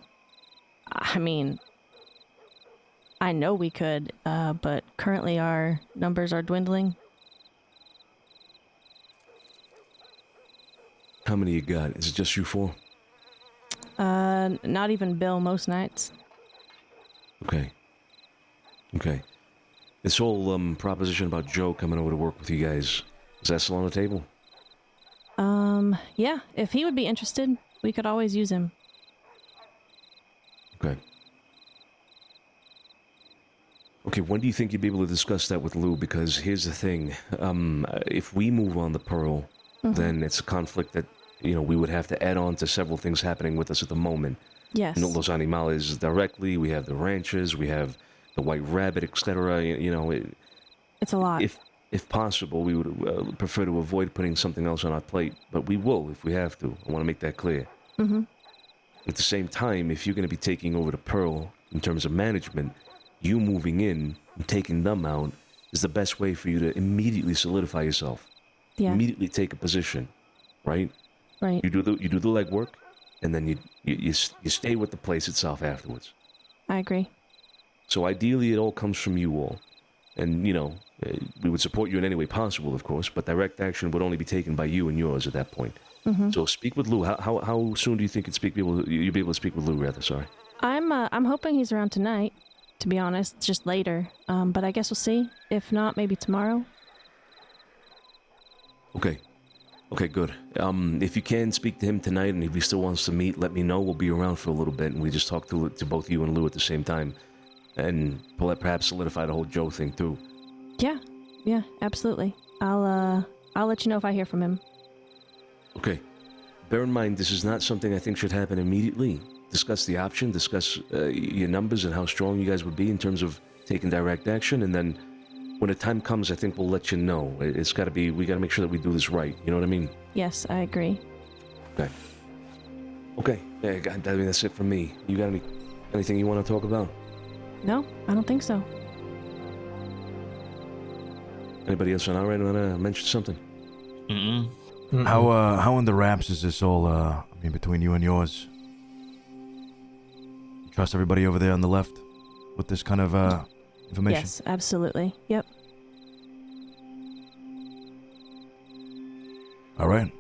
I mean, I know we could, but currently our numbers are dwindling. How many you got? Is it just you four? Not even Bill most nights. Okay. Okay. This whole proposition about Joe coming over to work with you guys, is that still on the table? Yeah, if he would be interested, we could always use him. Okay. Okay, when do you think you'd be able to discuss that with Lou? Because here's the thing, if we move on the Pearl, then it's a conflict that, you know, we would have to add on to several things happening with us at the moment. Yes. You know, Los Animales directly, we have the ranches, we have the White Rabbit, etc. You know, it's a lot. If possible, we would prefer to avoid putting something else on our plate, but we will if we have to. I want to make that clear. Mm-hmm. At the same time, if you're going to be taking over the Pearl in terms of management, you moving in and taking them out is the best way for you to immediately solidify yourself. Yeah. Immediately take a position, right? Right. You do the legwork, and then you stay with the place itself afterwards. I agree. So ideally, it all comes from you all, and you know, we would support you in any way possible, of course, but direct action would only be taken by you and yours at that point. Mm-hmm. So speak with Lou. How soon do you think you'd be able to speak with Lou? Rather, sorry. I'm hoping he's around tonight. To be honest, just later. But I guess we'll see. If not, maybe tomorrow. Okay. Okay, good. If you can speak to him tonight, and if he still wants to meet, let me know. We'll be around for a little bit, and we just talk to both you and Lou at the same time, and perhaps solidify the whole Joe thing too. Yeah, absolutely. I'll let you know if I hear from him. Okay. Bear in mind, this is not something I think should happen immediately. Discuss the option, discuss your numbers and how strong you guys would be in terms of taking direct action, and then when the time comes, I think we'll let you know. We got to make sure that we do this right. You know what I mean? Yes, I agree. Okay. Okay. Yeah, I mean, that's it from me. You got anything you want to talk about? No, I don't think so. Anybody else on our end want to mention something? How in the wraps is this all, I mean, between you and yours? You trust everybody over there on the left with this kind of, information? Yes, absolutely. Yep. All right.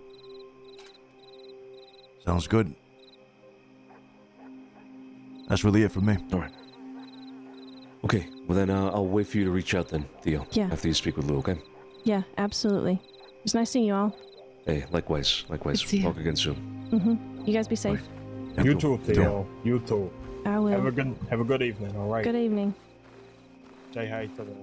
Sounds good. That's really it for me. All right. Okay, well then I'll wait for you to reach out then, Theo. Yeah. After you speak with Lou, okay? Yeah, absolutely. It was nice seeing you all. Hey, likewise. see you. Talk again soon. Mm-hmm. You guys be safe. You too, Theo. You too. I will. Have a good evening, all right? Good evening. Say hi to the...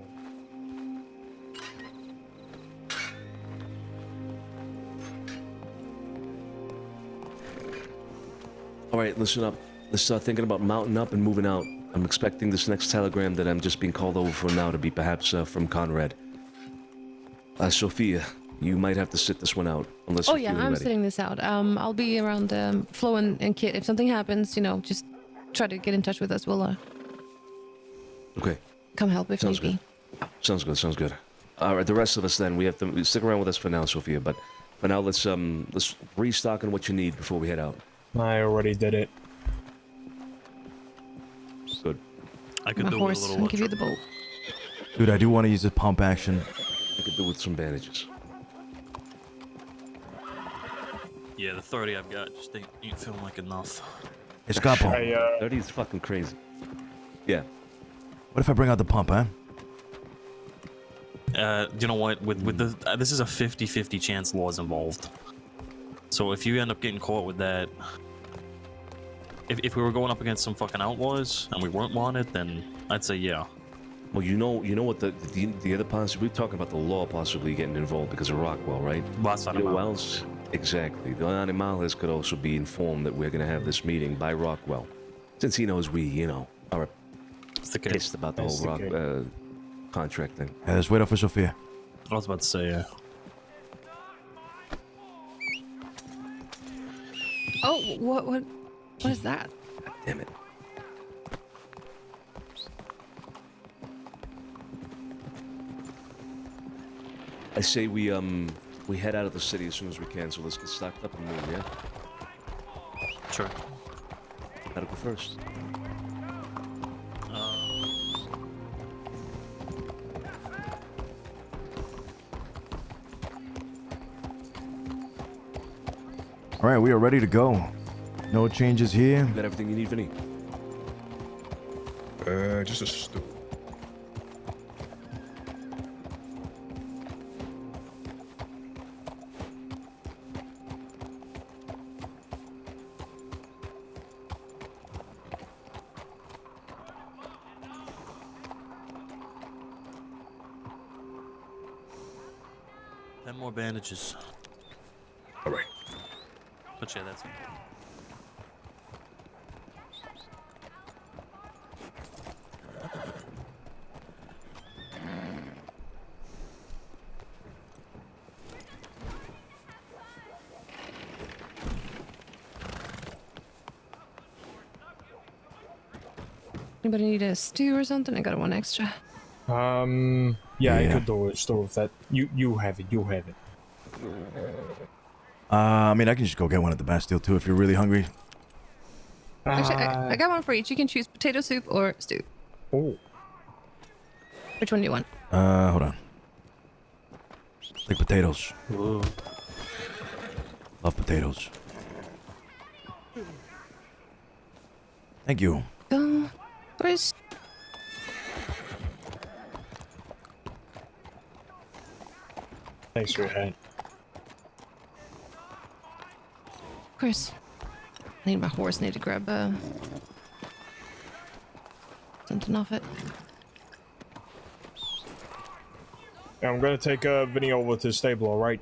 All right, listen up. Let's start thinking about mounting up and moving out. I'm expecting this next telegram that I'm just being called over for now to be perhaps from Conrad. Sophia, you might have to sit this one out unless Oh you're yeah, feeling I'm ready. sitting this out. I'll be around Flo and Kit. If something happens, you know, just try to get in touch with us. We'll Okay. come help if Sounds need good. be. Sounds good. Sounds good. All right, the rest of us then we have to stick around with us for now, Sophia. But for now, let's restock on what you need before we head out. I already did it. Good. I could My do horse with a and little give you the bolt. Dude, I do want to use the pump action. I could do with some bandages. Yeah, the 30 I've got just ain't feeling like enough. Escapo. 30 is fucking crazy. Yeah. What if I bring out the pump, huh? You know what? With the this is a 50-50 chance laws involved. So if you end up getting caught with that, if we were going up against some fucking outlaws and we weren't wanted, then I'd say yeah. Well, you know what the other possibility, we're talking about the law possibly getting involved because of Rockwell, right? Los You know who else? Exactly. The Animales could also be informed that we're going to have this meeting by Rockwell, since he knows we, you know, are pissed about the whole Rock contract thing. Yeah, let's wait up for Sophia. I was about to say, yeah. Oh, what is that? God damn it. I say we head out of the city as soon as we can, so let's get stocked up and move, yeah? Sure. Gotta go first. All right, we are ready to go. No changes here. You got everything you need, Vinny? Just a stew. Ten more bandages. All right. But yeah, that's it. Anybody need a stew or something? I got one extra. Yeah, I could do a store of that. You have it. You have it. I mean, I can just go get one at the Bastille too if you're really hungry. Actually, I got one for each. You can choose potato soup or stew. Oh. Which one do you want? Hold on. Like potatoes. Ooh. Love potatoes. Thank you. Where's... Thanks for your hand. Chris. I need my horse. Need to grab something off it. Yeah, I'm gonna take Vinny over to the stable, alright?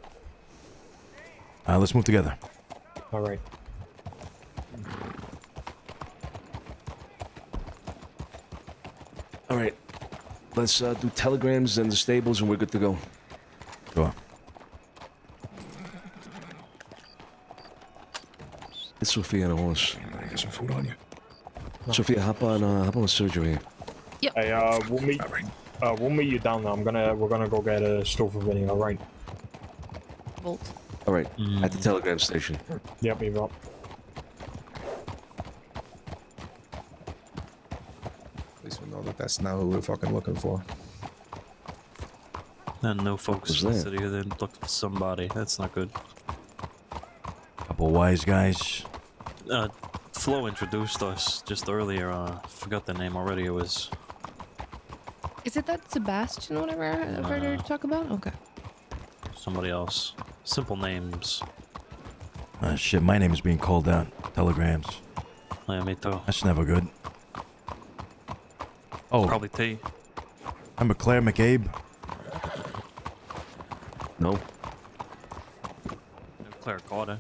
Let's move together. Alright. Alright. Let's do telegrams and the stables and we're good to go. Sure. It's Sophia on a horse. I get some food on you. Sophia, hop on surgery. Yep. Hey, we'll meet you down there. We're gonna go get a stove for Vinny, alright? Bolt. Alright, at the telegram station. Yep, you've up. At least we know that that's not who we're fucking looking for. And no folks in the that? city. They're looking for somebody. That's not good. Couple wise guys. Flo introduced us just earlier. Forgot the name already. It was Is it that Sebastian, whatever I've heard her talk about? Okay. somebody else. Simple names. Shit, my name is being called out. Telegrams. Yeah, me too. That's never good. Oh. Probably T. Remember Claire McCabe? No. Claire Carter.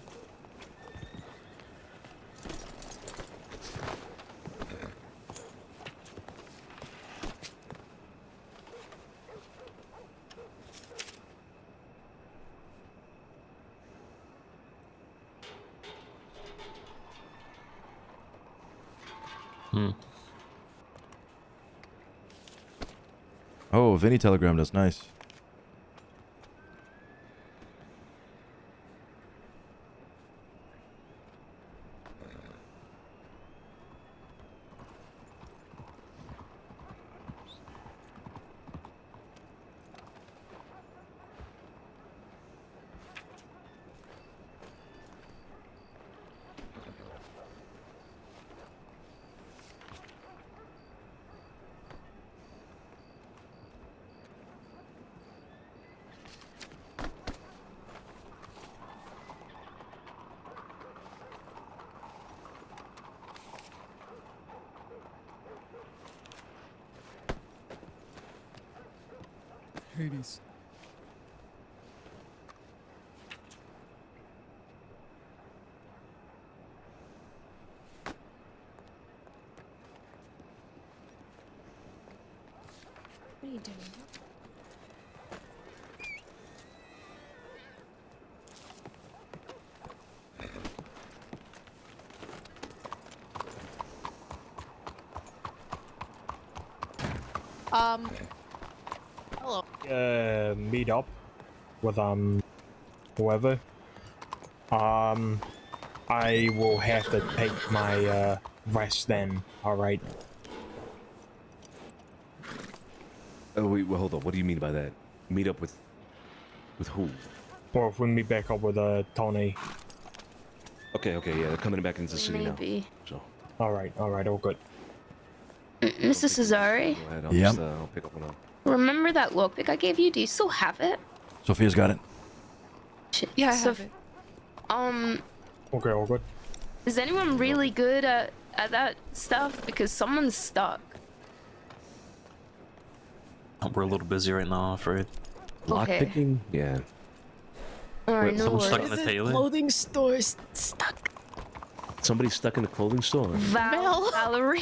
Oh, Vinny telegram. That's nice. Hades. What are you doing? Hello. Meet up with whoever. I will have to take my rest then. All right. Oh wait, well, hold on. What do you mean by that? Meet up with who? Or if we meet back up with Tony. Okay, yeah, they're coming back into the city Maybe. now. So. All right, all good. Mr. Cesare, Go ahead, I'll pick up one up. remember that lockpick I gave you? Do you still have it? Sophia's got it. Shit. Yeah, I have it. Okay, all good. Is anyone really good at that stuff? Because someone's stuck. We're a little busy right now, I'm afraid. Okay. Lockpicking? Yeah. Alright, no someone's stuck worries. in the tailor? Clothing store stuck. Somebody's stuck in the clothing store. Valerie.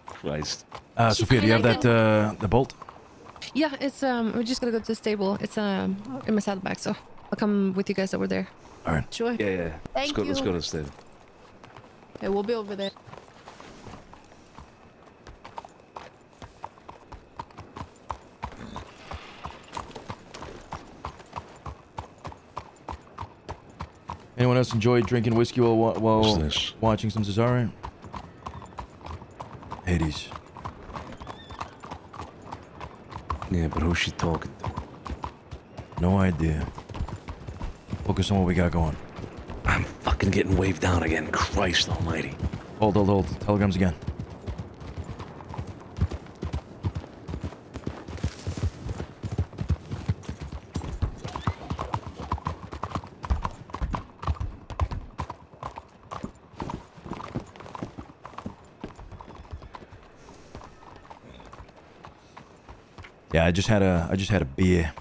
Christ. Sophia, do you have that the bolt? Yeah, it's we're just gonna go to the stable. It's in my saddlebag, so I'll come with you guys over there. All right. Sure. Yeah. Thank Let's go you. to the stable. Okay, we'll be over there. Anyone else enjoy drinking whiskey while watching some Cesare? Hades. Yeah, but who's she talking to? No idea. Focus on what we got going. I'm fucking getting waved down again. Christ almighty. Hold. Telegrams again. Yeah, I just had a beer.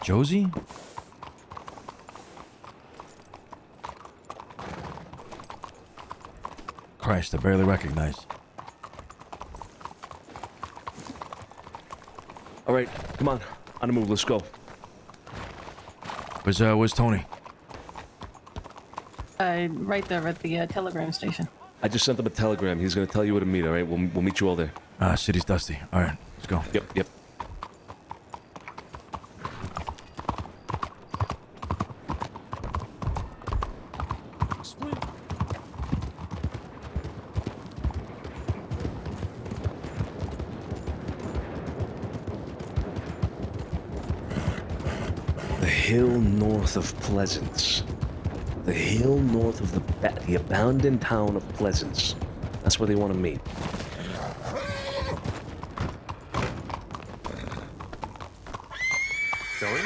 Josie? Christ, I barely recognized. All right, come on the move. Let's go. Where's Tony? Right there at the telegram station. I just sent him a telegram. He's gonna tell you where to meet. All right, we'll meet you all there. City's dusty. All right, let's go. Yep. The hill north of Pleasance. The hill north of the abandoned town of Pleasance. That's where they want to meet. Joey?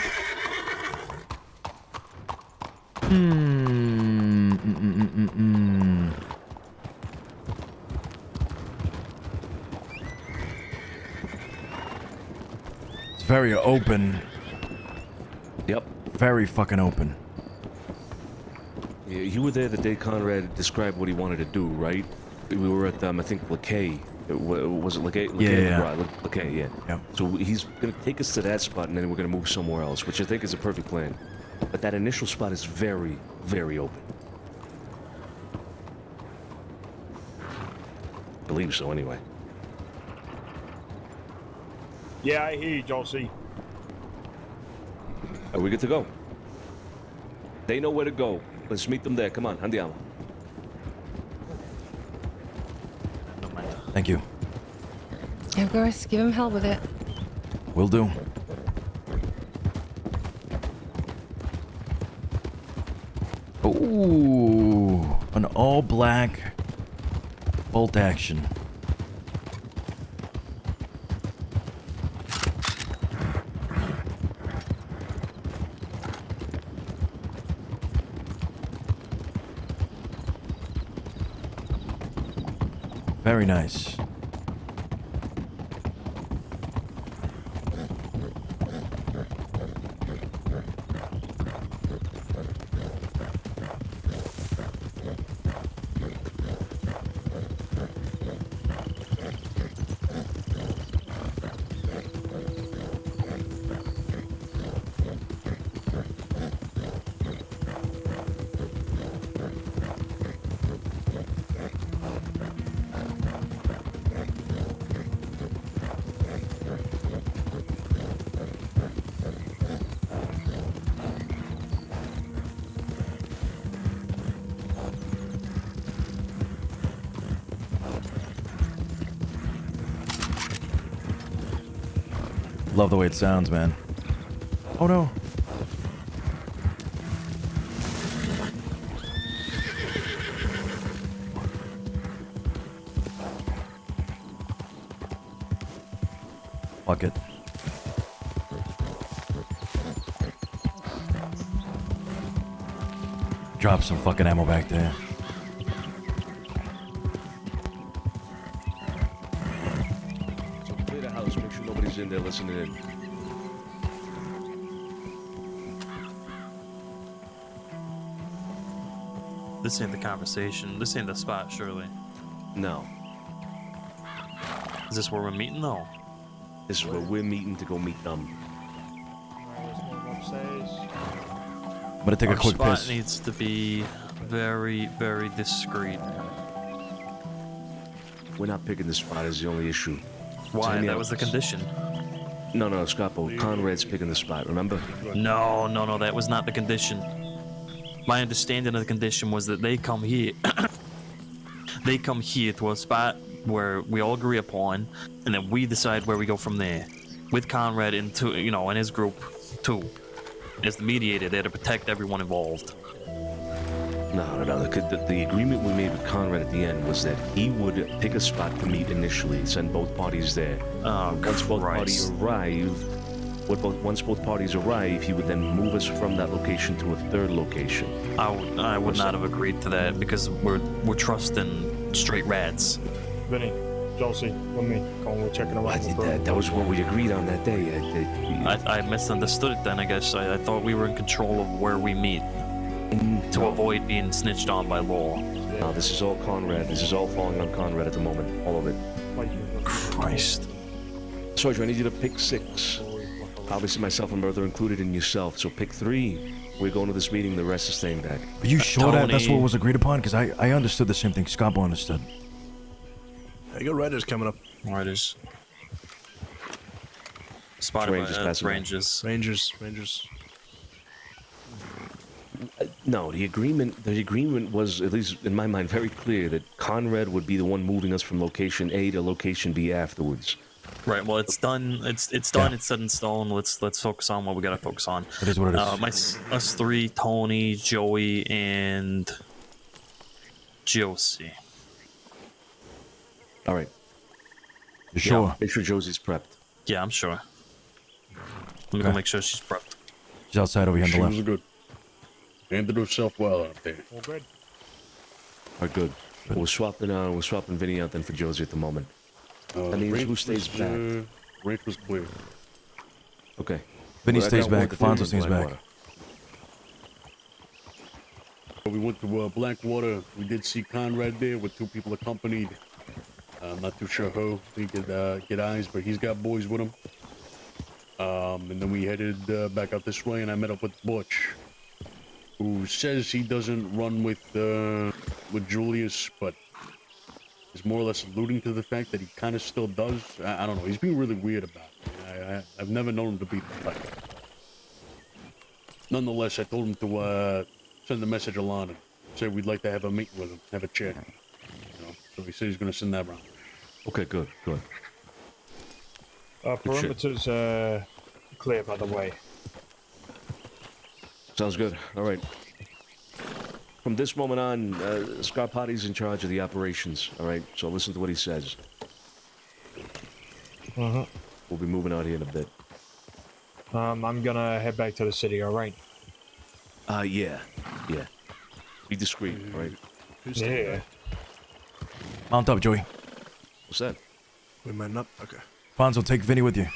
It's very open. Yep. Very fucking open. Yeah, you were there the day Conrad described what he wanted to do, right? We were at I think Lakay. Was it Lakay? Yeah. Right, Lakay, yeah. Yep. So he's gonna take us to that spot, and then we're gonna move somewhere else, which I think is a perfect plan. But that initial spot is very, very open. I believe so, anyway. Yeah, I hear you, Josie. Are we good to go? They know where to go. Let's meet them there. Come on, andiamo. Thank you. Yeah, of course, give him hell with it. Will do. Ooh, an all-black bolt action. Very nice. Love the way it sounds, man. Oh no. Fuck it. Drop some fucking ammo back there. So clear the house, make sure nobody's in there listening in. This ain't the conversation. This ain't the spot, surely. No. Is this where we're meeting, though? This is where we're meeting to go meet them. I'm gonna take a quick spot piss. Needs to be very, very discreet. We're not picking this spot is the only issue. Why? That was the condition. No, Scapo. Conrad's picking the spot, remember? No, that was not the condition. My understanding of the condition was that they come here. They come here to a spot where we all agree upon, and then we decide where we go from there. With Conrad and and his group too. As the mediator, there to protect everyone involved. No. The agreement we made with Conrad at the end was that he would pick a spot to meet initially, send both parties there. Once both parties arrive, he would then move us from that location to a third location. I would not have agreed to that because we're trusting straight rats. Vinny, Josie, with me. Come on, we're checking around. That was what we agreed on that day. I misunderstood it then, I guess. I thought we were in control of where we meet to avoid being snitched on by law. No, this is all Conrad. This is all falling on Conrad at the moment. All of it. Christ. Sergeant, I need you to pick 6. Obviously, myself and Murder included in yourself. So pick 3. We're going to this meeting. The rest is staying back. Are you sure that that's what was agreed upon? Because I understood the same thing Scabo understood. There you go, Riders coming up. Riders. Spotted Rangers. Rangers. No, the agreement was, at least in my mind, very clear that Conrad would be the one moving us from location A to location B afterwards. Right. Well, it's done. It's done. It's set in stone. Let's focus on what we gotta focus on. It is what it is. Us 3, Tony, Joey, and Josie. All right. You sure? Yeah, make sure Josie's prepped. Yeah, I'm sure. Let me go make sure she's prepped. She's outside over here on the left. She was good. Handled herself well out there. All good. All right, good. We're swapping Vinny out then for Josie at the moment. That means who stays back? Range was clear. Okay. Vinny Well, stays I got back. one Fonzo stays back. Are we we went to Blackwater. We did see Conrad there with 2 people accompanied. I'm not too sure who. We could get eyes, but he's got boys with him. And then we headed back out this way, and I met up with Butch, who says he doesn't run with Julius, but is more or less alluding to the fact that he kind of still does. I don't know. He's being really weird about it. I've never known him to be that type. Nonetheless, I told him to send a message along and say we'd like to have a meeting with him, have a chat. You know, so he said he's going to send that around. Okay, good. Perimeter's clear, by the way. Sounds good. All right. From this moment on, Scarpati's in charge of the operations. All right, so listen to what he says. Uh-huh. We'll be moving out here in a bit. I'm gonna head back to the city, alright? Yeah. Be discreet, alright? Yeah. Mount up, Joey. What's that? We mounting up? Okay. Fonzo, take Vinny with you.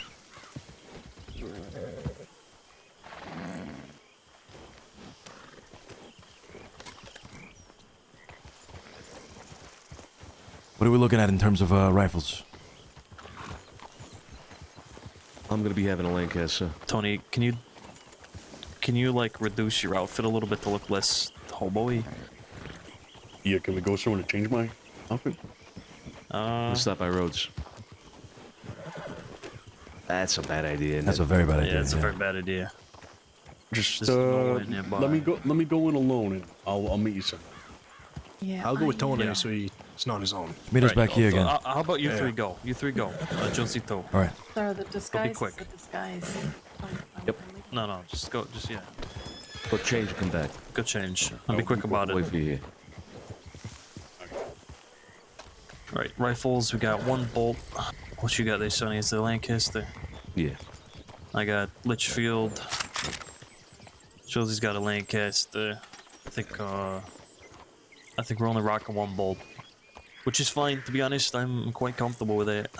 What are we looking at in terms of rifles? I'm gonna be having a Lancaster. Tony, can you like reduce your outfit a little bit to look less hobo-y? Yeah, can we go somewhere to change my outfit? Let's stop by Rhodes. That's a bad idea. That's a very bad idea. Yeah, it's a very bad idea. Just go in nearby. let me go in alone, and I'll meet you somewhere. Yeah. I'll go with Tony so it's not his own. Meet us back here again. How about you three go? You three go. Josito. All right. Sorry, the disguise Be quick. is a disguise. Yep. No, just go. Just yeah. Go change and come back. Go change. I'll be quick about it. Wait for you here. Right, rifles. We got 1 bolt. What you got there, Sonny? Is the Lancaster? Yeah. I got Litchfield. Josie's got a Lancaster. I think we're only rocking 1 bolt, which is fine. To be honest, I'm quite comfortable with it.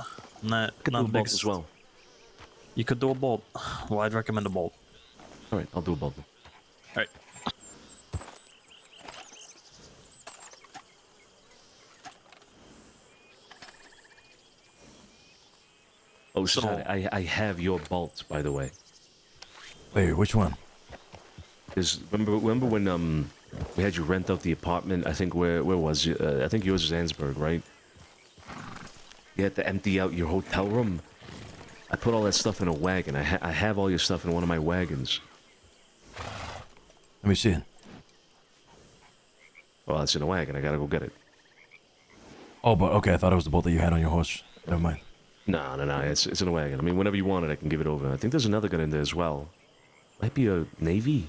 Not do a big bolt as well. You could do a bolt. Well, I'd recommend a bolt. All right, I'll do a bolt. All right. Oh, Cesare, I have your bolts, by the way. Wait, which one? Because remember when we had you rent out the apartment? I think where was you? I think yours is Ansburg, right? You had to empty out your hotel room. I put all that stuff in a wagon. I have all your stuff in one of my wagons. Let me see it. Well, it's in a wagon. I gotta go get it. Oh, but okay, I thought it was the bolt that you had on your horse. Never mind. No. It's in a wagon. I mean, whenever you want it, I can give it over. I think there's another gun in there as well. Might be a Navy.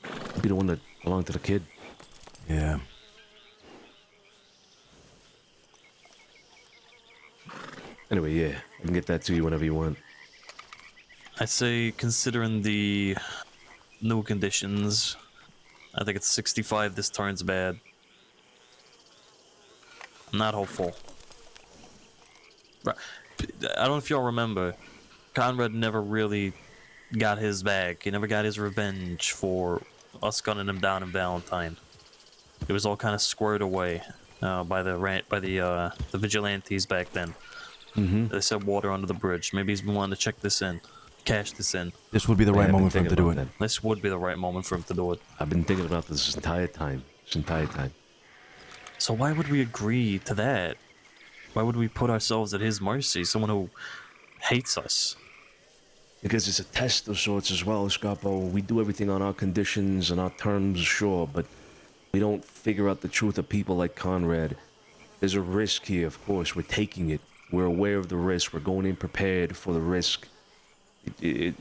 Might be the one that belonged to the kid. Yeah. Anyway, yeah, I can get that to you whenever you want. I'd say, considering the new conditions, I think it's 65. This turn's bad. I'm not hopeful. Right. I don't know if y'all remember, Conrad never really got his back. He never got his revenge for us gunning him down in Valentine. It was all kind of squared away by the vigilantes back then. Mm-hmm. They said water under the bridge. Maybe he's been wanting to check this in, cash this in. This would be the right moment for him to do it. This would be the right moment for him to do it. I've been thinking about this entire time. So why would we agree to that? Why would we put ourselves at his mercy? Someone who hates us. Because it's a test of sorts as well, Scarpo. We do everything on our conditions and our terms, sure, but we don't figure out the truth of people like Conrad. There's a risk here, of course. We're taking it. We're aware of the risk. We're going in prepared for the risk. You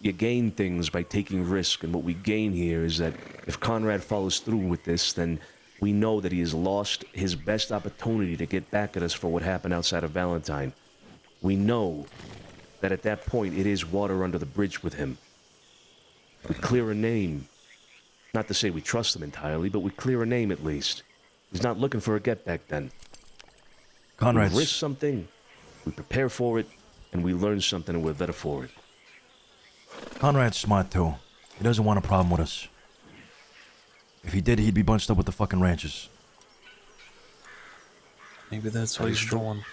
gain things by taking risk, and what we gain here is that if Conrad follows through with this, then we know that he has lost his best opportunity to get back at us for what happened outside of Valentine. We know that at that point it is water under the bridge with him. We clear a name. Not to say we trust him entirely, but we clear a name at least. He's not looking for a get back then. Conrad's... We risk something, we prepare for it, and we learn something and we're better for it. Conrad's smart too. He doesn't want a problem with us. If he did, he'd be bunched up with the fucking ranchers. Maybe that's what he's doing.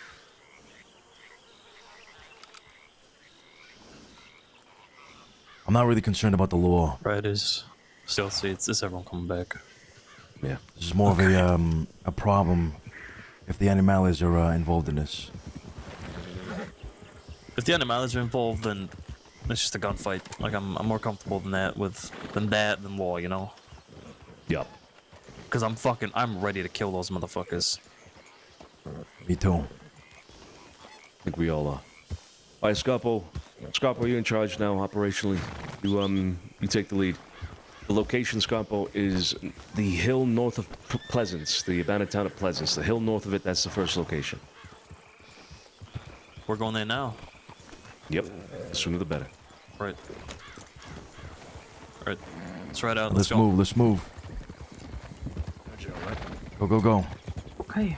I'm not really concerned about the law. Right, is still see it's everyone coming back. Yeah. This is more of a problem if the animales are involved in this. If the animals are involved, then it's just a gunfight. Like I'm more comfortable than than law, you know. Yup. Because I'm ready to kill those motherfuckers. Me too. I think we all are. All right, Scarpo, you're in charge now operationally. You take the lead. The location, Scarpo, is the hill north of Pleasance, the abandoned town of Pleasance. The hill north of it, that's the first location. We're going there now. Yep. The sooner the better. Right. Right. Let's ride out. Let's move. Let's move. Go, go, go. Okay.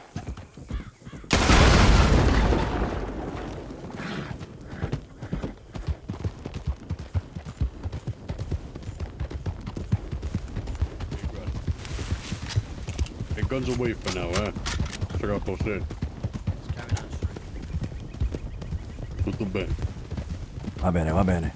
Hey, guns away for now, huh? Scarpo said. Tutto bene. Va bene, va bene.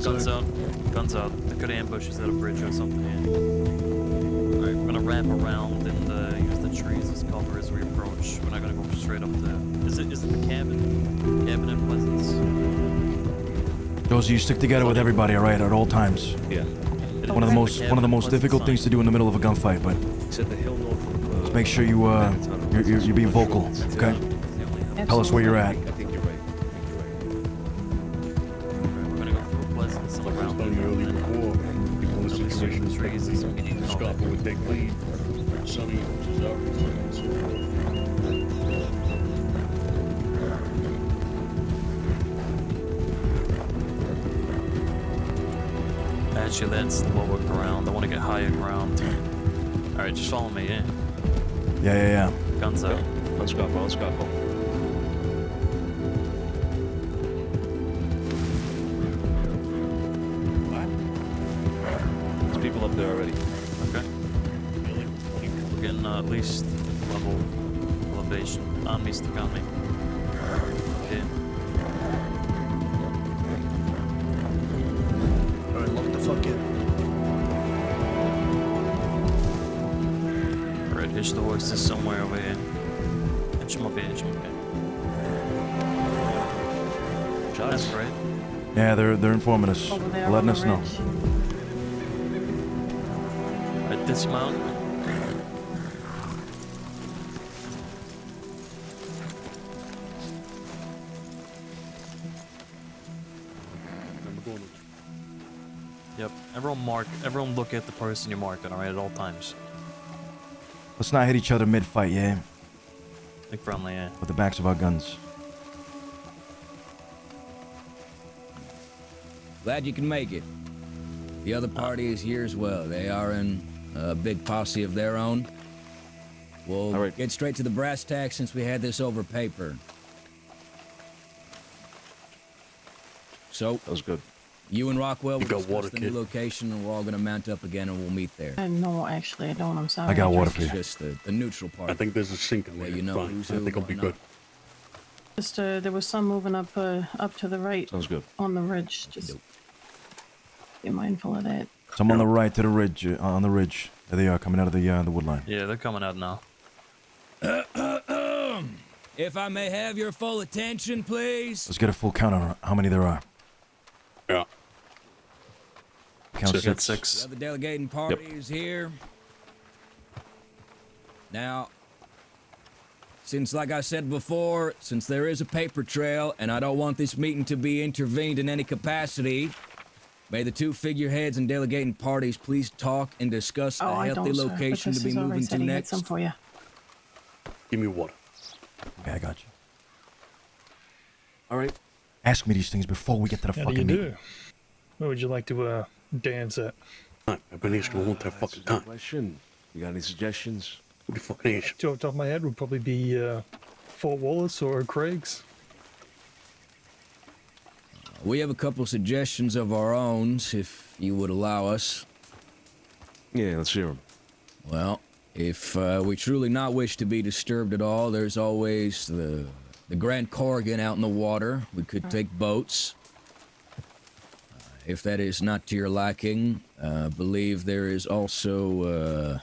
Guns out. Guns out. They could ambush us at a bridge or something. Yeah. Alright, we're gonna wrap around and use the trees as cover as we approach. We're not gonna go straight up there. Is it the cabin? Cabin in Pleasance? Josie, you stick together with everybody, all right, at all times. Yeah. One of the most difficult things to do in the middle of a gunfight, but just make sure you be vocal, okay? Tell us where you're at. Scarpo would take lead. Sonny, Actually, that's lower ground. I want to get higher ground. Alright, just follow me, yeah? Yeah. Guns out. Let's go. There's people up there already. Okay. We're getting at least level elevation. On me, stick on me. Okay. Alright, lock the fuck in. Alright, hitch the horses somewhere over here. Hitch them up here, That's right. Yeah, they're informing us, letting us know. Alright, dismount. Yep. Everyone look at the person you're marking, alright, at all times. Let's not hit each other mid-fight, yeah? Think friendly, yeah. With the backs of our guns. Glad you can make it. The other party is here as well. They are in a big posse of their own. We'll get straight to the brass tacks since we had this over paper. So, that was good. You and Rockwell will got water, discuss the new location, and we're all gonna mount up again, and we'll meet there. No, actually, I don't. I'm sorry. I got water for you. Just the neutral part. I think there's a sink in there. You know Fine. who's I who, think I'll be good. Just there was some moving up to the right. Sounds good. On the ridge. Just be mindful of that. Some on the right to the ridge, on the ridge. There they are, coming out of the wood line. Yeah, they're coming out now. If I may have your full attention, please. Let's get a full count on how many there are. Yeah. Count Six. six. The other delegating party is here. Now, since, like I said before, since there is a paper trail, and I don't want this meeting to be intervened in any capacity, may the two figureheads and delegating parties please talk and discuss a healthy location to be moving to next. Some for you. Give me water. Okay, I got you. All right. Ask me these things before we get to the fucking meeting. Where would you like to dance at? I've been asking all that fucking time. Question. You got any suggestions? What the fucking is? Off the top of my head would probably be Fort Wallace or Craig's. We have a couple suggestions of our own, if you would allow us. Yeah, let's hear them. Well, if we truly not wish to be disturbed at all, there's always the Grand Corrigan out in the water. We could take boats. If that is not to your liking, believe there is also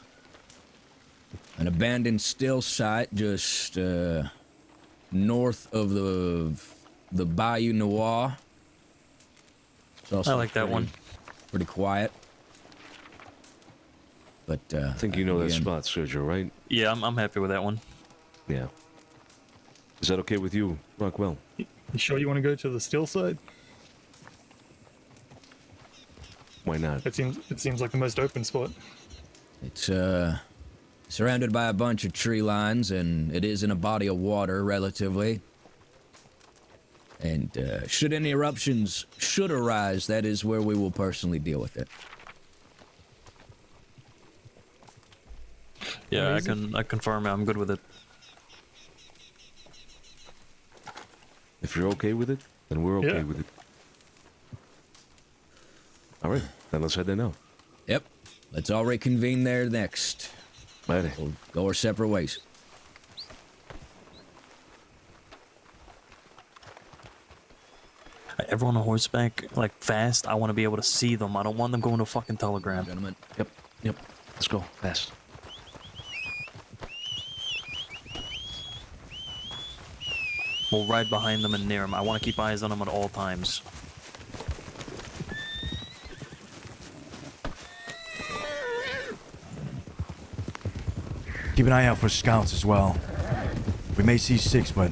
an abandoned still site just north of the Bayou Noir. I like that one. Pretty quiet. But I think you know that spot, Sergio, right? Yeah, I'm happy with that one. Yeah. Is that okay with you, Rockwell? You sure you want to go to the still side? Why not? It seems like the most open spot. It's surrounded by a bunch of tree lines, and it is in a body of water, relatively. And should any eruptions arise, that is where we will personally deal with it. Yeah, I confirm. I'm good with it. If you're okay with it, then we're okay with it. All right, then let's head there now. Yep. Let's all reconvene there next. Righty. We'll go our separate ways. Everyone on horseback, like fast. I want to be able to see them. I don't want them going to a fucking telegram. Gentlemen. Yep. Let's go fast. We'll ride behind them and near them. I want to keep eyes on them at all times. Keep an eye out for scouts as well. We may see 6, but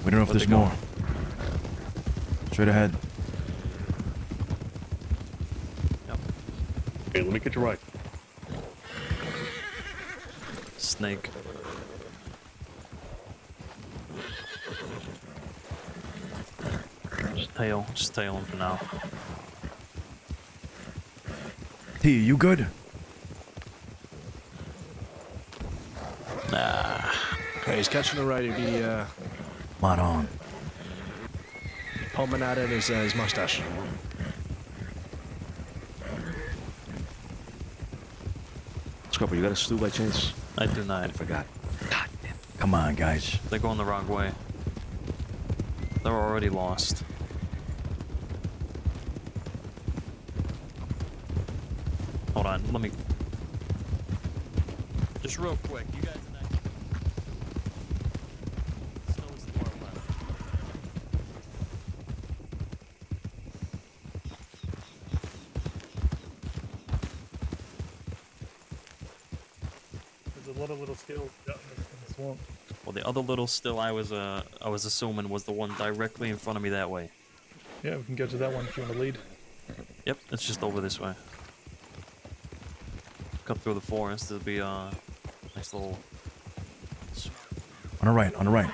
we don't know if there's more. Straight ahead. Yep. Hey, let me get you right. Snake. Just tail him for now. T, you good? Nah. Okay, he's catching a ride. He Mod on. pomming at it his mustache. Scrubber, you got a stew by chance? I do not. I forgot. Come on, guys. They're going the wrong way. They're already lost. Hold on, let me... Just real quick, you guys are not... Snow is to our left. There's a lot of little skills out in the swamp. Well, the other little still I was assuming was the one directly in front of me that way. Yeah, we can go to that one if you want to lead. Yep, it's just over this way. Cut through the forest, there'll be a nice little... On the right, on the right.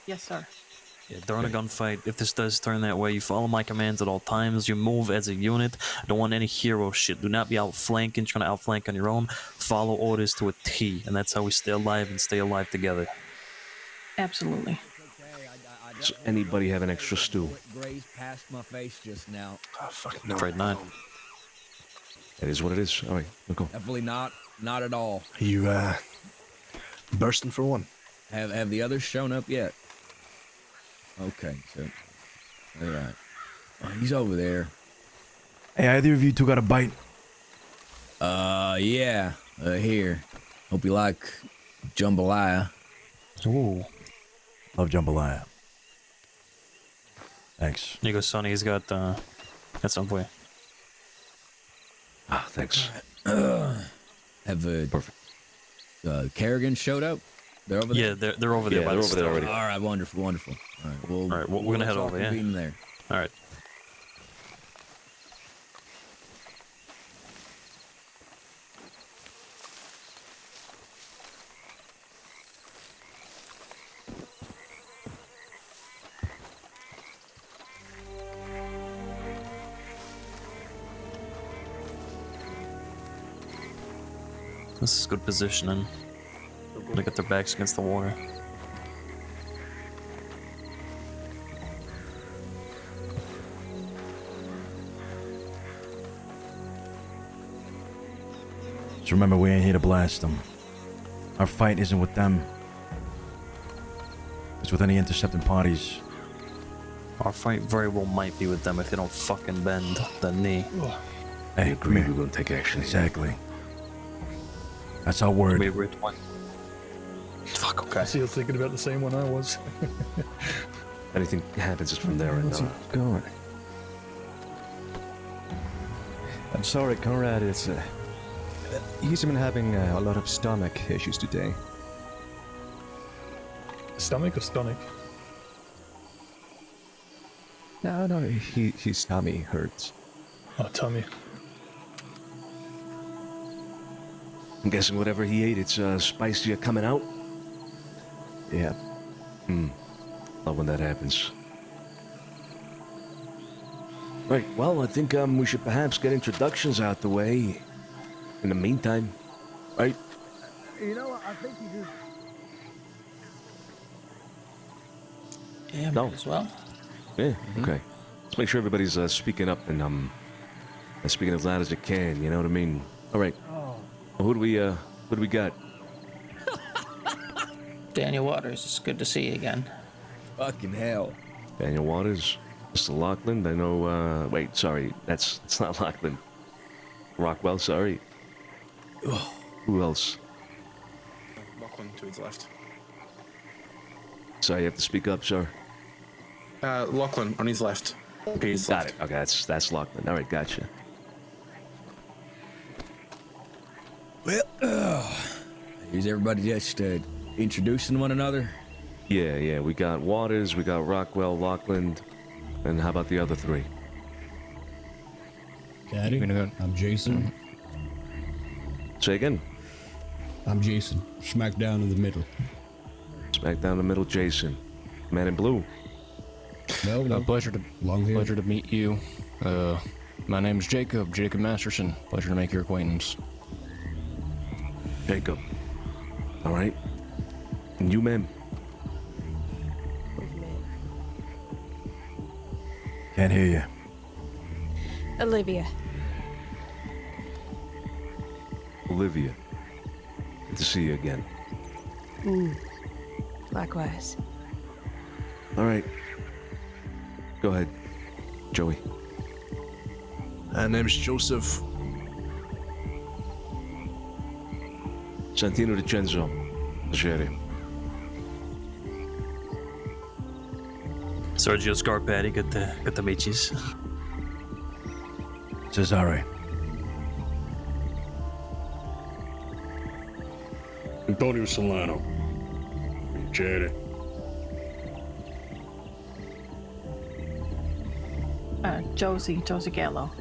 Yes, sir. Yeah, during a gunfight, if this does turn that way, you follow my commands at all times. You move as a unit. I don't want any hero shit. Do not be outflanking, trying to outflank on your own. Follow orders to a T, and that's how we stay alive and stay alive together. Absolutely. Does anybody have an extra stew? Grazed past my face just now. Oh, fuck no. Afraid not. It is what it is. All right, we'll go. Definitely not at all. Are you, bursting for one? Have the others shown up yet? Okay, so all right. He's over there. Hey, either of you two got a bite? Yeah. Here. Hope you like jambalaya. Ooh. Love jambalaya. Thanks. Here you go, Sonny. He's got something for you. Ah, thanks. Have Kerrigan showed up? They're over there? Yeah, they're over there. Yeah, they're over there already. All right, wonderful. All right, All right, we're gonna head over. Yeah. There. All right. This is good positioning. They got their backs against the water. Just remember, we ain't here to blast them. Our fight isn't with them. It's with any intercepting parties. Our fight very well might be with them if they don't fucking bend the knee. Hey, come here. We're gonna take action. Exactly. That's our word. We agreed one. Fuck, okay. So you're thinking about the same one I was. Anything happens is from there and How's it going? I'm sorry, Conrad. It's he's been having a lot of stomach issues today. Stomach or stomach? No, his tummy hurts. Oh, tummy. I'm guessing whatever he ate, it's spicier coming out. Yeah. Love when that happens. Right, well, I think we should perhaps get introductions out the way. In the meantime, right? You know, I think you do. Yeah, No. as well. Yeah, okay. Let's make sure everybody's speaking up and speaking as loud as you can, you know what I mean? All right. Well, who do we got? Daniel Waters, it's good to see you again. Fucking hell. Daniel Waters, Mr. Lockland. I know, wait, sorry, it's not Lockland. Rockwell, sorry. Who else? Lockland to his left. Sorry, you have to speak up, sir. Lockland on his left. He's got it. Okay, that's Lockland. All right, gotcha. Well, is everybody just introducing one another? Yeah. We got Waters, we got Rockwell, Lockland, and how about the other three? Caddy, I'm Jason. Say again. I'm Jason. Smack down in the middle. Smack down the middle, Jason. Man in blue. No. Pleasure to meet you. My name's Jacob Masterson. Pleasure to make your acquaintance. Jacob. All right. And you, ma'am? Can't hear you. Olivia. Olivia. Good to see you again. Likewise. All right. Go ahead, Joey. Name's Joseph. Santino DiCenzo. Cesare. Sergio Scarpati, good to meet you. Cesare. Antonio Solano. Piacere. Josie Gallo.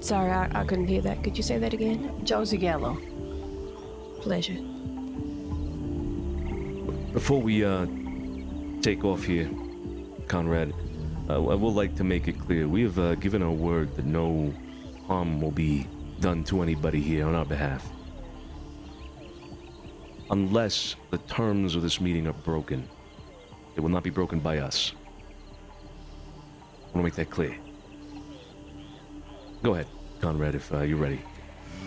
Sorry, I couldn't hear that. Could you say that again? Josie Gallo. Pleasure. Before we take off here, Conrad, I would like to make it clear we have given our word that no harm will be done to anybody here on our behalf. Unless the terms of this meeting are broken, it will not be broken by us. I want to make that clear. Go ahead, Conrad, if you're ready.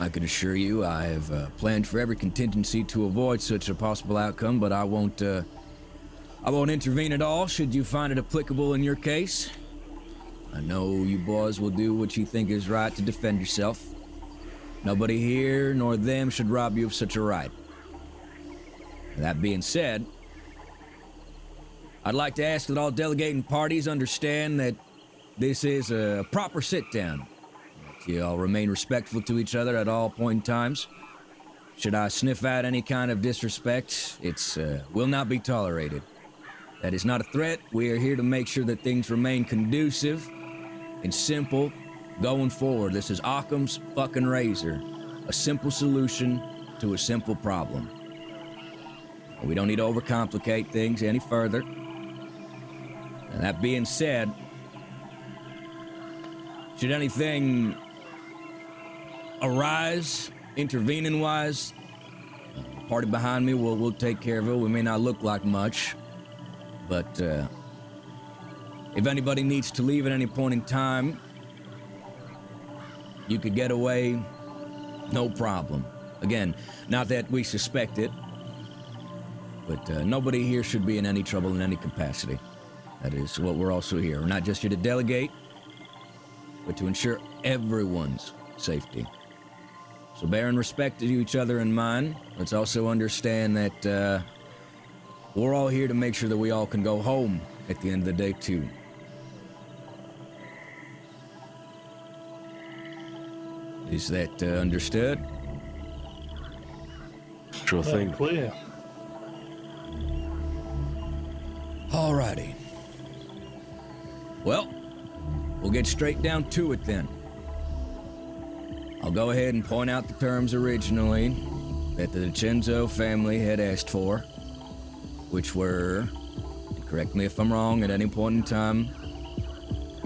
I can assure you I have planned for every contingency to avoid such a possible outcome, but I won't intervene at all should you find it applicable in your case. I know you boys will do what you think is right to defend yourself. Nobody here nor them should rob you of such a right. That being said, I'd like to ask that all delegating parties understand that this is a proper sit-down. You all remain respectful to each other at all point in times. Should I sniff out any kind of disrespect, it's will not be tolerated. That is not a threat. We are here to make sure that things remain conducive and simple going forward. This is Occam's fucking razor. A simple solution to a simple problem. We don't need to overcomplicate things any further. And that being said, should anything arise, intervening-wise, the party behind me will take care of it. We may not look like much, but if anybody needs to leave at any point in time, you could get away, no problem. Again, not that we suspect it, but nobody here should be in any trouble in any capacity. That is what we're also here. We're not just here to delegate, but to ensure everyone's safety. So bearing respect to each other in mind, let's also understand that we're all here to make sure that we all can go home at the end of the day, too. Is that understood? Sure thing. Clear. Alrighty. Well, we'll get straight down to it then. I'll go ahead and point out the terms originally that the DiCenzo family had asked for, which were, correct me if I'm wrong at any point in time,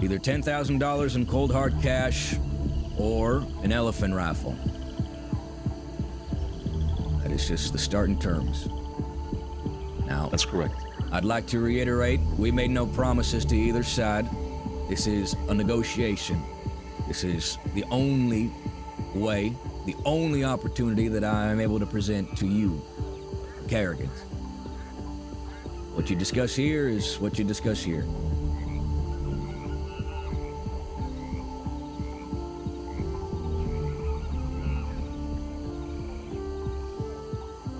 either $10,000 in cold hard cash or an elephant rifle. That is just the starting terms. Now, that's correct. I'd like to reiterate, we made no promises to either side. This is a negotiation. This is the only way, the only opportunity that I am able to present to you, Kerrigan. What you discuss here is what you discuss here.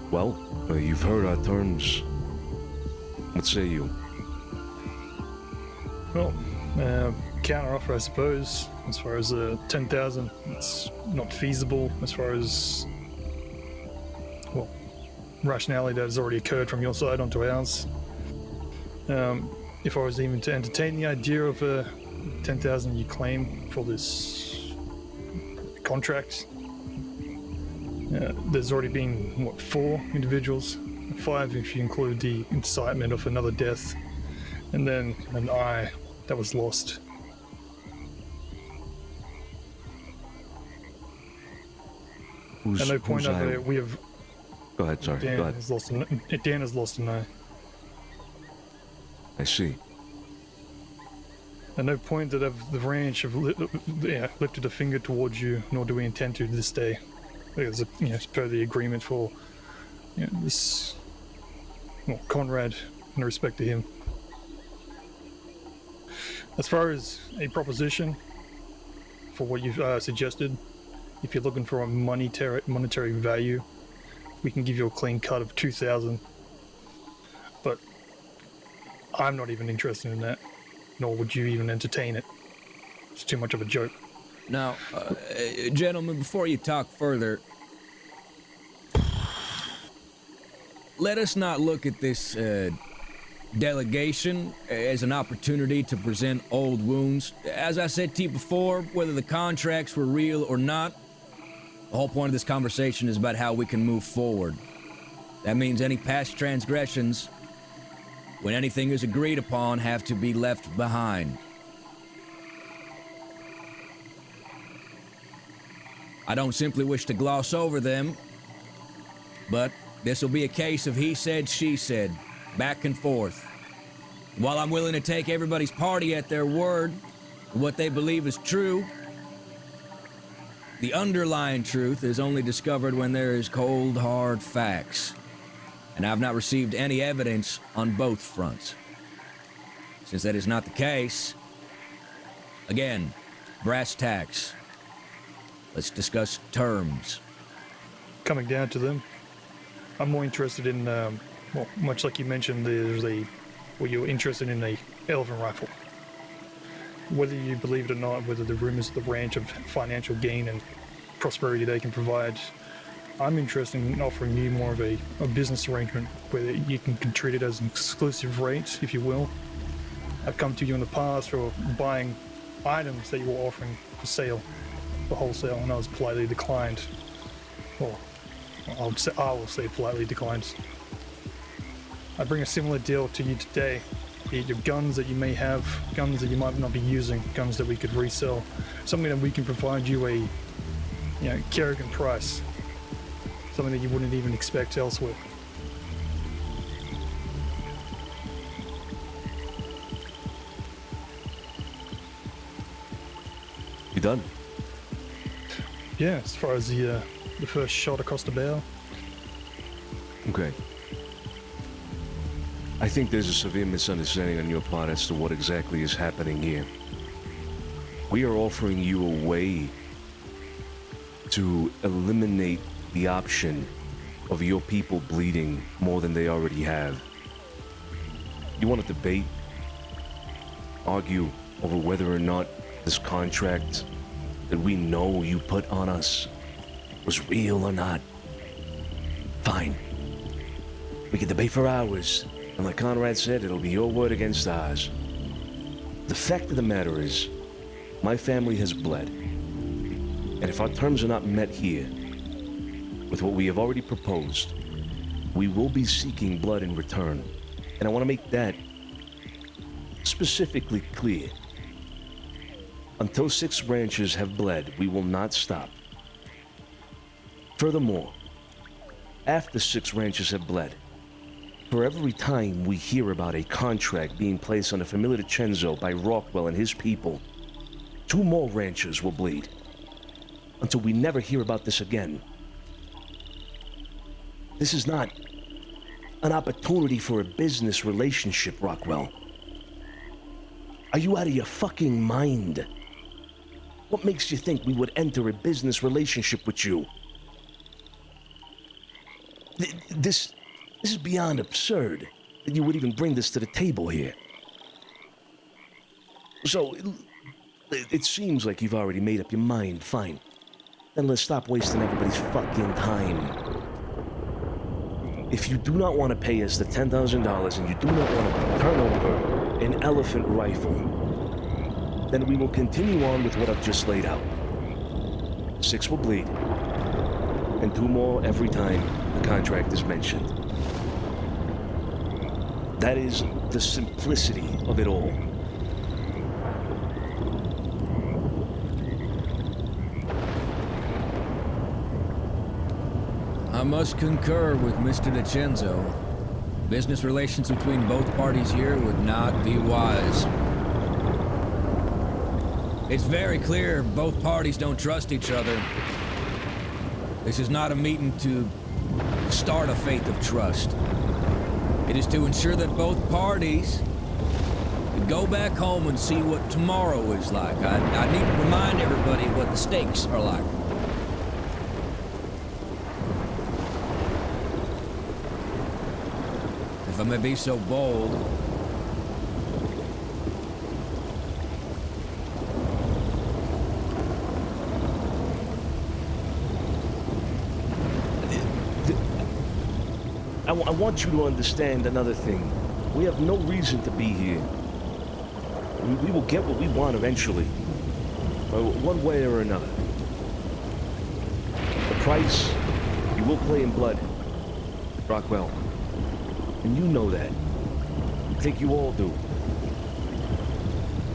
Well, you've heard our terms. What say you? Well, counter offer, I suppose. As far as 10,000, it's not feasible. As far as rationality that has already occurred from your side onto ours. If I was even to entertain the idea of 10,000 you claim for this contract, there's already been 4 individuals, 5 if you include the incitement of another death, and then an eye that was lost. At no point are we have. Go ahead, sorry. Dan Go ahead. Dan has lost an eye. I see. At no point that the ranch have lifted a finger towards you, nor do we intend to this day. As per the agreement for this Conrad in respect to him. As far as a proposition for what you've suggested, if you're looking for a monetary value, we can give you a clean cut of 2,000. But I'm not even interested in that, nor would you even entertain it. It's too much of a joke. Now, gentlemen, before you talk further, let us not look at this delegation as an opportunity to present old wounds. As I said to you before, whether the contracts were real or not, the whole point of this conversation is about how we can move forward. That means any past transgressions, when anything is agreed upon, have to be left behind. I don't simply wish to gloss over them, but this will be a case of he said, she said, back and forth. While I'm willing to take everybody's party at their word, what they believe is true, the underlying truth is only discovered when there is cold, hard facts. And I've not received any evidence on both fronts. Since that is not the case, again, brass tacks. Let's discuss terms. Coming down to them, I'm more interested in, well, much like you mentioned, you're interested in a elephant rifle. Whether you believe it or not, whether the rumors of the ranch of financial gain and prosperity they can provide, I'm interested in offering you more of a business arrangement where you can treat it as an exclusive rate, if you will. I've come to you in the past for buying items that you were offering for sale, for wholesale, and I was politely declined. Well, I will say politely declined. I bring a similar deal to you today. Be it your guns that you may have, guns that you might not be using, guns that we could resell, something that we can provide you a, Kerrigan price, something that you wouldn't even expect elsewhere. You done? Yeah, as far as the first shot across the bow. Okay. I think there's a severe misunderstanding on your part as to what exactly is happening here. We are offering you a way to eliminate the option of your people bleeding more than they already have. You want to debate, argue over whether or not this contract that we know you put on us was real or not. Fine. We can debate for hours, and like Conrad said, it'll be your word against ours. The fact of the matter is, my family has bled. And if our terms are not met here, with what we have already proposed, we will be seeking blood in return. And I want to make that specifically clear. Until 6 ranchers have bled, we will not stop. Furthermore, after 6 ranchers have bled, for every time we hear about a contract being placed on a familiar DiCenzo by Rockwell and his people, 2 more ranchers will bleed. Until we never hear about this again. This is not an opportunity for a business relationship, Rockwell. Are you out of your fucking mind? What makes you think we would enter a business relationship with you? This is beyond absurd that you would even bring this to the table here. So, it seems like you've already made up your mind. Fine. Then let's stop wasting everybody's fucking time. If you do not want to pay us the $10,000 and you do not want to turn over an elephant rifle, then we will continue on with what I've just laid out. 6 will bleed, and 2 more every time the contract is mentioned. That is the simplicity of it all. I must concur with Mr. DiCenzo. Business relations between both parties here would not be wise. It's very clear both parties don't trust each other. This is not a meeting to start a faith of trust. It is to ensure that both parties can go back home and see what tomorrow is like. I need to remind everybody what the stakes are like. If I may be so bold, I want you to understand another thing. We have no reason to be here. We will get what we want eventually, one way or another. The price, you will play in blood. Rockwell. And you know that. I think you all do.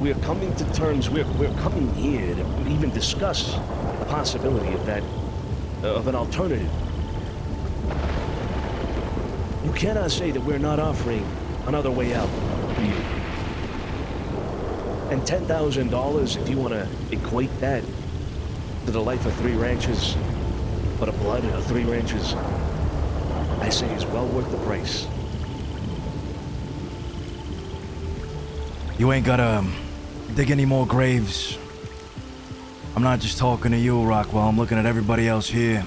We are coming to terms, we're coming here to even discuss the possibility of that, of an alternative. You cannot say that we're not offering another way out to you. And $10,000, if you want to equate that to the life of 3 ranches, but a blood of 3 ranches, I say is well worth the price. You ain't gotta dig any more graves. I'm not just talking to you, Rockwell. I'm looking at everybody else here.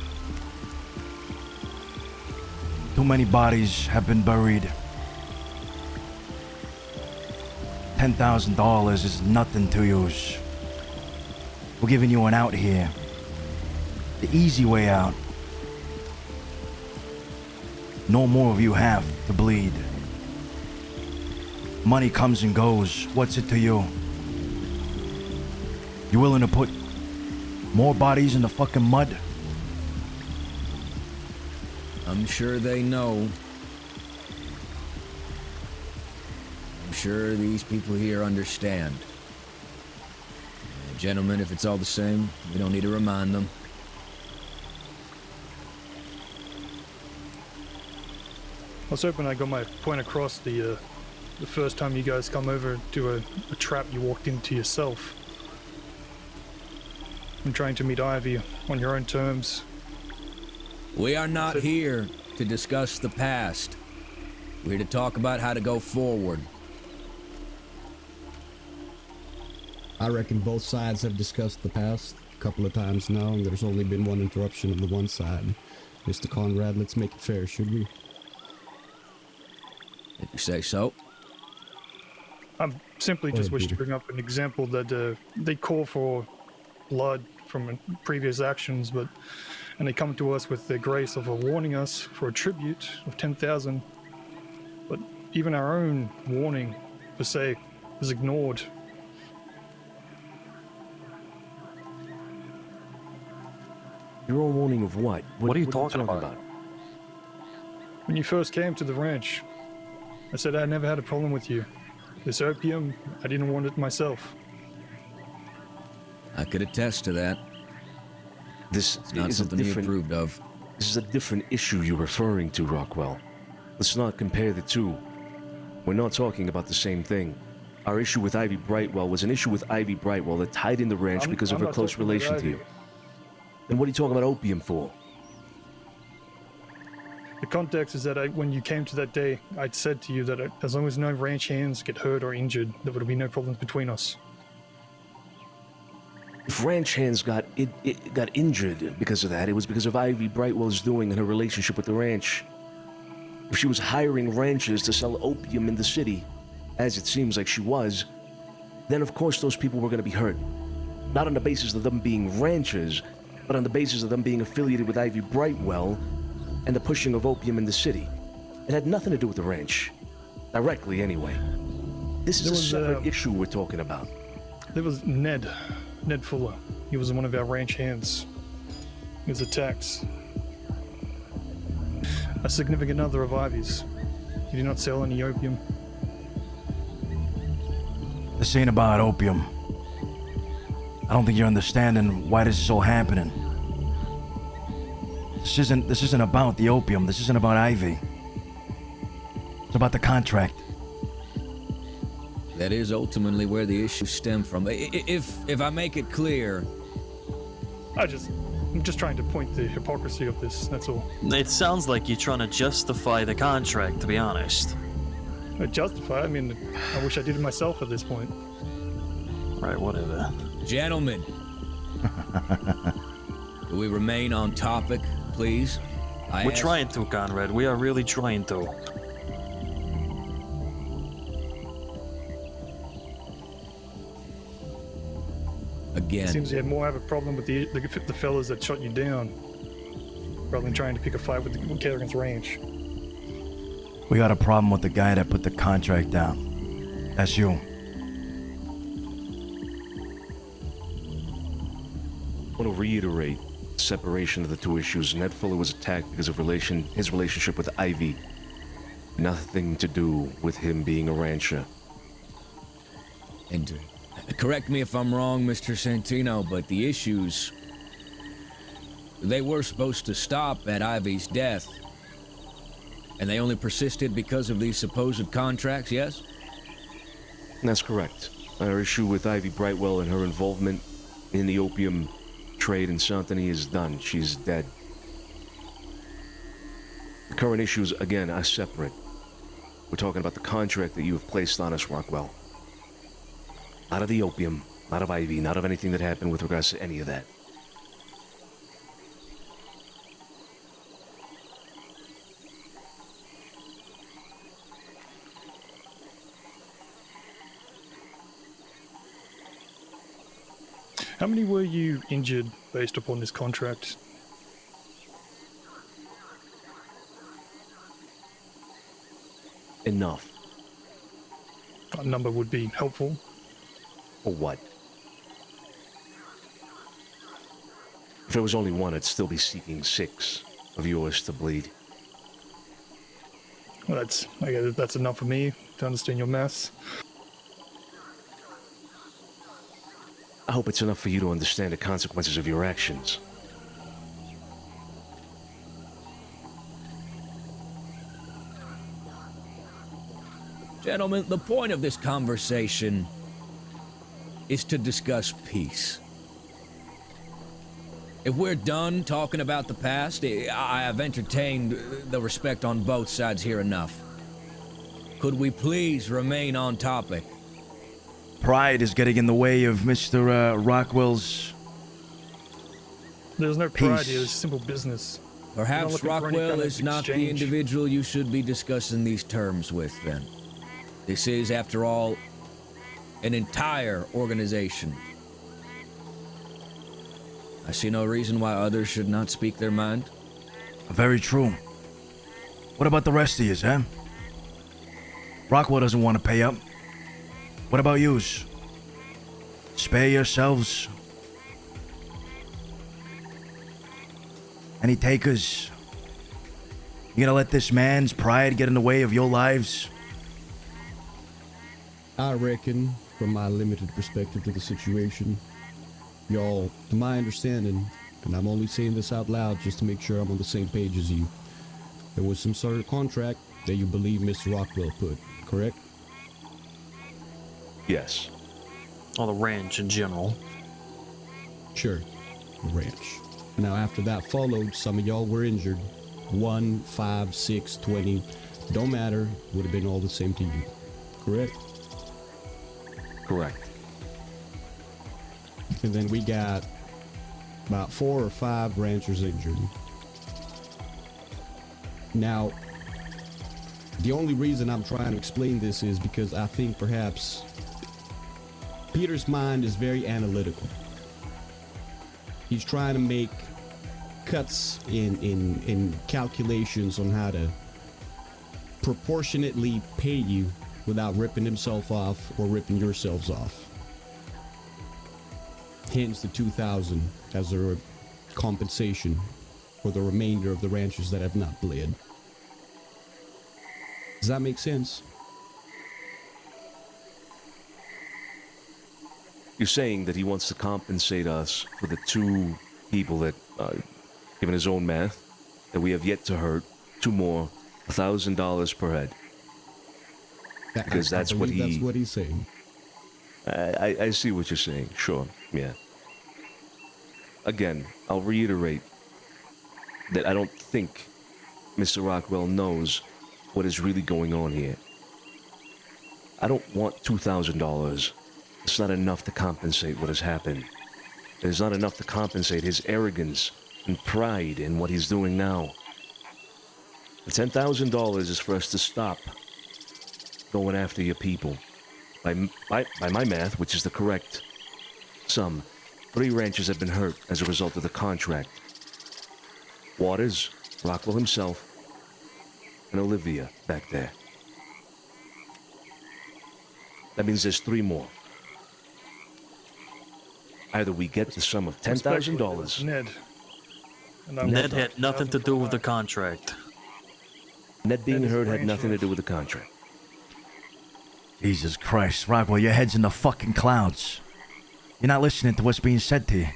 Too many bodies have been buried. $10,000 is nothing to you. We're giving you an out here. The easy way out. No more of you have to bleed. Money comes and goes. What's it to you? You willing to put more bodies in the fucking mud? I'm sure they know. I'm sure these people here understand. Gentlemen, if it's all the same, we don't need to remind them. I was hoping I got my point across the first time you guys come over to a trap you walked into yourself. I'm trying to meet Ivy on your own terms. We are not here to discuss the past. We're here to talk about how to go forward. I reckon both sides have discussed the past a couple of times now, and there's only been one interruption of the one side. Mr. Conrad, let's make it fair, should we? If you say so. I'm simply just wish to bring up an example that they call for blood from previous actions, and they come to us with the grace of warning us for a tribute of 10,000. But even our own warning, per se, is ignored. Your own warning of what? What are you talking about? When you first came to the ranch, I said I never had a problem with you. This opium, I didn't want it myself. I could attest to that. This is not is something you approved of. This is a different issue you're referring to, Rockwell. Let's not compare the two. We're not talking about the same thing. Our issue with Ivy Brightwell was an issue with Ivy Brightwell that tied in the ranch because of her close relation to you. Then what are you talking about opium for? The context is that when you came to that day, I'd said to you that as long as no ranch hands get hurt or injured, there would be no problems between us. If ranch hands got injured because of that, it was because of Ivy Brightwell's doing in her relationship with the ranch. If she was hiring ranchers to sell opium in the city, as it seems like she was, then of course those people were going to be hurt. Not on the basis of them being ranchers, but on the basis of them being affiliated with Ivy Brightwell and the pushing of opium in the city. It had nothing to do with the ranch. Directly, anyway. This is a separate issue we're talking about. There was Ned Fuller. He was one of our ranch hands. He was attacked. A significant other of Ivy's. He did not sell any opium. This ain't about opium. I don't think you're understanding why this is all happening. This isn't about the opium. This isn't about Ivy. It's about the contract. That is ultimately where the issues stem from. If I make it clear... I'm just trying to point the hypocrisy of this, that's all. It sounds like you're trying to justify the contract, to be honest. Justify? I mean, I wish I did it myself at this point. Right, whatever. Gentlemen, do we remain on topic, please? We're trying to, Conrad. We are really trying to. Again. It seems you had more of a problem with the fellas that shot you down, rather than trying to pick a fight with Kerrigan's ranch. We got a problem with the guy that put the contract down. That's you. I want to reiterate, separation of the two issues. Ned Fuller was attacked because of his relationship with Ivy. Nothing to do with him being a rancher. And correct me if I'm wrong, Mr. Santino, but the issues, they were supposed to stop at Ivy's death. And they only persisted because of these supposed contracts, yes? That's correct. Our issue with Ivy Brightwell and her involvement in the opium trade in Saint Denis is done. She's dead. The current issues, again, are separate. We're talking about the contract that you have placed on us, Rockwell. Not of the opium, not of Ivy, not of anything that happened with regards to any of that. How many were you injured based upon this contract? Enough. A number would be helpful. For what? If there was only one, I'd still be seeking 6 of yours to bleed. Well, I guess that's enough for me to understand your maths. I hope it's enough for you to understand the consequences of your actions. Gentlemen, the point of this conversation is to discuss peace. If we're done talking about the past, I have entertained the respect on both sides here enough. Could we please remain on topic? Pride is getting in the way of Mr. Rockwell's There's no pride peace. here, it's simple business. Perhaps Rockwell is not the exchange. individual you should be discussing these terms with, then. This is, after all, an entire organization. I see no reason why others should not speak their mind. Very true. What about the rest of yous, huh? Rockwell doesn't want to pay up. What about yous? Spare yourselves. Any takers? You gonna let this man's pride get in the way of your lives? I reckon, from my limited perspective to the situation, y'all, to my understanding, and I'm only saying this out loud just to make sure I'm on the same page as you, there was some sort of contract that you believe Mr. Rockwell put, correct? Yes. On the ranch in general. Sure, the ranch. Now after that followed, some of y'all were injured. 1, 5, 6, 20, don't matter, would have been all the same to you, correct? Correct. And then we got about 4 or 5 ranchers injured. Now, the only reason I'm trying to explain this is because I think perhaps Peter's mind is very analytical. He's trying to make cuts in calculations on how to proportionately pay you without ripping himself off or ripping yourselves off. Hence the 2,000 as a compensation for the remainder of the ranchers that have not bled. Does that make sense? You're saying that he wants to compensate us for the 2 people that, given his own math, that we have yet to hurt, 2 more, $1,000 per head. Because that's what that's what he's saying. I see what you're saying, sure, yeah. Again, I'll reiterate that I don't think Mr. Rockwell knows what is really going on here. I don't want $2,000. It's not enough to compensate what has happened. It is not enough to compensate his arrogance and pride in what he's doing now. The $10,000 is for us to stop going after your people. By my math, which is the correct sum, 3 ranchers have been hurt as a result of the contract. Waters, Rockwell himself, and Olivia back there. That means there's 3 more. Either we get the sum of $10,000. Ned. And I'm Ned had nothing to do with the contract. Ned being heard had nothing to do with the contract. Jesus Christ, Rockwell, your head's in the fucking clouds. You're not listening to what's being said to you.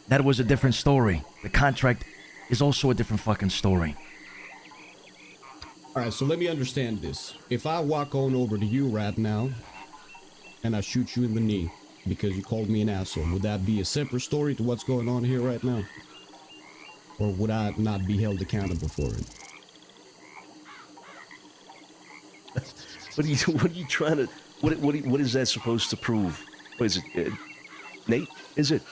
That was a different story. The contract is also a different fucking story. Alright, so let me understand this. If I walk on over to you right now, and I shoot you in the knee because you called me an asshole, would that be a separate story to what's going on here right now? Or would I not be held accountable for it? What are you trying to? What is that supposed to prove? What is it? Nate? Is it?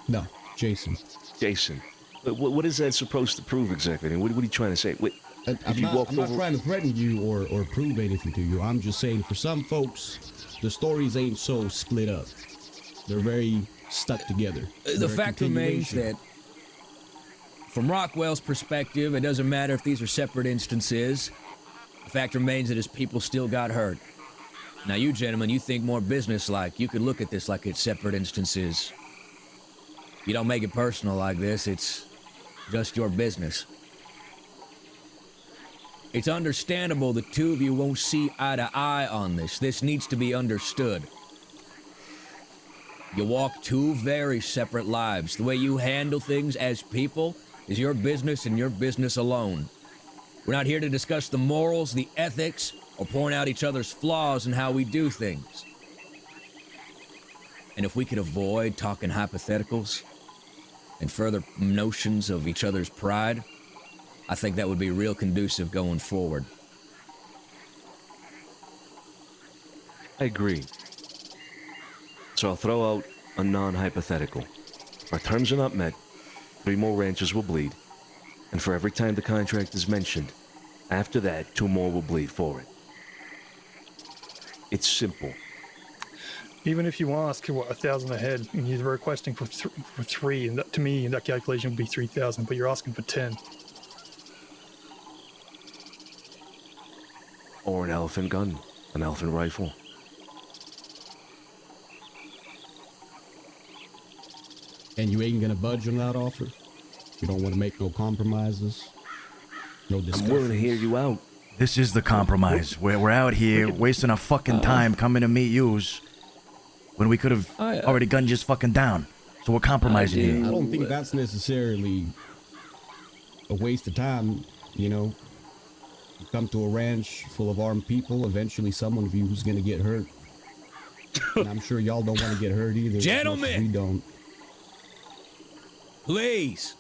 No, Jason. Jason. What is that supposed to prove exactly? I mean, what are you trying to say? I'm not trying to threaten you or prove anything to you. I'm just saying for some folks, the stories ain't so split up. They're very stuck together. The fact remains that from Rockwell's perspective, it doesn't matter if these are separate instances. The fact remains that his people still got hurt. Now you gentlemen, you think more business-like. You could look at this like it's separate instances. You don't make it personal like this, it's just your business. It's understandable the two of you won't see eye to eye on this. This needs to be understood. You walk two very separate lives. The way you handle things as people is your business and your business alone. We're not here to discuss the morals, the ethics, or point out each other's flaws in how we do things. And if we could avoid talking hypotheticals and further notions of each other's pride, I think that would be real conducive going forward. I agree. So I'll throw out a non-hypothetical. If our terms are not met, 3 more ranchers will bleed. And for every time the contract is mentioned, after that, 2 more will bleed for it. It's simple. Even if you ask, what, 1,000 a head, and you're requesting for 3, and that, to me, that calculation would be 3,000, but you're asking for 10. Or an elephant gun, an elephant rifle. And you ain't gonna budge on that offer? You don't want to make no compromises? No discussions? I'm willing to hear you out. This is the compromise. Where we're out here wasting our fucking time coming to meet yous when we could have already gunned you fucking down. So we're compromising here. I don't think that's necessarily a waste of time, you know. You come to a ranch full of armed people, eventually someone of you who's gonna get hurt. And I'm sure y'all don't want to get hurt either. Gentlemen! We don't. Please.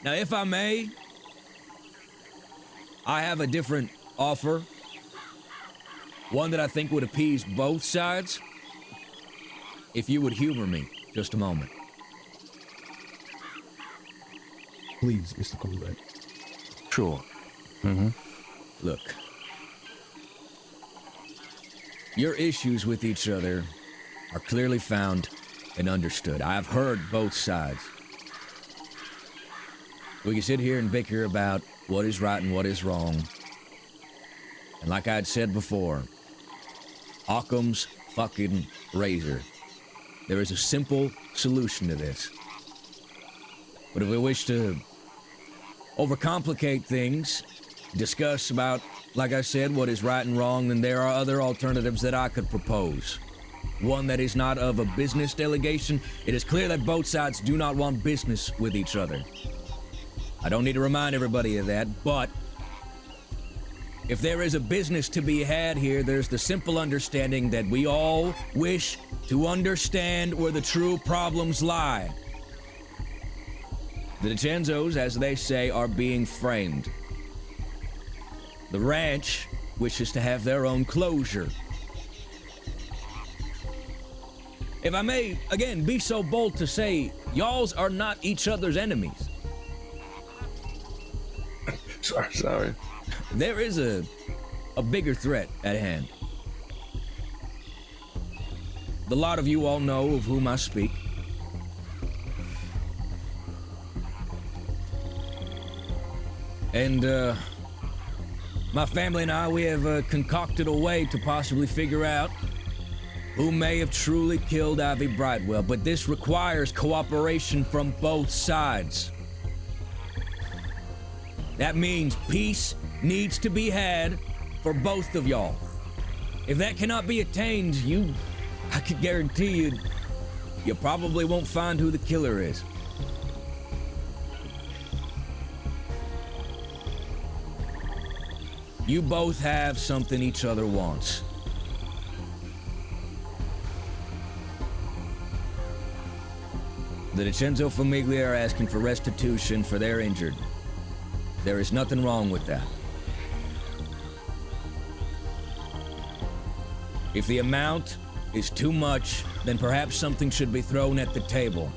Now, if I may, I have a different offer. One that I think would appease both sides. If you would humor me just a moment. Please, Mr. Conrad. Sure. Look. Your issues with each other are clearly found and understood. I've heard both sides. We can sit here and bicker about what is right and what is wrong. And like I'd said before, Occam's fucking razor. There is a simple solution to this. But if we wish to overcomplicate things, discuss about, like I said, what is right and wrong, then there are other alternatives that I could propose. One that is not of a business delegation. It is clear that both sides do not want business with each other. I don't need to remind everybody of that, but if there is a business to be had here, there's the simple understanding that we all wish to understand where the true problems lie. The DiCenzos, as they say, are being framed. The ranch wishes to have their own closure. If I may, again, be so bold to say, y'alls are not each other's enemies. Sorry. There is a bigger threat at hand. The lot of you all know of whom I speak. And, my family and I, we have concocted a way to possibly figure out who may have truly killed Ivy Brightwell, but this requires cooperation from both sides. That means peace needs to be had for both of y'all. If that cannot be attained, I can guarantee you probably won't find who the killer is. You both have something each other wants. The DiCenzo famiglia are asking for restitution for their injured. There is nothing wrong with that. If the amount is too much, then perhaps something should be thrown at the table.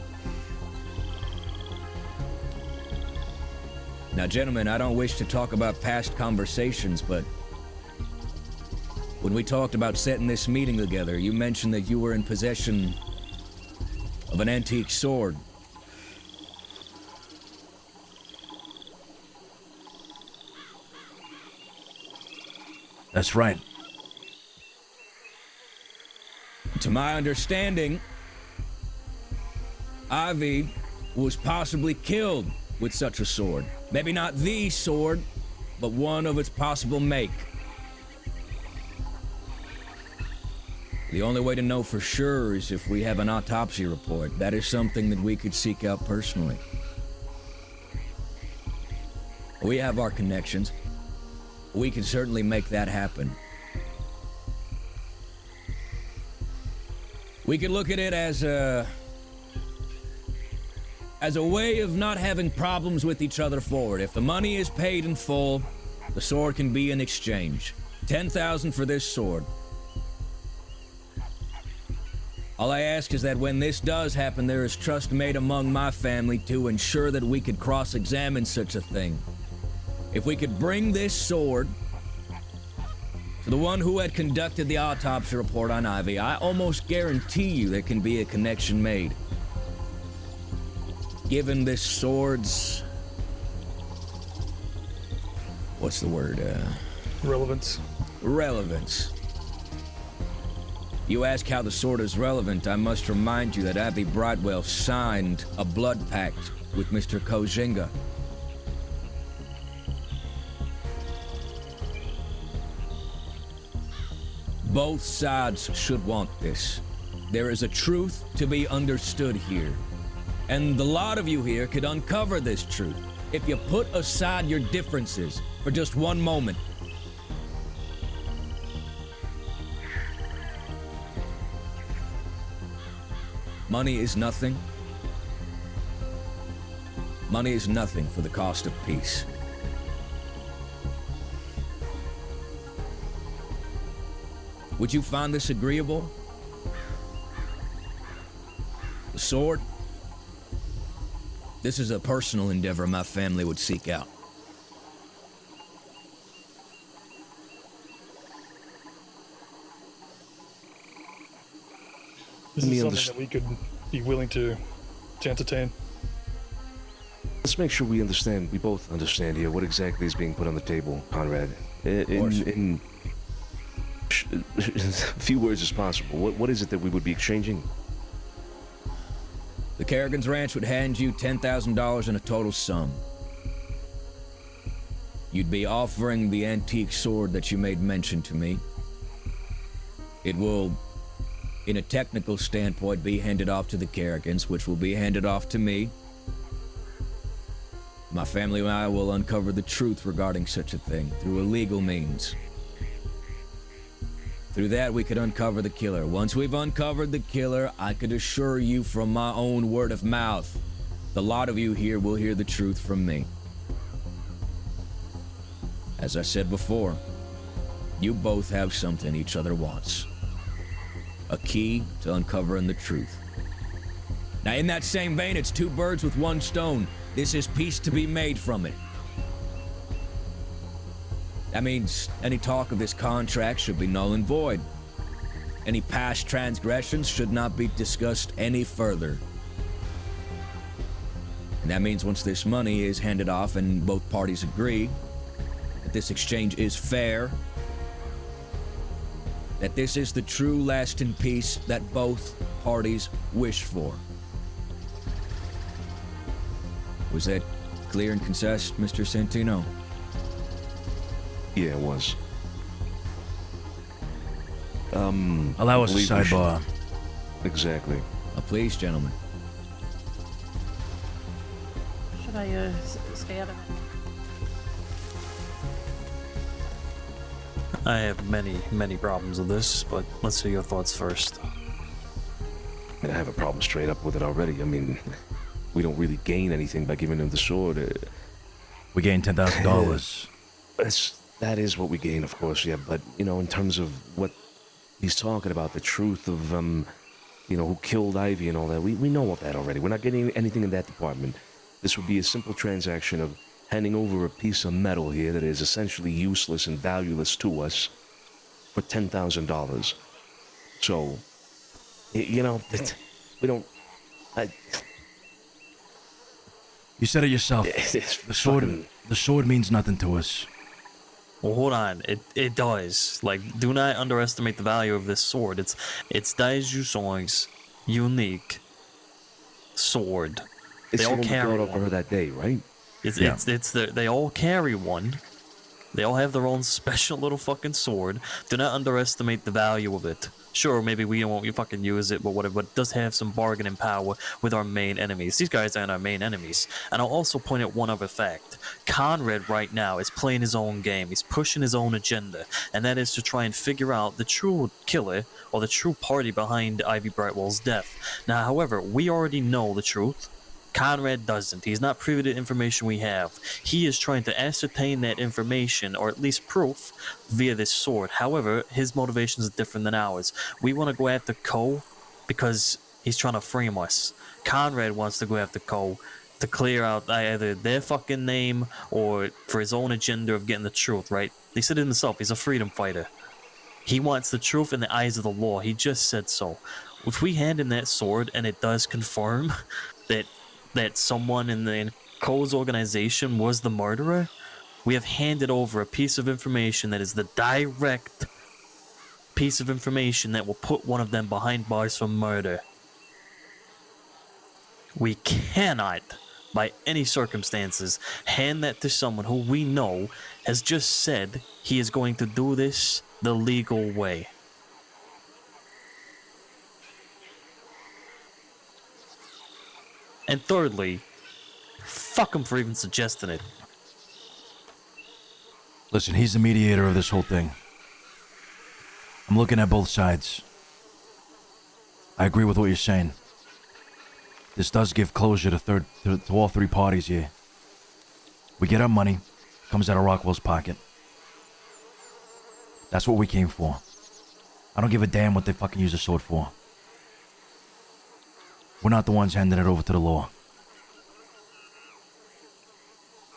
Now, gentlemen, I don't wish to talk about past conversations, but when we talked about setting this meeting together, you mentioned that you were in possession of an antique sword. That's right. To my understanding, Ivy was possibly killed with such a sword. Maybe not the sword, but one of its possible make. The only way to know for sure is if we have an autopsy report. That is something that we could seek out personally. We have our connections. We can certainly make that happen. We could look at it as a way of not having problems with each other forward. If the money is paid in full, the sword can be in exchange. 10,000 for this sword. All I ask is that when this does happen, there is trust made among my family to ensure that we could cross-examine such a thing. If we could bring this sword to the one who had conducted the autopsy report on Ivy, I almost guarantee you there can be a connection made. Given this sword's... what's the word? Relevance. Relevance. You ask how the sword is relevant, I must remind you that Ivy Brightwell signed a blood pact with Mr. Kozinga. Both sides should want this. There is a truth to be understood here. And the lot of you here could uncover this truth if you put aside your differences for just one moment. Money is nothing. Money is nothing for the cost of peace. Would you find this agreeable? The sword? This is a personal endeavor my family would seek out. This is something that we could be willing to entertain. Let's make sure we understand, we both understand here what exactly is being put on the table, Conrad. In as few words as possible, what is it that we would be exchanging? The Kerrigan's Ranch would hand you $10,000 in a total sum. You'd be offering the antique sword that you made mention to me. It will, in a technical standpoint, be handed off to the Kerrigans, which will be handed off to me. My family and I will uncover the truth regarding such a thing through a legal means. Through that, we could uncover the killer. Once we've uncovered the killer, I could assure you from my own word of mouth, the lot of you here will hear the truth from me. As I said before, you both have something each other wants. A key to uncovering the truth. Now, in that same vein, it's two birds with one stone. This is peace to be made from it. That means any talk of this contract should be null and void. Any past transgressions should not be discussed any further. And that means once this money is handed off and both parties agree that this exchange is fair, that this is the true lasting peace that both parties wish for. Was that clear and concise, Mr. Santino? Yeah, it was. Allow us a sidebar. Exactly. Please, gentlemen. Should I stay out of it? I have many problems with this, but let's hear your thoughts first. I have a problem straight up with it already. I mean, we don't really gain anything by giving him the sword. We gain $10,000. That is what we gain, of course, yeah. But, you know, in terms of what he's talking about, the truth of, you know, who killed Ivy and all that, we know all that already. We're not getting anything in that department. This would be a simple transaction of handing over a piece of metal here that is essentially useless and valueless to us for $10,000. So, you know, we don't... You said it yourself. The sword means nothing to us. Well, hold on. It does. Like, do not underestimate the value of this sword. It's Dai Jusong's unique sword. It's they all the one carry we brought one. up for her that day, right? They all carry one. They all have their own special little fucking sword. Do not underestimate the value of it. Sure, maybe we won't fucking use it, but whatever. But it does have some bargaining power with our main enemies. These guys aren't our main enemies. And I'll also point out one other fact. Conrad right now is playing his own game. He's pushing his own agenda. And that is to try and figure out the true killer or the true party behind Ivy Brightwell's death. Now, however, we already know the truth. Conrad doesn't. He's not privy to information we have. He is trying to ascertain that information, or at least proof, via this sword. However, his motivations are different than ours. We want to go after Ko because he's trying to frame us. Conrad wants to go after Ko to clear out either their fucking name or for his own agenda of getting the truth, right? He said it himself. He's a freedom fighter. He wants the truth in the eyes of the law. He just said so. If we hand him that sword and it does confirm that someone in Ko's organization was the murderer, we have handed over a piece of information that is the direct piece of information that will put one of them behind bars for murder. We cannot, by any circumstances, hand that to someone who we know has just said he is going to do this the legal way. And thirdly, fuck him for even suggesting it. Listen, he's the mediator of this whole thing. I'm looking at both sides. I agree with what you're saying. This does give closure to all three parties here. We get our money, comes out of Rockwell's pocket. That's what we came for. I don't give a damn what they fucking use the sword for. We're not the ones handing it over to the law.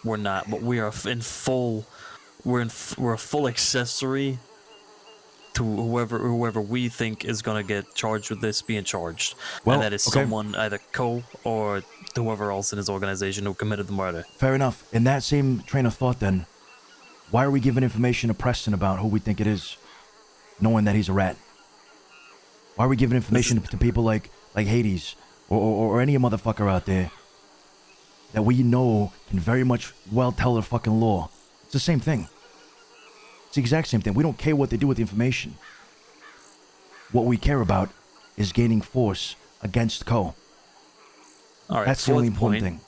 We're not, but we are in full. We're a full accessory to whoever we think is gonna get charged with this being charged, Well, and that is okay. someone either Ko or whoever else in his organization who committed the murder. Fair enough. In that same train of thought, then, why are we giving information to Preston about who we think it is, knowing that he's a rat? Why are we giving information to people like Hades or any motherfucker out there that we know can very much well tell the fucking law? It's the same thing. It's the exact same thing. We don't care what they do with the information. What we care about is gaining force against Ko. All right, that's the only important thing.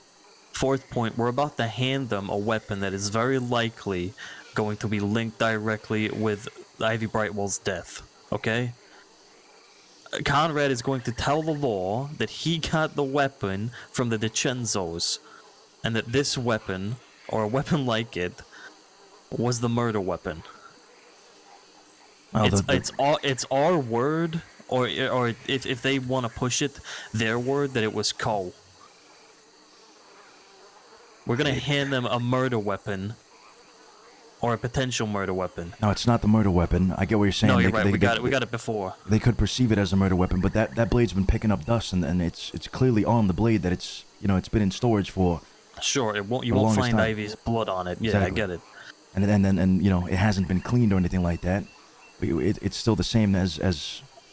Fourth point, we're about to hand them a weapon that is very likely going to be linked directly with Ivy Brightwell's death, okay? Conrad is going to tell the law that he got the weapon from the DiCenzos, and that this weapon, or a weapon like it, was the murder weapon. Well, it's our word, or if they want to push it, their word that it was Ko. We're gonna hand them a murder weapon, or a potential murder weapon. No, it's not the murder weapon. I get what you're saying. No, you're right. We got it before. They could perceive it as a murder weapon, but that blade's been picking up dust, and it's clearly on the blade that it's been in storage for. Sure, you won't find Ivy's blood on it. Yeah, Exactly. I get it. And it hasn't been cleaned or anything like that. It's still the same as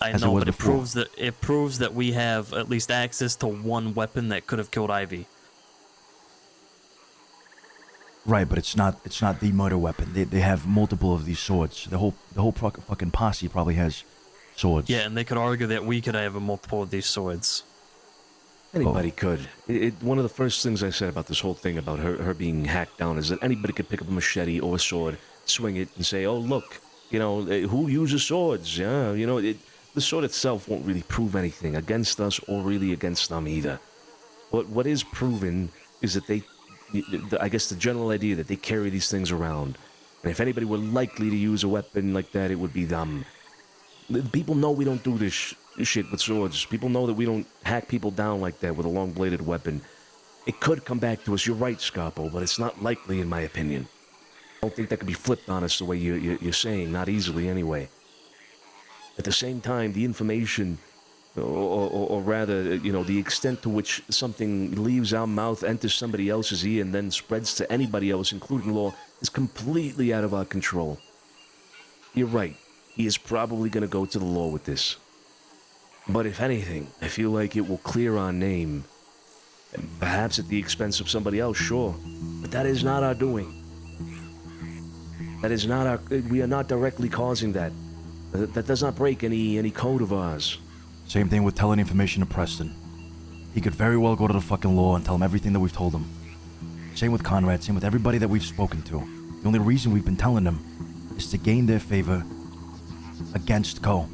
I it know, was but before. it proves that we have at least access to one weapon that could have killed Ivy. Right, but it's not the murder weapon. They have multiple of these swords. The whole fucking posse probably has swords. Yeah, and they could argue that we could have a multiple of these swords. Anybody could. One of the first things I said about this whole thing about her being hacked down is that anybody could pick up a machete or a sword, swing it, and say, "Oh, look, who uses swords?" Yeah, the sword itself won't really prove anything against us or really against them either. But what is proven is that I guess the general idea that they carry these things around, and if anybody were likely to use a weapon like that, it would be them. People know we don't do this shit with swords. People know that we don't hack people down like that with a long-bladed weapon. It could come back to us. You're right, Scarpo, but it's not likely, in my opinion. I don't think that could be flipped on us the way you're saying. Not easily, anyway. At the same time, the information, or rather, the extent to which something leaves our mouth, enters somebody else's ear, and then spreads to anybody else, including law, is completely out of our control. You're right. He is probably going to go to the law with this. But if anything, I feel like it will clear our name. And perhaps at the expense of somebody else, sure. But that is not our doing. That is not our... We are not directly causing that. That does not break any code of ours. Same thing with telling information to Preston. He could very well go to the fucking law and tell him everything that we've told him. Same with Conrad, same with everybody that we've spoken to. The only reason we've been telling them is to gain their favor against Co.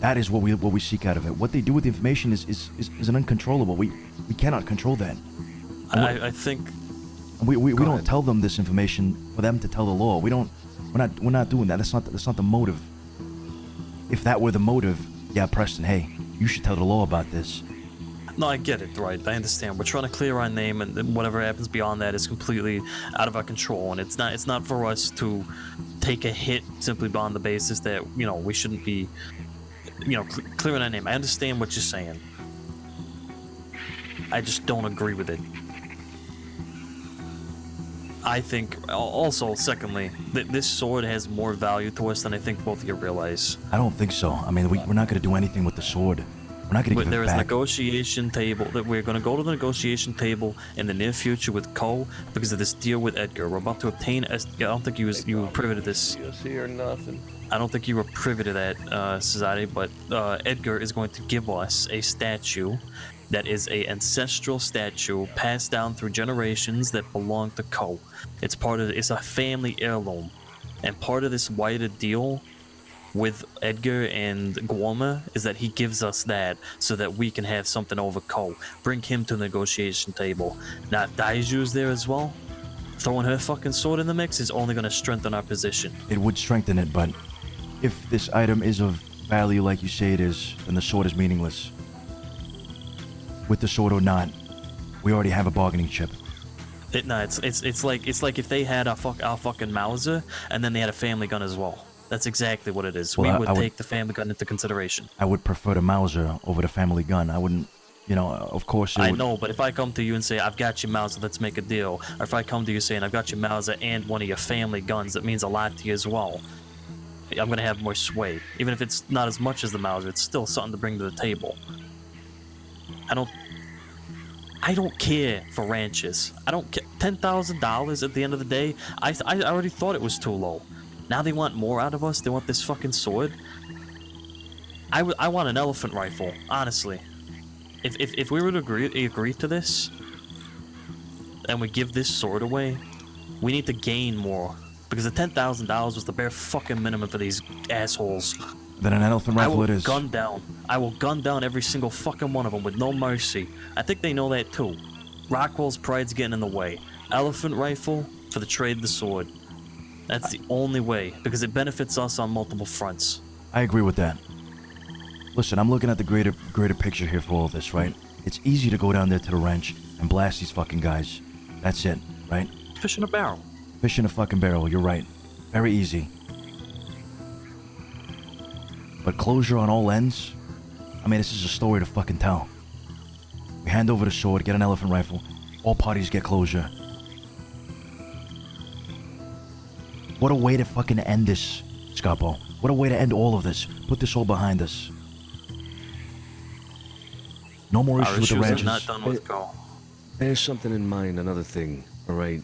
That is what we seek out of it. What they do with the information is an uncontrollable. We cannot control that. I think we don't tell them this information for them to tell the law. We're not doing that. That's not the motive. If that were the motive, yeah, Preston, hey, you should tell the law about this. No, I get it, right? I understand. We're trying to clear our name, and whatever happens beyond that is completely out of our control. And it's not for us to take a hit simply on the basis that we shouldn't be, clearing our name. I understand what you're saying. I just don't agree with it. I think also, secondly, that this sword has more value to us than I think both of you realize. I don't think so. I mean, we're not going to do anything with the sword. We're not going to give There it is a back. negotiation table. That we're going to go to the negotiation table in the near future with Cole because of this deal with Edgar. We're about to obtain. I don't think you were privy to this. Or nothing. I don't think you were privy to that, Cesare. But Edgar is going to give us a statue that is a ancestral statue passed down through generations that belong to Cole. It's a family heirloom, and part of this wider deal with Edgar and Guoma is that he gives us that so that we can have something over Cole. Bring him to the negotiation table. Now, if Daiju's there as well, throwing her fucking sword in the mix is only going to strengthen our position. It would strengthen it, but if this item is of value like you say it is, then the sword is meaningless. With the sword or not, we already have a bargaining chip. It's like if they had our fucking Mauser and then they had a family gun as well. That's exactly what it is. Well, we would take the family gun into consideration. I would prefer the Mauser over the family gun. I wouldn't, of course. I know, but if I come to you and say, I've got your Mauser, let's make a deal. Or if I come to you saying, I've got your Mauser and one of your family guns, that means a lot to you as well. I'm going to have more sway. Even if it's not as much as the Mauser, it's still something to bring to the table. I don't care for ranches. I don't care. $10,000 at the end of the day, I already thought it was too low. Now they want more out of us. They want this fucking sword. I want an elephant rifle, honestly. If we were to agree to this, and we give this sword away, we need to gain more. Because the $10,000 was the bare fucking minimum for these assholes. Then an elephant rifle it is. I will gun down every single fucking one of them with no mercy. I think they know that too. Rockwell's pride's getting in the way. Elephant rifle for the trade of the sword. That's the only way, because it benefits us on multiple fronts. I agree with that. Listen, I'm looking at the greater picture here for all of this, right? It's easy to go down there to the ranch and blast these fucking guys. That's it, right? Fish in a barrel. Fish in a fucking barrel, you're right. Very easy. But closure on all ends? I mean, this is a story to fucking tell. We hand over the sword, get an elephant rifle. All parties get closure. What a way to fucking end this. It's Scapo. What a way to end all of this. Put this all behind us. No more issues with the ranches. Not done with Go. There's something in mind, another thing, alright?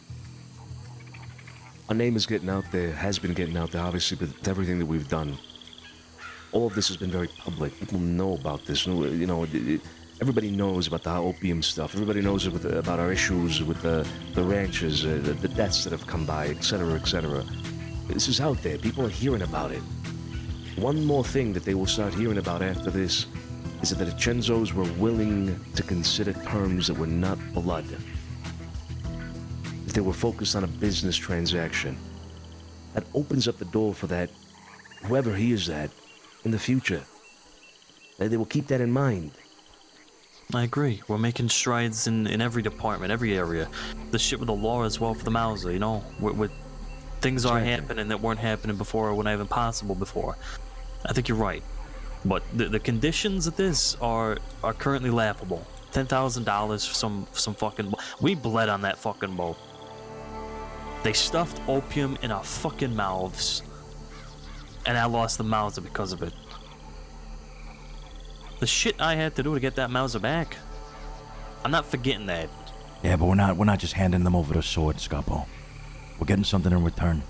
Our name is getting out there, has been getting out there, obviously, with everything that we've done. All of this has been very public. People know about this. You know, everybody knows about the opium stuff. Everybody knows about our issues with the ranches, the deaths that have come by, etc., etc. This is out there. People are hearing about it. One more thing that they will start hearing about after this is that the DiCenzos were willing to consider terms that were not blood. If they were focused on a business transaction. That opens up the door for that, whoever he is that, in the future. They will keep that in mind. I agree. We're making strides in every department, every area. The shit with the law as well for the Mauser, you know? Things are happening that weren't happening before or were not even possible before. I think you're right. But the conditions of this are currently laughable. $10,000 for some fucking... We bled on that fucking boat. They stuffed opium in our fucking mouths. And I lost the Mauser because of it. The shit I had to do to get that Mauser back. I'm not forgetting that. Yeah, but we're not just handing them over the sword, Scapo. We're getting something in return.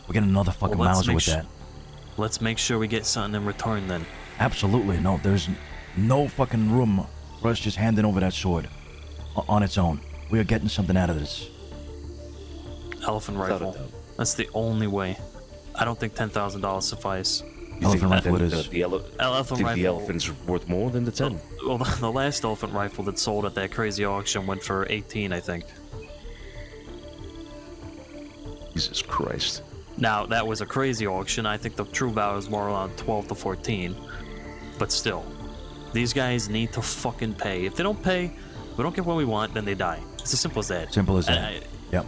We're getting another fucking Mauser with that. Let's make sure we get something in return then. Absolutely. No, there's no fucking room for us just handing over that sword on its own. We are getting something out of this. Elephant rifle. That's the only way. I don't think $10,000 suffice. Elephant rifle it is. The elephant's worth more than the 10. Well, the last elephant rifle that sold at that crazy auction went for 18, I think. Jesus Christ. Now, that was a crazy auction. I think the true value is more around 12 to 14. But still, these guys need to fucking pay. If they don't pay, we don't get what we want, then they die. It's as simple as that. Simple as that. Yep.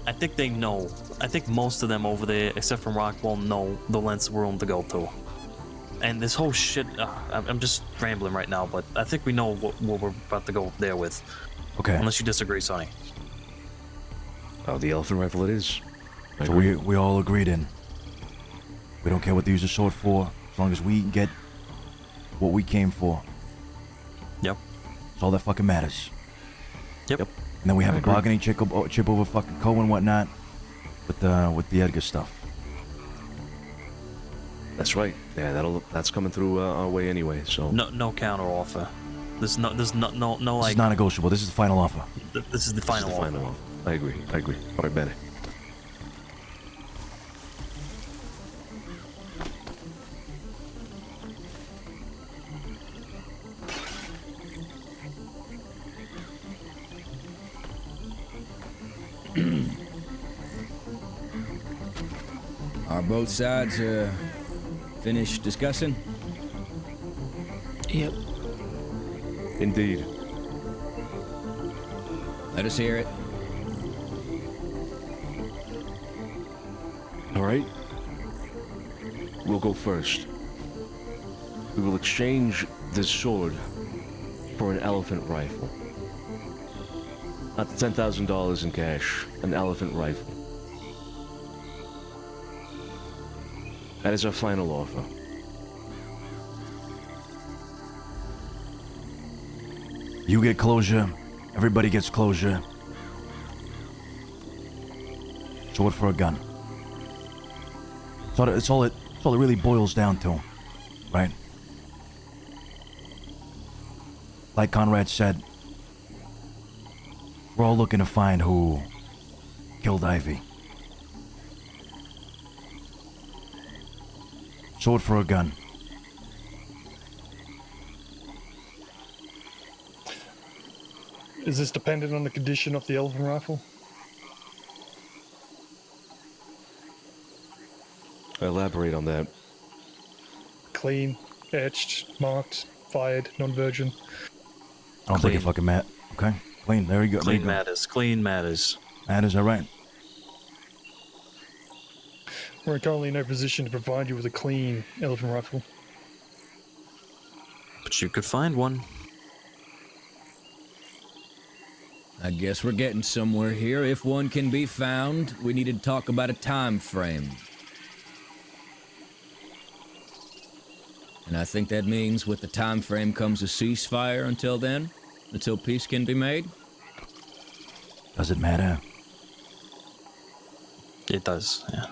I think they know. I think most of them over there, except from Rockwell, know the lengths of room to go to. And this whole shit, I'm just rambling right now, but I think we know what we're about to go there with. Okay. Unless you disagree, Sonny. Oh, the elephant rifle it is. So we all agreed in. We don't care what they use the sword for, as long as we get what we came for. Yep. That's all that fucking matters. Yep. And then we have a bargaining chip over fucking Coe and whatnot with the Edgar stuff. That's right. Yeah, that's coming through our way anyway. So no counter offer. There's no like. This is non-negotiable. This is the final offer. This is the final offer. I agree. All right, Benny. Are both sides finished discussing? Yep. Indeed. Let us hear it. All right. We'll go first. We will exchange this sword for an elephant rifle. Not the $10,000 in cash, an elephant rifle. That is our final offer. You get closure. Everybody gets closure. Sword for a gun. It's all it really boils down to, right? Like Conrad said, we're all looking to find who killed Ivy. Sword for a gun. Is this dependent on the condition of the elephant rifle? Elaborate on that. Clean, etched, marked, fired, non-virgin. I don't think it fucking matters. Okay, clean. There you go. Clean matters. Clean matters. Matters, all right. We're currently in no position to provide you with a clean elephant rifle. But you could find one. I guess we're getting somewhere here. If one can be found, we need to talk about a time frame. And I think that means with the time frame comes a ceasefire until then, until peace can be made. Does it matter? It does, yeah.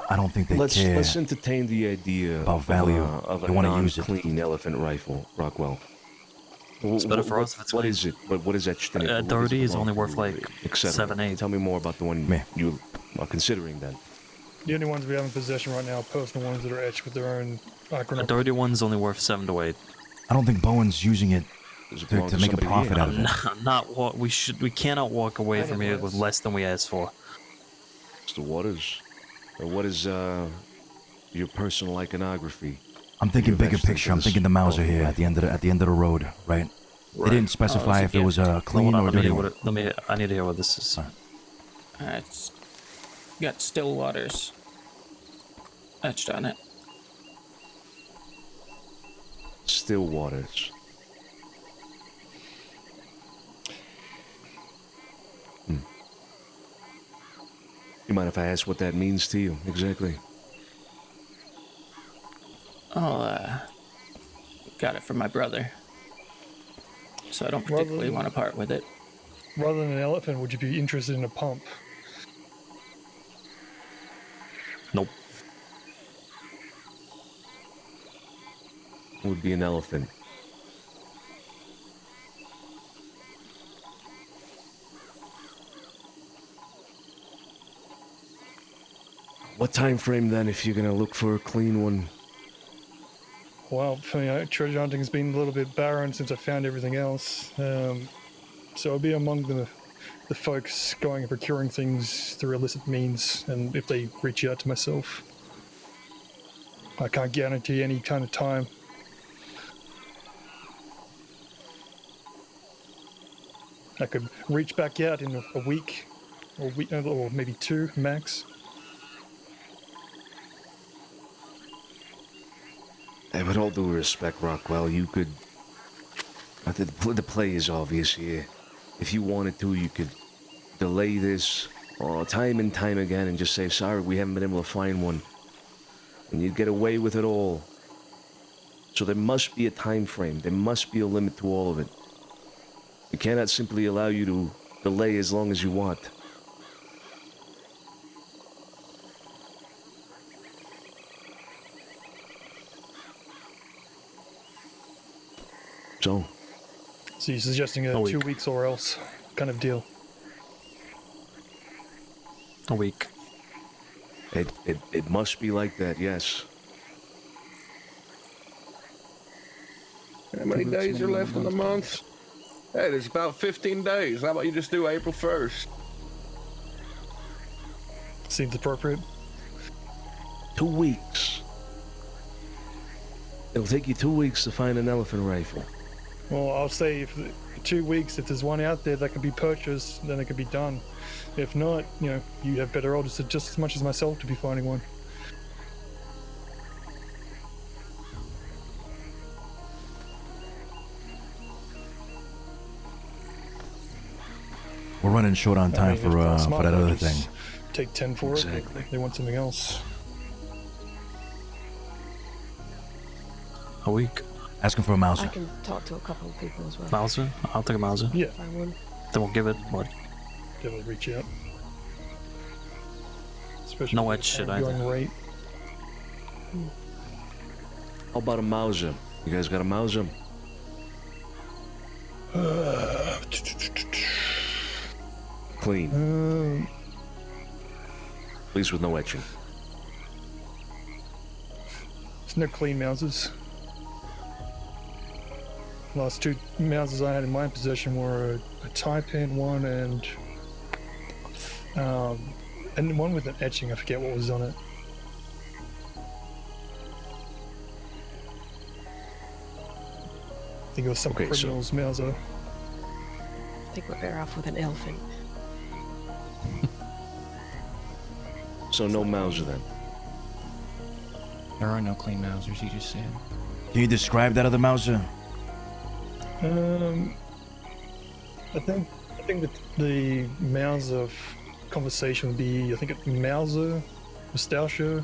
I don't think they care. Let's entertain the idea about value. of a They want to use it. non-clean elephant rifle, Rockwell. It's better for us if it's What clean. is it? What is etched in it? A What 30 it is only belong worth to, like et cetera? 7, 8. Tell me more about the one you are considering then. The only ones we have in possession right now are personal ones that are etched with their own A iconography. dirty one's only worth 7 to 8. I don't think Bowen's using it to make a profit out of it. Not what we should. We cannot walk away from here with less than we asked for. Mr. Waters, what is your personal iconography? I'm thinking You've bigger etched picture. I'm into this thinking the Mauser whole here thing. at the end of the road, right? They didn't specify if it was a clean Hold on, or let me dirty hear one. what it- I need to hear what this is. It's got still waters etched on it. Still Waters. You mind if I ask what that means to you exactly? Oh, got it from my brother. So I don't particularly want to part with it. Rather than an elephant, would you be interested in a pump? Nope. Would be an elephant. What time frame then if you're gonna look for a clean one? Well, treasure hunting has been a little bit barren since I found everything else. So I'll be among the folks going and procuring things through illicit means, and if they reach out to myself. I can't guarantee any kind of time. I could reach back out in a week, or maybe 2 max. Hey, with all due respect, Rockwell, you could... The play is obvious here. If you wanted to, you could delay this time and time again and just say, sorry, we haven't been able to find one. And you'd get away with it all. So there must be a time frame. There must be a limit to all of it. We cannot simply allow you to delay as long as you want. So you're suggesting a 2 weeks or else kind of deal? A week. It must be like that, yes. How many days are left in the month? Hey, there's about 15 days. How about you just do April 1st? Seems appropriate. 2 weeks. It'll take you 2 weeks to find an elephant rifle. Well, I'll say if 2 weeks, if there's one out there that can be purchased, then it can be done. If not, you have better odds just as much as myself to be finding one. We're running short on time for that other thing. Take 10 for it. They want something else. A week. Asking for a Mauser. I can talk to a couple of people as well. Mauser? I'll take a Mauser. Yeah. Find one. Then we'll give it what? Give it a reach out. No white shit either. Going rate. How about a Mauser? You guys got a Mauser? Clean. Please with no etching. There's no clean Mausers. Last 2 Mausers I had in my possession were a Taipan one and one with an etching. I forget what was on it. I think it was some criminal's Mauser. I think we're better off with an elephant. So no Mauser then. There are no clean Mausers, you just said. Can you describe that other Mauser? I think that the Mauser conversation would be, I think it's Mauser, Nostalgia.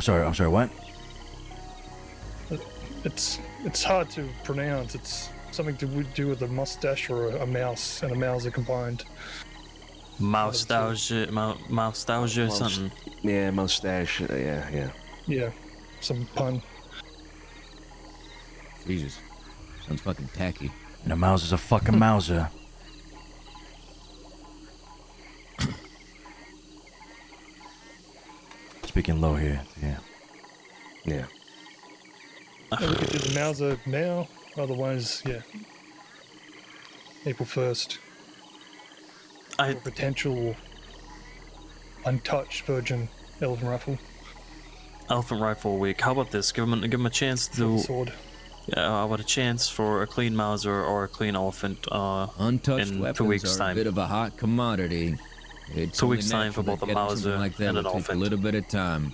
sorry, what? It's hard to pronounce. It's something to do with a mustache or a mouse, and a mouse are combined. Moustache or something. Yeah, mustache. Yeah. Yeah, some pun. Jesus. Sounds fucking tacky. And a mouse is a fucking mouser. Speaking low here. Yeah. Yeah. Yeah, we could do the Mauser now. Otherwise, yeah. April 1st. Or potential untouched virgin elephant rifle. Elephant rifle week. How about this? Give him a chance to. Sword. Yeah, how about a chance for a clean Mauser or a clean elephant? Untouched in weapons 2 weeks' are time. a bit of a hot commodity. It's 2 only weeks' time for natural both that a getting something Mauser like that and an will take elephant. a little bit of time.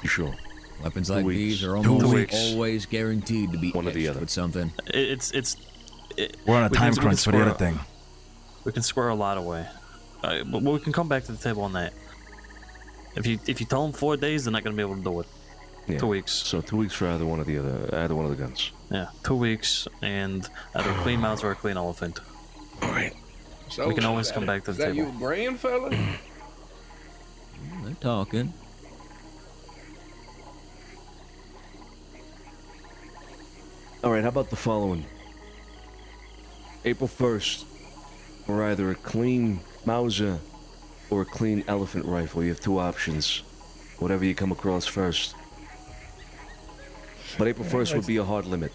Sure. Weapons 2 like weeks. these are 2 almost weeks. always guaranteed to be One or the etched other. with something. We're on a we time can crunch for the square- other thing. We can square a lot away. But we can come back to the table on that. If you tell them 4 days, they're not gonna be able to do it. Yeah. 2 weeks. So 2 weeks for either one of the guns. Yeah, 2 weeks and either a clean mouse or a clean elephant. All right. So, We can always is come that- back to is the that table. you agreeing, fella? They're talking. All right. How about the following? April 1st, for either a clean Mauser or a clean elephant rifle. You have 2 options. Whatever you come across first. But April 1st would be a hard limit.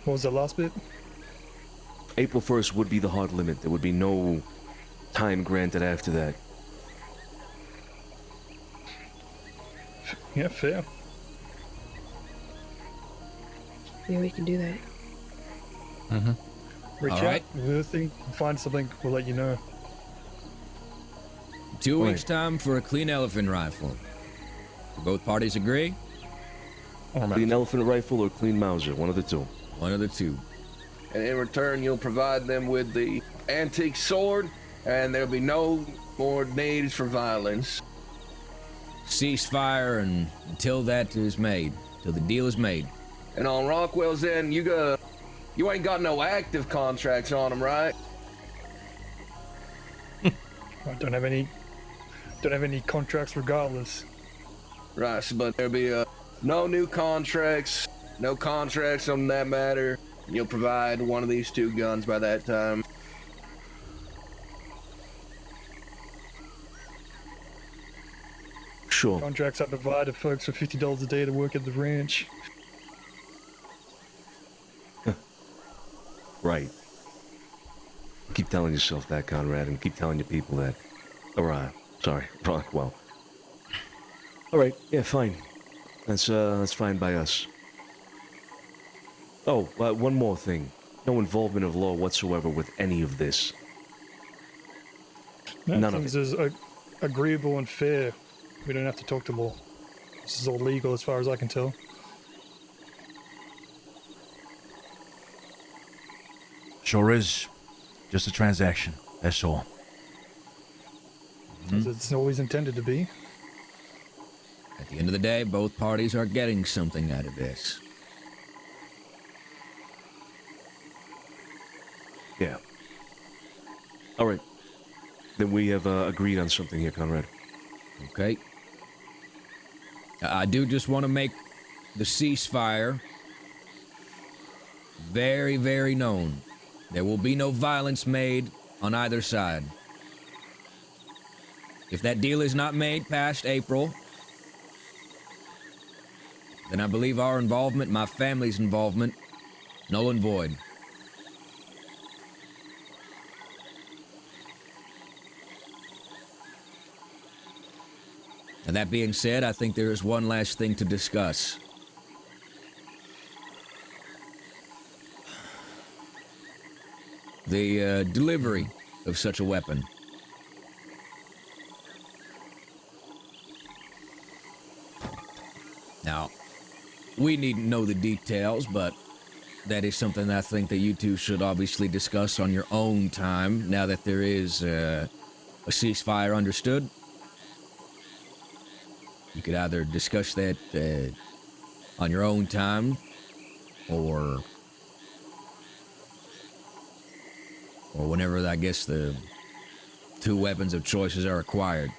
What was the last bit? April 1st would be the hard limit. There would be no time granted after that. Yeah, fair. Yeah, we can do that. Reach All out. right. If we think, find something, we'll let you know. 2 weeks' time for a clean elephant rifle. Both parties agree? Clean elephant rifle or clean Mauser, one of the two. One of the two. And in return, you'll provide them with the antique sword, and there'll be no more needs for violence. Ceasefire until that is made. Till the deal is made. And on Rockwell's end, you ain't got no active contracts on them, right? I don't have any contracts regardless. Right, so, but there'll be no new contracts, no contracts on that matter. You'll provide one of these 2 guns by that time. Sure. Contracts I provided folks for $50 a day to work at the ranch. Right. Keep telling yourself that, Conrad, and keep telling your people that. Sorry, Rockwell. All right, yeah, fine. That's fine by us. Oh, one more thing. No involvement of law whatsoever with any of this. No, None of things it. is agreeable and fair. We don't have to talk to law. This is all legal as far as I can tell. Sure is. Just a transaction. That's all. As it's always intended to be. At the end of the day, both parties are getting something out of this. Yeah. All right. Then we have agreed on something here, Conrad. Okay. I do just want to make the ceasefire very, very known. There will be no violence made on either side. If that deal is not made past April, then I believe our involvement, my family's involvement, null and void. And that being said, I think there is one last thing to discuss. The delivery of such a weapon. Now, we needn't know the details, but that is something I think that you two should obviously discuss on your own time, now that there is a ceasefire understood. You could either discuss that on your own time, or whenever, I guess, the two weapons of choices are acquired.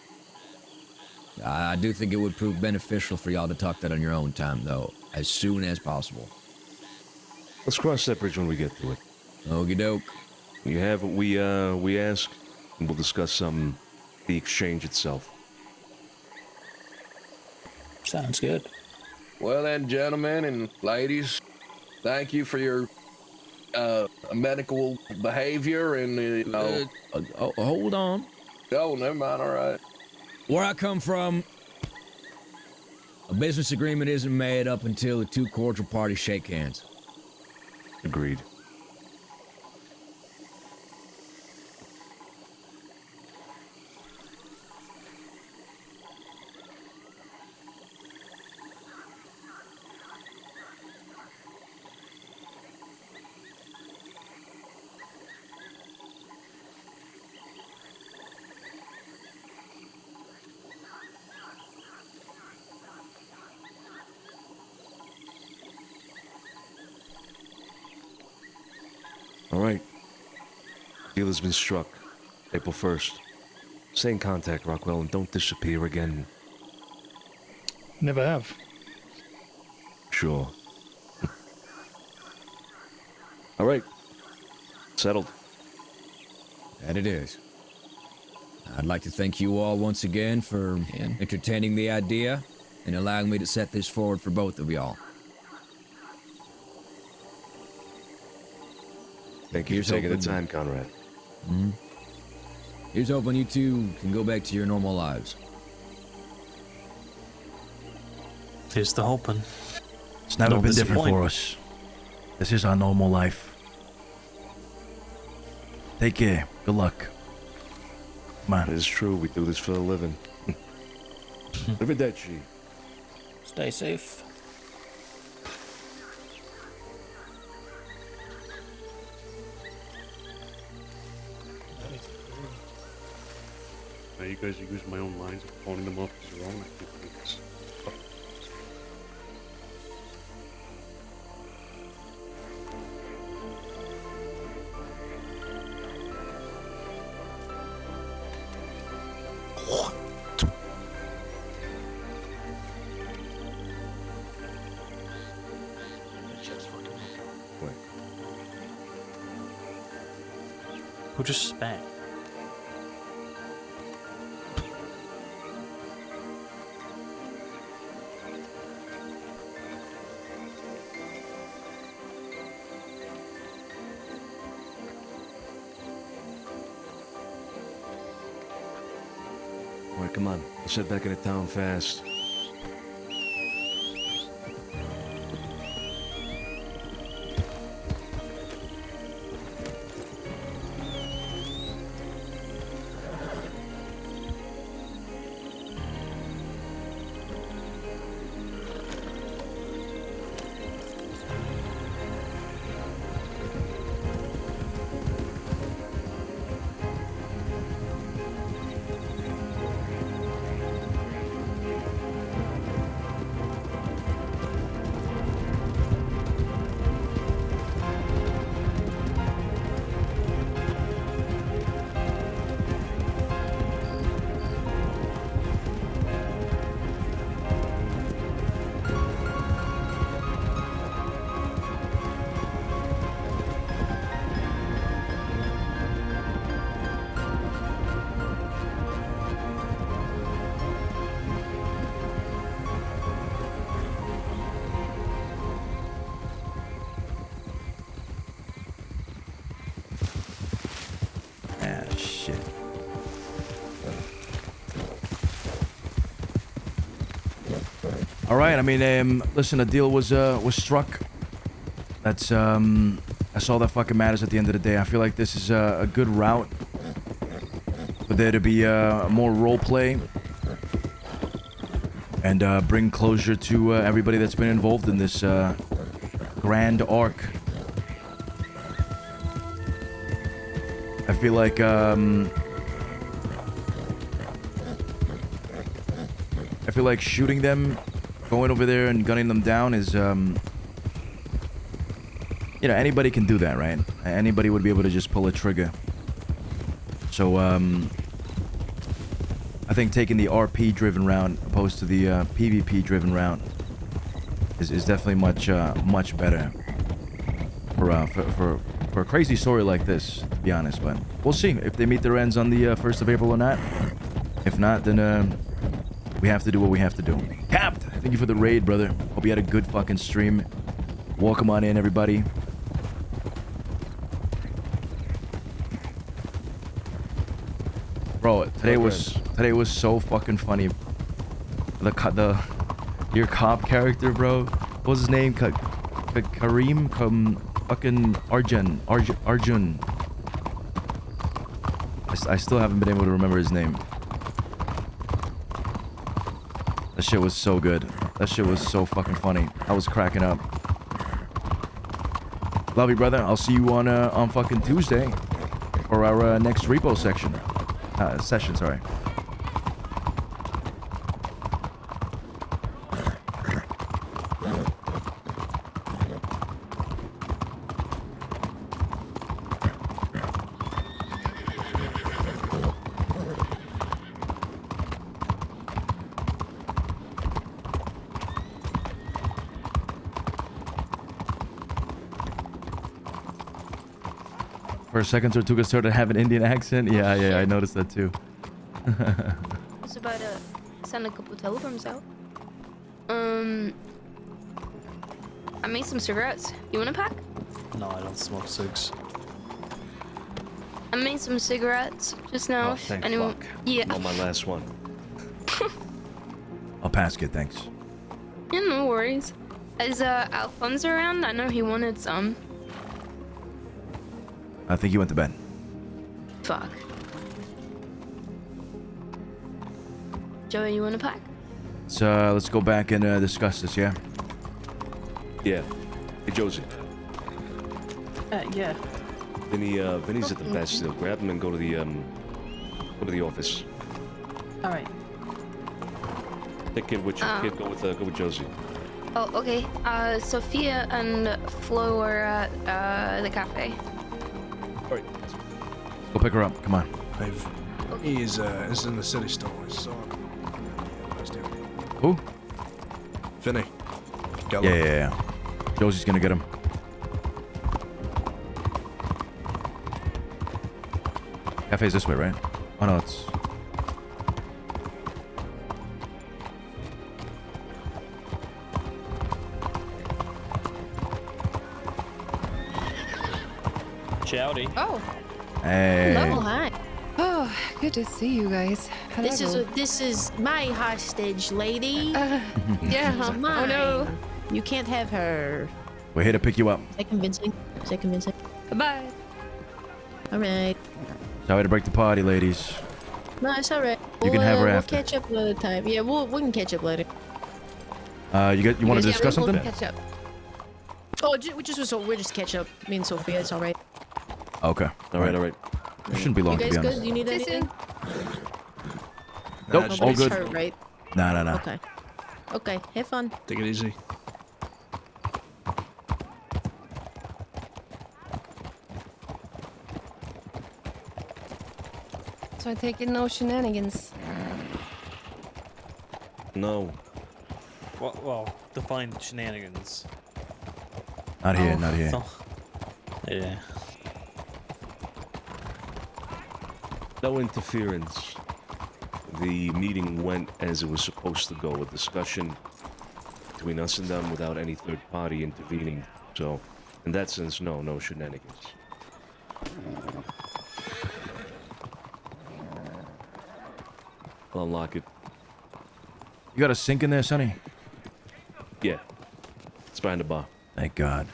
I do think it would prove beneficial for y'all to talk that on your own time, though, as soon as possible. Let's cross that bridge when we get to it. Okie doke. You have what we ask, and we'll discuss the exchange itself. Sounds good. Well then, gentlemen and ladies, thank you for your medical behavior and hold on. Oh, never mind. All right. Where I come from, a business agreement isn't made up until the two cordial parties shake hands. Agreed. All right. Deal has been struck. April 1st. Stay in contact, Rockwell, and don't disappear again. Never have. Sure. All right. Settled. That it is. I'd like to thank you all once again for entertaining the idea and allowing me to set this forward for both of y'all. Thank you for taking the time, Conrad. Mm-hmm. Here's hoping you two can go back to your normal lives. Here's the hoping. It's never been different for us. This is our normal life. Take care. Good luck. Come on. It is true. We do this for a living. Arrivederci. Stay safe. Now you guys are using my own lines and phoning them off as your own. I think it's Who just spat? All right, come on. Let's head back into town fast. All right. I mean, listen, a deal was struck. That's all that fucking matters at the end of the day. I feel like this is a good route for there to be more role play and bring closure to everybody that's been involved in this grand arc I feel like shooting them, going over there and gunning them down is you know, anybody can do that, right? Anybody would be able to just pull a trigger. So I think taking the RP driven route opposed to the PvP driven route is definitely much better for a crazy story like this, to be honest. But we'll see if they meet their ends on the 1st of April or not. If not, then we have to do what we have to do. Capped, thank you for the raid, brother. Hope you had a good fucking stream. Welcome on in, everybody. Bro, today was so fucking funny. Your cop character, bro. What was his name? Kareem? Fucking Arjun. I still haven't been able to remember his name. That shit was so good. That shit was so fucking funny. I was cracking up. Love you, brother. I'll see you on fucking Tuesday for our next repo session, sorry. For a second, Tortuga started to have an Indian accent. Yeah, I noticed that too. I was about to send a couple telegrams out. I made some cigarettes. You want a pack? No, I don't smoke cigs. I made some cigarettes just now. Oh, thank anyone? fuck. Yeah. On my last one. I'll pass it, thanks. Yeah, no worries. Is Alfonso around? I know he wanted some. I think you went to bed. Fuck. Joey, you want a pack? So let's go back and discuss this, yeah? Yeah. Hey, Josie. Yeah. Vinny's at the Bastille. Grab him and go to the office. All right. Take kid with you. Kid, go with Josie. Oh, okay. Sophia and Flo are at the cafe. All right. Go pick her up. Come on. He is in the city store. I saw him. Who? Vinny. Yeah. Josie's gonna get him. Cafe's this way, right? Oh no, it's... Chowdy. Oh. Hey. Hello, hi. Oh, good to see you guys. How'd that go? This is my hostage lady. Yeah. Mine. Oh no. You can't have her. We're here to pick you up. Is that convincing? Bye. All right. Sorry to break the party, ladies. No, it's all right. You can have her after. We'll catch up another time. Yeah, we can catch up later. You want to discuss we'll something? catch up. Oh, we're just catching up. Me and Sophia. It's all right. Okay. All right. It shouldn't be long, You to guys be honest. good? Do you need anything? Nope, all Nobody's good. hurt, right? No. Okay. Have fun. Take it easy. So I take it no shenanigans. No. Well, define shenanigans. Not here. So, yeah. No interference. The meeting went as it was supposed to go, a discussion between us and them without any third party intervening. So, in that sense, no shenanigans. I'll unlock it. You got a sink in there, Sonny? Yeah. It's behind the bar. Thank God.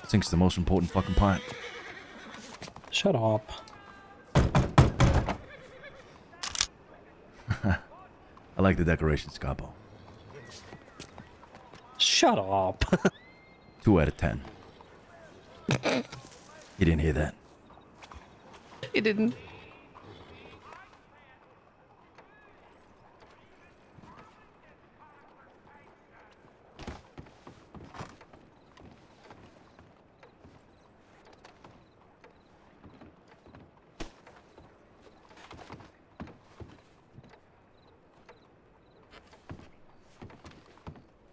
Sink's the most important fucking part. Shut up. I like the decorations, Capo. Shut up. 2 out of 10. You didn't hear that. He didn't.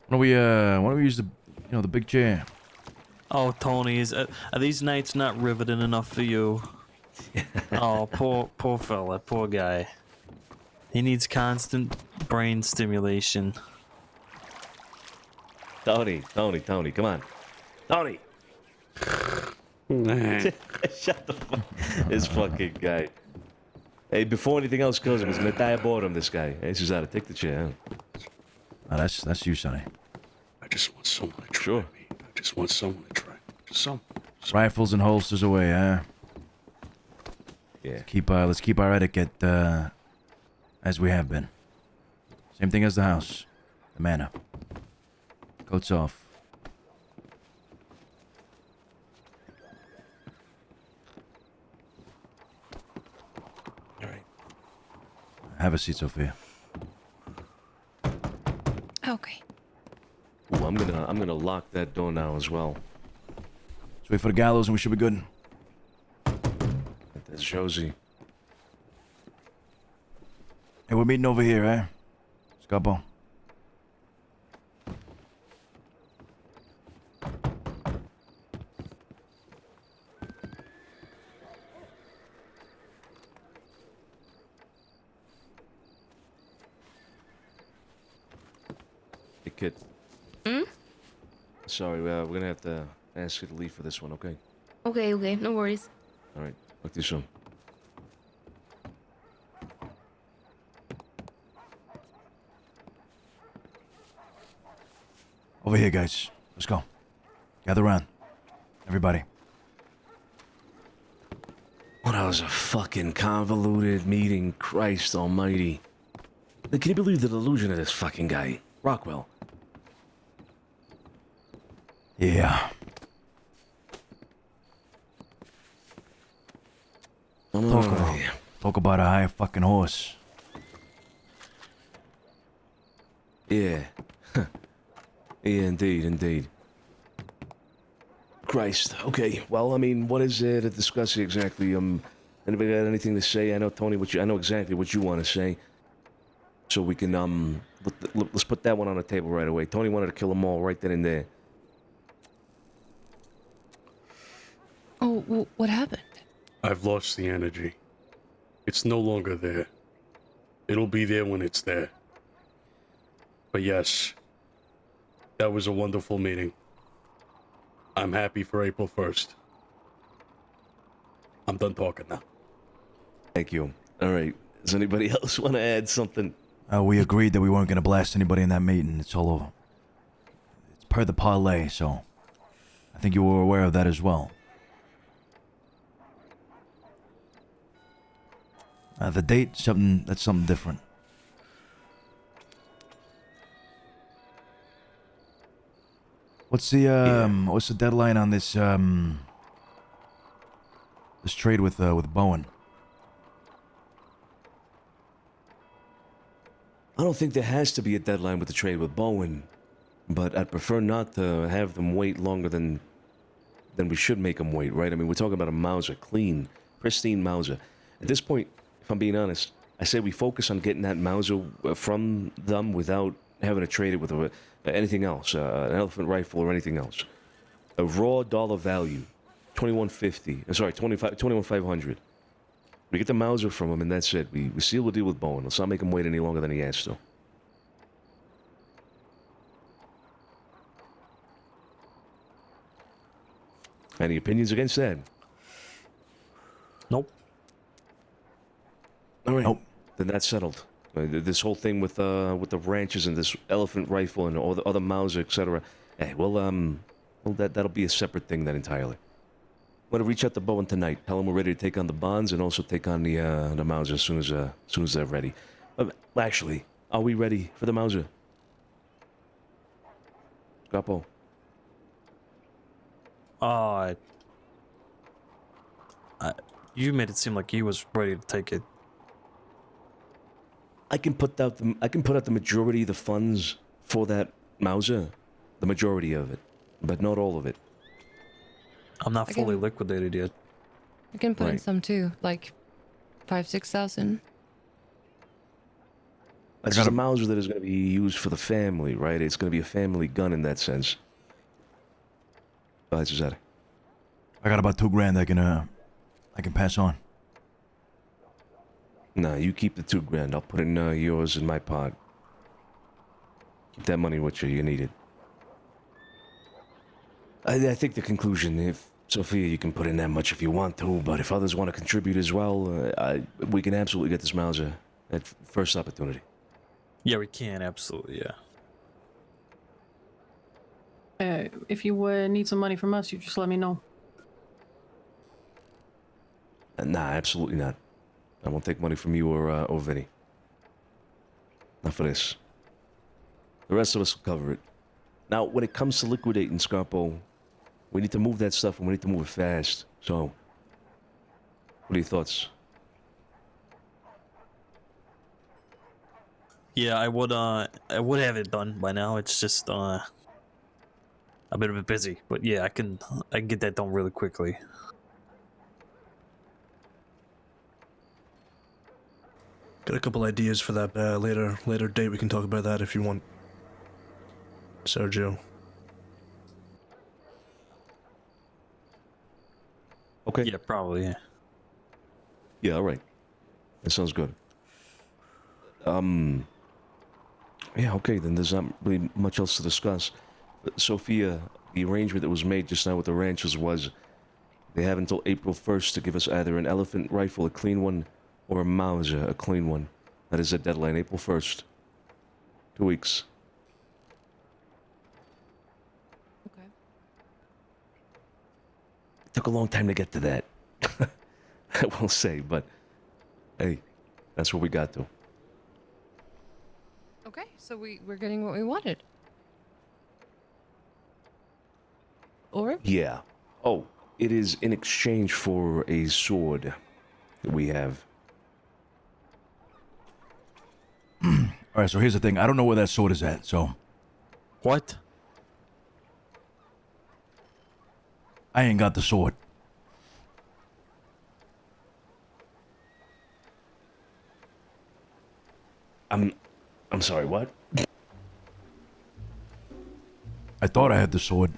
Why don't we use the, the big chair? Oh, Tony, are these nights not riveting enough for you? Oh, poor fella, poor guy. He needs constant brain stimulation. Tony, come on. Tony! Shut the fuck. This fucking guy. Hey, before anything else goes, I'm gonna die of boredom, this guy. Hey, Cesare, take the chair. Oh, that's you, Sonny. I just want someone to try Sure. me. I just want someone to try. Just some. Rifles and holsters away, huh? Yeah. Let's keep our etiquette as we have been. Same thing as the house, the manor. Coats off. All right. Have a seat, Sophia. Okay. Ooh, I'm gonna lock that door now as well. Let's wait for the gallows and we should be good. There's Josie. Hey, we're meeting over here, eh? Scapo. Hey, kid. Hmm? Sorry, we're gonna have to ask you to leave for this one, okay? Okay, no worries. All right. Talk to you soon. Over here, guys. Let's go. Gather around. Everybody. Well, that was a fucking convoluted meeting. Christ almighty. Can you believe the delusion of this fucking guy? Rockwell. Yeah. Talk about a high fucking horse. Yeah. Yeah, indeed. Christ. Okay. Well, I mean, what is there to discuss here exactly? Anybody got anything to say? I know, Tony, I know exactly what you want to say. So we can, let's put that one on the table right away. Tony wanted to kill them all right then and there. Oh, what happened? I've lost the energy. It's no longer there. It'll be there when it's there. But yes, that was a wonderful meeting. I'm happy for April 1st. I'm done talking now. Thank you. All right. Does anybody else want to add something? We agreed that we weren't going to blast anybody in that meeting. It's all over. It's per the parlay, so I think you were aware of that as well. The date, that's something different. What's the deadline on this this trade with Bowen? I don't think there has to be a deadline with the trade with Bowen, but I'd prefer not to have them wait longer than we should make them wait, right? I mean, we're talking about a Mauser, clean, pristine Mauser. At this point, if I'm being honest, I say we focus on getting that Mauser from them without having to trade it with anything else, an elephant rifle or anything else. A raw dollar value, $21,500. We get the Mauser from him, and that's it. We seal the deal with Bowen. Let's not make him wait any longer than he has to. Any opinions against that? Nope. All right. Nope. Then that's settled. This whole thing with the ranches and this elephant rifle and all the other Mauser, etc. Hey, that'll be a separate thing then entirely. I'm gonna reach out to Bowen tonight. Tell him we're ready to take on the bonds and also take on the Mauser as soon as they're ready. Actually, are we ready for the Mauser? Capo. You made it seem like he was ready to take it. I can put out the majority of the funds for that Mauser, the majority of it, but not all of it. I'm not fully liquidated yet. I can put in Right. some too, like 5,000-6,000. That's just a Mauser that is going to be used for the family, right? It's going to be a family gun in that sense. Go ahead, Cesare. I got about $2,000 I can pass on. Nah, you keep the $2,000. I'll put in yours in my pot. Keep that money with you. You need it. I think the conclusion, if Sophia, you can put in that much if you want to, but if others want to contribute as well, we can absolutely get this Mauser at first opportunity. Yeah, we can, absolutely, yeah. If you need some money from us, you just let me know. Nah, absolutely not. I won't take money from you or Vinny. Not for this. The rest of us will cover it. Now, when it comes to liquidating Scarpo, we need to move that stuff and we need to move it fast. So, what are your thoughts? Yeah, I would have it done by now. It's just I've been a bit busy, but yeah, I can get that done really quickly. Got a couple ideas for that later date. We can talk about that if you want, Sergio. Okay. Yeah, probably. Yeah. Yeah, all right. That sounds good. Yeah, okay, then there's not really much else to discuss. But Sophia, the arrangement that was made just now with the ranchers was they have until April 1st to give us either an elephant rifle, a clean one, or a Mauser, a clean one. That is the deadline, April 1st. 2 weeks. Okay. It took a long time to get to that. I will say, but hey, that's what we got to. Okay, so we're getting what we wanted. Or? Yeah. Oh, it is in exchange for a sword that we have. All right, so here's the thing. I don't know where that sword is at, so... What? I ain't got the sword. I'm sorry, what? I thought I had the sword.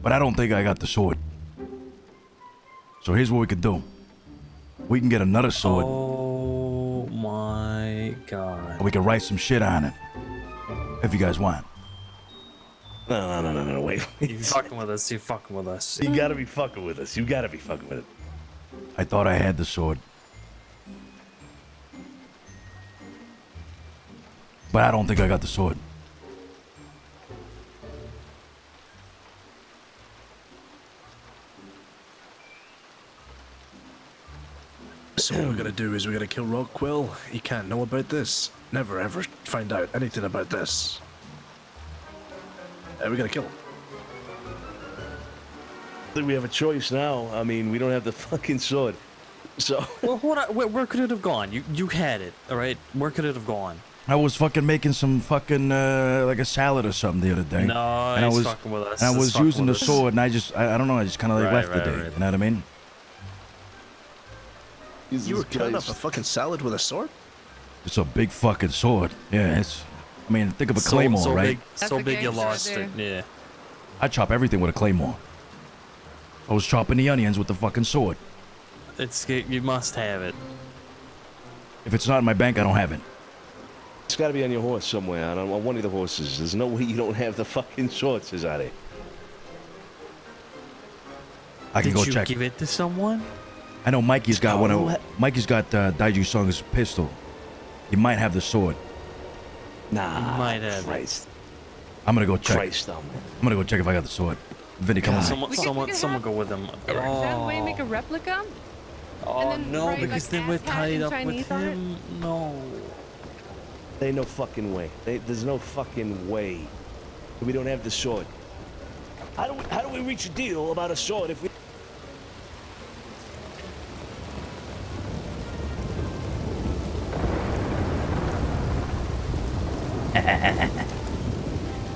But I don't think I got the sword. So here's what we could do. We can get another sword. Oh my god. And we can write some shit on it. If you guys want. No, wait. You fucking with us, you fucking with us. You gotta be fucking with us. You gotta be fucking with it. I thought I had the sword. But I don't think I got the sword. So what we're gonna do is we're gonna kill Rockwell. He can't know about this. Never ever find out anything about this. We're gonna kill him. I think we have a choice now. I mean, we don't have the fucking sword. So... Well, where could it have gone? You had it, alright? Where could it have gone? I was fucking making some fucking, like a salad or something the other day. No, and I he's was, fucking with us. And I He's was fucking using the with us. sword, and I don't know, I just kind of like left the day. You know what I mean? You were cutting up a fucking salad with a sword? It's a big fucking sword. Yeah, it's... I mean, think of a claymore, so right? Big, so big you lost it, yeah. I chop everything with a claymore. I was chopping the onions with the fucking sword. You must have it. If it's not in my bank, I don't have it. It's gotta be on your horse somewhere, on one of the horses. There's no way you don't have the fucking sword, Cesare. I can go check. Did you give it to someone? I know Mikey's got one of... Mikey's got Daiju Sung's pistol. He might have the sword. Nah, he might have Christ. I'm gonna go check. Christ, I'm gonna go check if I got the sword. Vinny, come on. Someone go with him. Is that a way to make a replica? Oh then no, write, because like, then we're ass hat tied in up Chinese with on it? him. No. There ain't no fucking way. There's no fucking way. We don't have the sword. How do we reach a deal about a sword if we...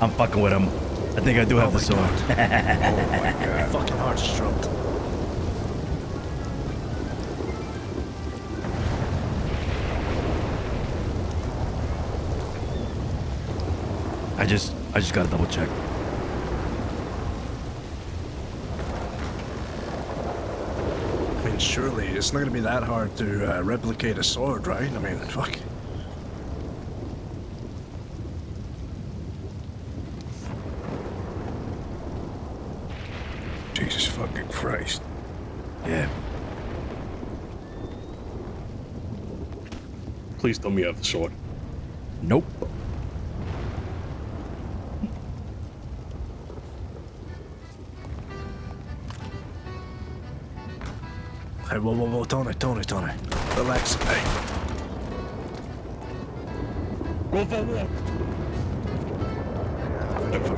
I'm fucking with him. I think I do have the sword. Oh my god. Fucking heart just dropped. I just gotta double check. I mean, surely it's not gonna be that hard to replicate a sword, right? I mean, fuck. Jesus fucking Christ. Yeah. Please tell me you have the sword. Nope. Hey, whoa, Tony. Relax. Hey. Go for a walk.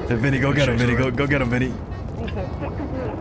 Hey, Vinny, go get him, Vinny. Go get him, Vinny. Go for a fucking walk.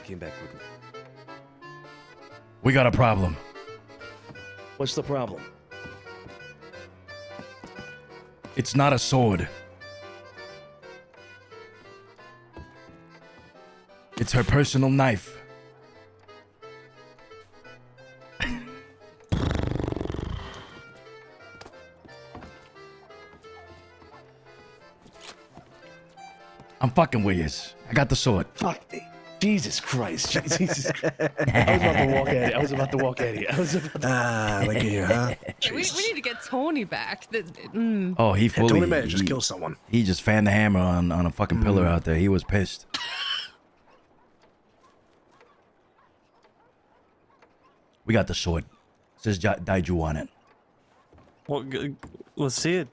Came back quickly. We got a problem. What's the problem? It's not a sword. It's her personal knife. I'm fucking with yous. I got the sword. Fuck me. Jesus Christ. Jesus. I was about to walk at you. Look at you, huh? We need to get Tony back. Oh, he fully. Tony may just kill someone. He just fanned the hammer on a fucking pillar out there. He was pissed. We got the sword. It says Daiju on it. Well, let's see it.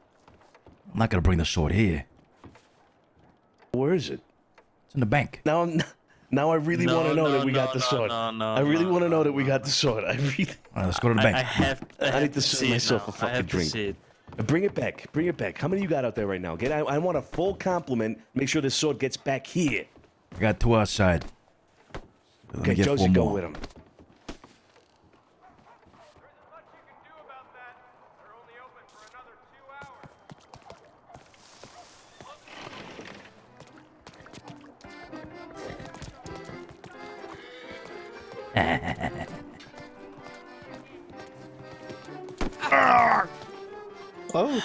I'm not gonna bring the sword here. Where is it? It's in the bank. Now I really want to know that we got the sword. I really want to know that we got the sword. I really. All right, let's go to the bank. I need to serve myself a fucking drink. Bring it back. Bring it back. How many you got out there right now? I want a full compliment. Make sure this sword gets back here. I got two outside. Okay, Josie, go with him. Oh.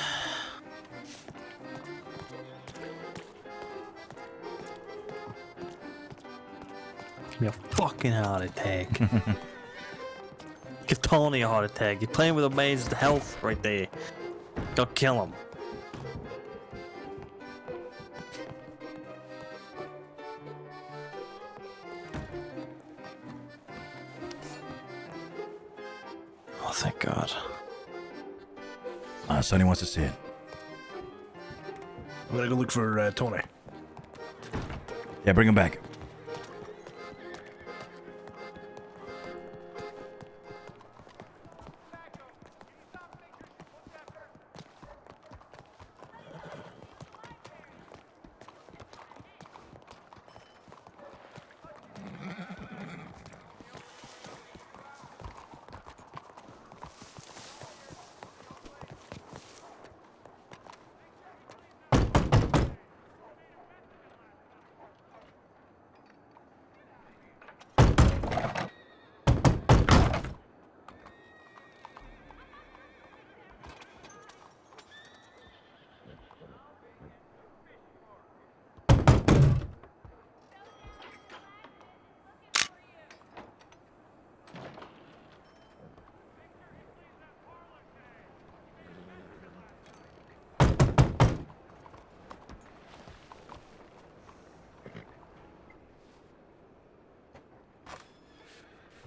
Give me a fucking heart attack. Give Tony a heart attack. You're playing with amazing health right there. Go kill him. Oh, thank God. Sonny wants to see it. I'm gonna go look for Tony. Yeah, bring him back.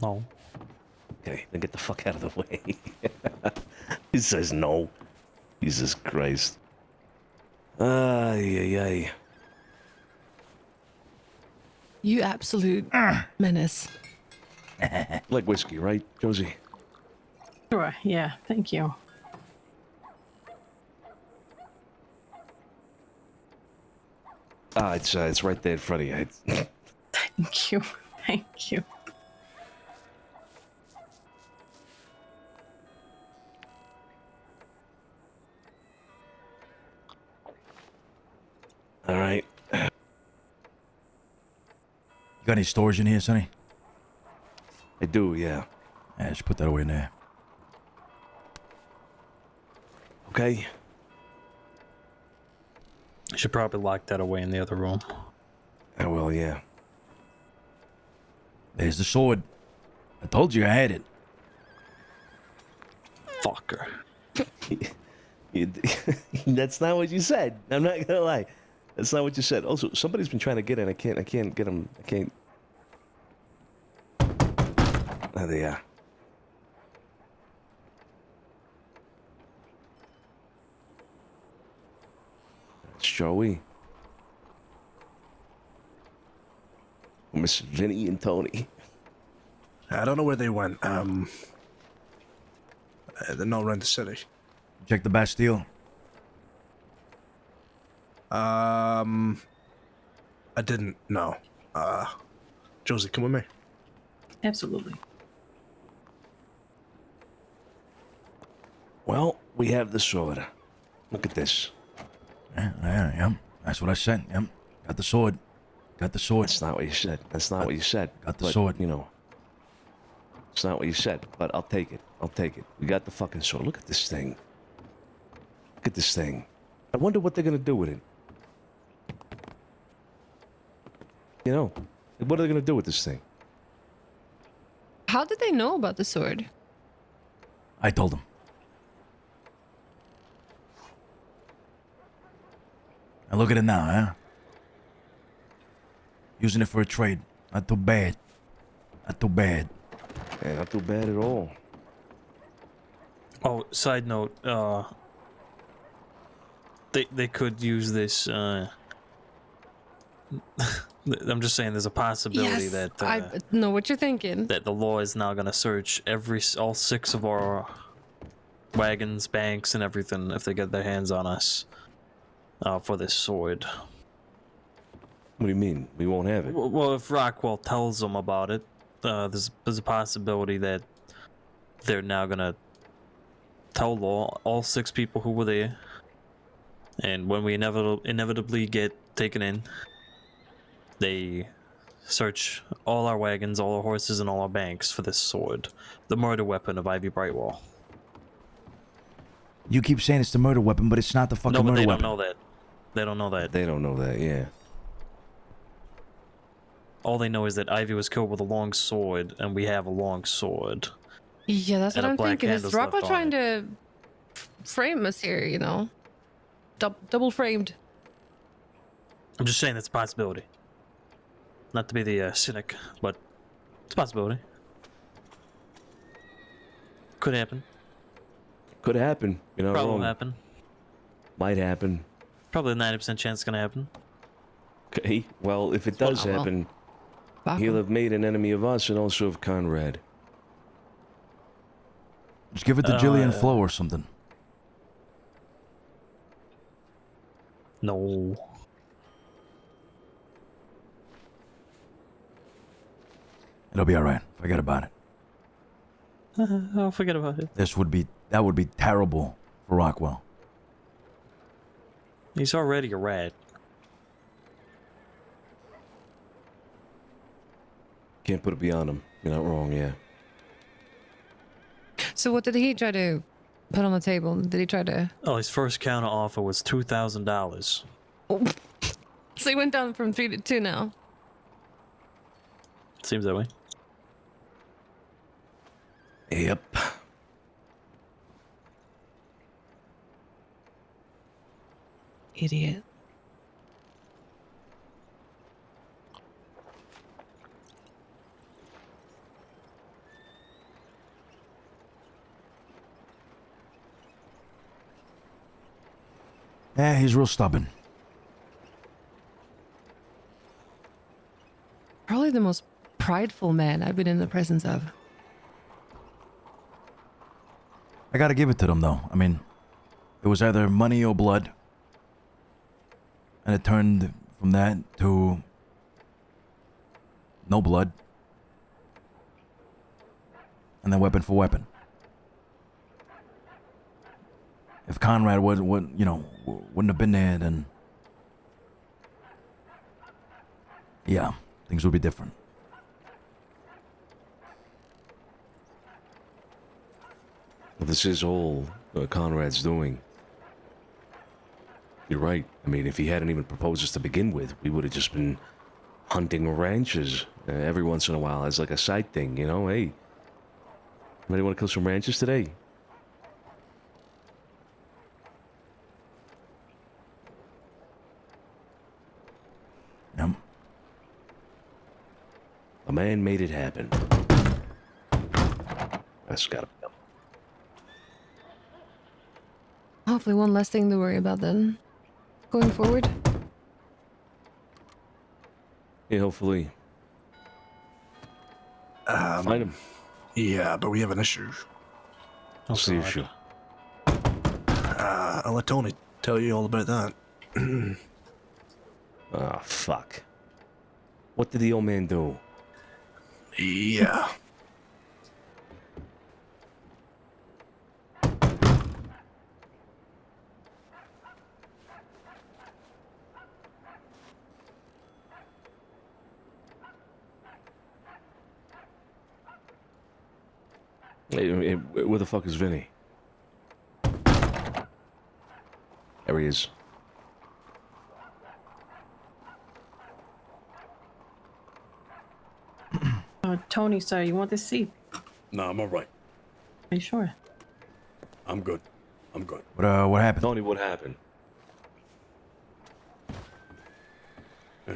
No. Okay, then get the fuck out of the way. He says no. Jesus Christ. Ay, ay, ay. You absolute menace. Like whiskey, right, Josie? Sure. Yeah. Thank you. It's right there in front of you. Thank you. Thank you. All right. You got any storage in here, Sonny? I do, yeah. Yeah, just put that away in there. Okay. I should probably lock that away in the other room. I will, yeah. There's the sword. I told you I had it. Fucker. That's not what you said. I'm not gonna lie. That's not what you said. Also, somebody's been trying to get in. I can't get him. I can't. There they are. That's Joey. Miss Vinny and Tony. I don't know where they went. They're not around the city. Check the Bastille. I didn't. No. Josie, come with me. Absolutely. Well, we have the sword. Look at this. Yeah. That's what I said. Yep. Got the sword. Got the sword. That's not what you said. That's not what you said. Got the sword. You know. It's not what you said, but I'll take it. I'll take it. We got the fucking sword. Look at this thing. Look at this thing. I wonder what they're gonna do with it. You know, what are they gonna do with this thing? How did they know about the sword? I told them. And look at it now, huh? Using it for a trade. Not too bad. Not too bad. Yeah, not too bad at all. Oh, side note, they could use this, I'm just saying there's a possibility Yes, that, I know what you're thinking. that the law is now gonna search all 6 of our wagons, banks, and everything if they get their hands on us, for this sword. What do you mean? We won't have it? Well, if Rockwell tells them about it, there's a possibility that they're now gonna tell all 6 people who were there, and when we inevitably get taken in, they search all our wagons, all our horses, and all our banks for this sword, the murder weapon of Ivy Brightwell. You keep saying it's the murder weapon, but it's not the fucking murder they weapon. don't know that. They don't know that. They don't know that, yeah. All they know is that Ivy was killed with a long sword, and we have a long sword. Yeah, that's what And a I'm black thinking. Is handle's left Rockwell on trying to frame us here, you know? Double framed. I'm just saying it's a possibility. Not to be the cynic, but it's a possibility. Could happen. Could happen. You're not Probably wrong. will happen. Might happen. Probably a 90% chance it's gonna happen. Okay, well, if it does Well, happen, he'll have made an enemy of us and also of Conrad. Just give it to Jillian Flo or something. No. It'll be alright. Forget about it. I'll forget about it. That would be terrible for Rockwell. He's already a rat. Can't put it beyond him. You're not wrong, yeah. So what did he try to put on the table? Did he try to... Oh, his first counter offer was $2,000. Oh. So he went down from 3 to 2 now. Seems that way. Yep. Idiot. Yeah, he's real stubborn. Probably the most prideful man I've been in the presence of. I gotta give it to them, though. I mean, it was either money or blood. And it turned from that to no blood. And then weapon for weapon. If Conrad wouldn't have been there, then yeah, things would be different. Well, this is all Conrad's doing. You're right. I mean, if he hadn't even proposed this to begin with, we would have just been hunting ranches every once in a while as like a side thing, you know? Hey, anybody want to kill some ranches today? Yep. A man made it happen. That's gotta be done. Hopefully one less thing to worry about then. Going forward. Yeah, hopefully. Find him. Yeah, but we have an issue. What's the issue? I'll let Tony tell you all about that. Oh, fuck. What did the old man do? Yeah. Hey, where the fuck is Vinny? There he is. Tony, sir, you want this seat? No, I'm all right. Are you sure? I'm good. I'm good. What happened? Tony, what happened?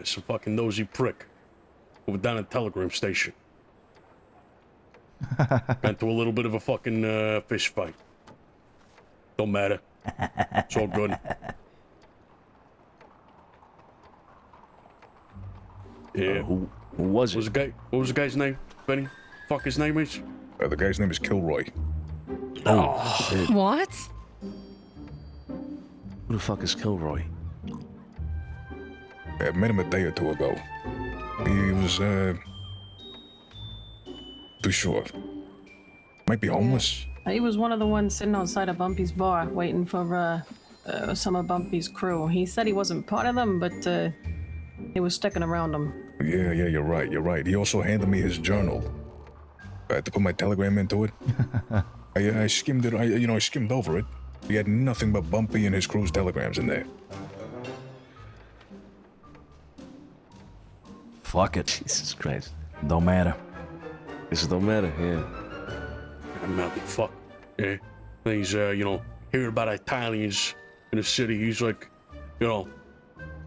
Some fucking nosy prick over down at the telegram station. Got into a little bit of a fucking fish fight. Don't matter. It's all good. Yeah. Who was it? What was the guy's name? Benny? Fuck his name is? The guy's name is Kilroy. Oh, shit. What? Who the fuck is Kilroy? I met him a day or two ago. He was, too short. Might be homeless. He was one of the ones sitting outside of Bumpy's bar waiting for some of Bumpy's crew. He said he wasn't part of them, but he was sticking around them. Yeah, you're right. He also handed me his journal. I had to put my telegram into it. I skimmed it, I skimmed over it. He had nothing but Bumpy and his crew's telegrams in there. Fuck it. Jesus Christ. Don't matter. This don't matter, yeah. I'm not fuck. Yeah. He's, hearing about Italians in the city. He's like,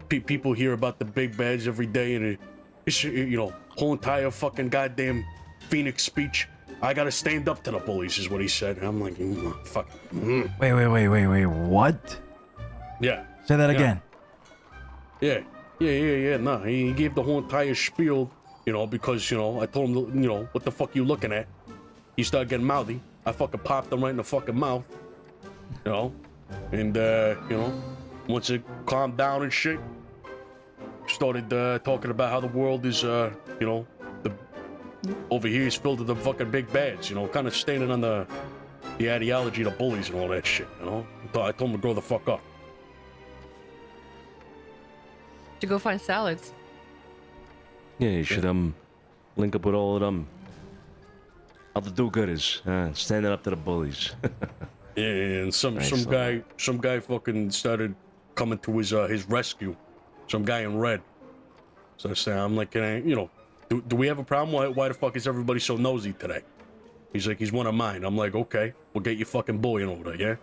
people hear about the big bads every day, and it's, whole entire fucking goddamn Phoenix speech. I gotta stand up to the bullies, is what he said. And I'm like, fuck. Wait, what? Yeah. Say that again. Yeah. No, he gave the whole entire spiel, because, I told him, what the fuck you looking at? He started getting mouthy. I fucking popped him right in the fucking mouth, and, once it calmed down and shit, started talking about how the world is, over here is filled with the fucking big bads, kind of standing on the ideology of the bullies and all that shit, I told him to grow the fuck up. To go find salads. Yeah, you should link up with all of them. All the do-gooders, standing up to the bullies. Yeah, and some guy fucking started coming to his rescue. Some guy in red. So I'm like, do we have a problem? Why the fuck is everybody so nosy today? He's like, he's one of mine. I'm like, okay, we'll get your fucking boy in over there, yeah?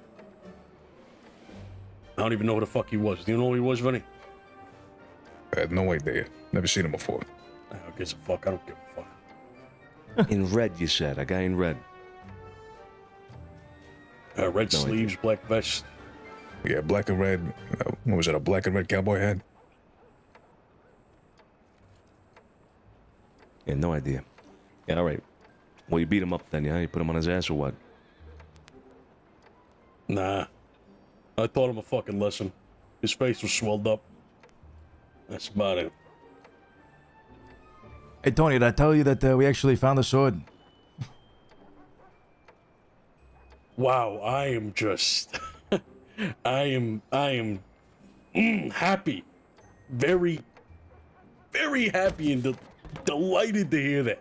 I don't even know who the fuck he was. Do you know who he was, Vinny? I had no idea. Never seen him before. I don't give a fuck. I don't give a fuck. In red, you said. A guy in red. Red sleeves, black vest. Yeah, black and red. What was it? A black and red cowboy hat? Yeah, no idea. Yeah, all right. Well, you beat him up then, yeah? You put him on his ass or what? Nah. I taught him a fucking lesson. His face was swelled up. That's about it. Hey, Tony, did I tell you that we actually found the sword? Wow, I am just... I am happy. Very, very happy and delighted to hear that.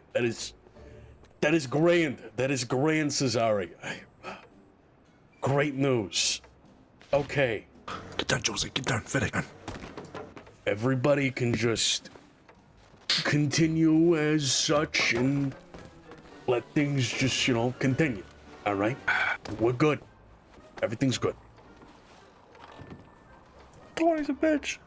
That is grand. That is grand, Cesare. Great news. Okay. Get down, Josie. Get down. Fit it, man. Everybody can just continue as such and let things just, continue. All right? We're good. Everything's good. Tony's a bitch.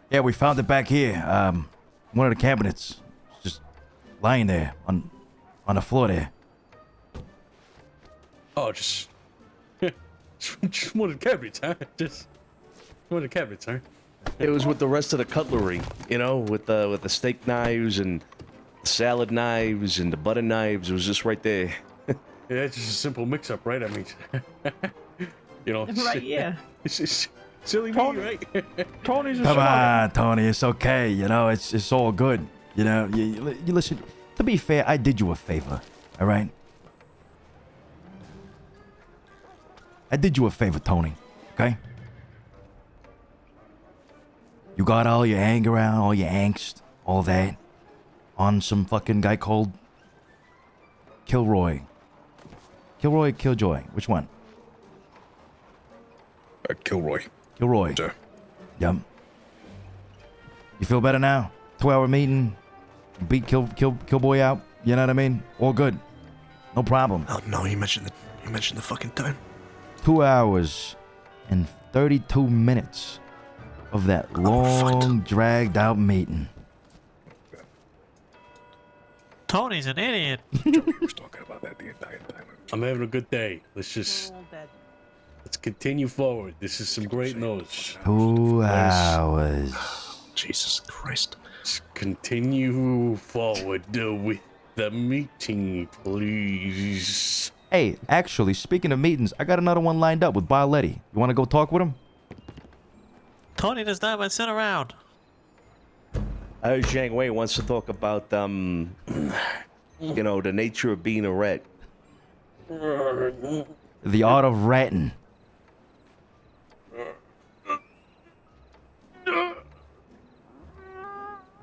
Yeah, we found it back here. One of the cabinets, just lying there on the floor there. Oh, just one of the cabinets, huh? Just one of the cabinets, huh? It was with the rest of the cutlery, with the steak knives and the salad knives and the butter knives. It was just right there. Yeah, it's just a simple mix-up, right? I mean, Right, yeah. It's just silly me, right? Tony's a Come on, Tony. It's okay. It's all good. You listen. To be fair, I did you a favor. All right. I did you a favor, Tony. Okay. You got all your anger out, all your angst, all that, on some fucking guy called Killjoy, Killjoy. Which one? Kilroy. Sir. Yep. You feel better now? 2-hour meeting. Beat Killboy out. You know what I mean? All good. No problem. Oh no, you mentioned the fucking time. 2 hours and 32 minutes of that long, dragged out meeting. Tony's an idiot. was talking about that the entire time. I'm having a good day. Let's continue forward. This is some great news. 2 hours. Jesus Christ. Let's continue forward with the meeting, please. Hey, actually, speaking of meetings, I got another one lined up with Letty. You want to go talk with him? Tony does not sit around. I heard Zhang Wei wants to talk about, the nature of being a rat. The art of ratting.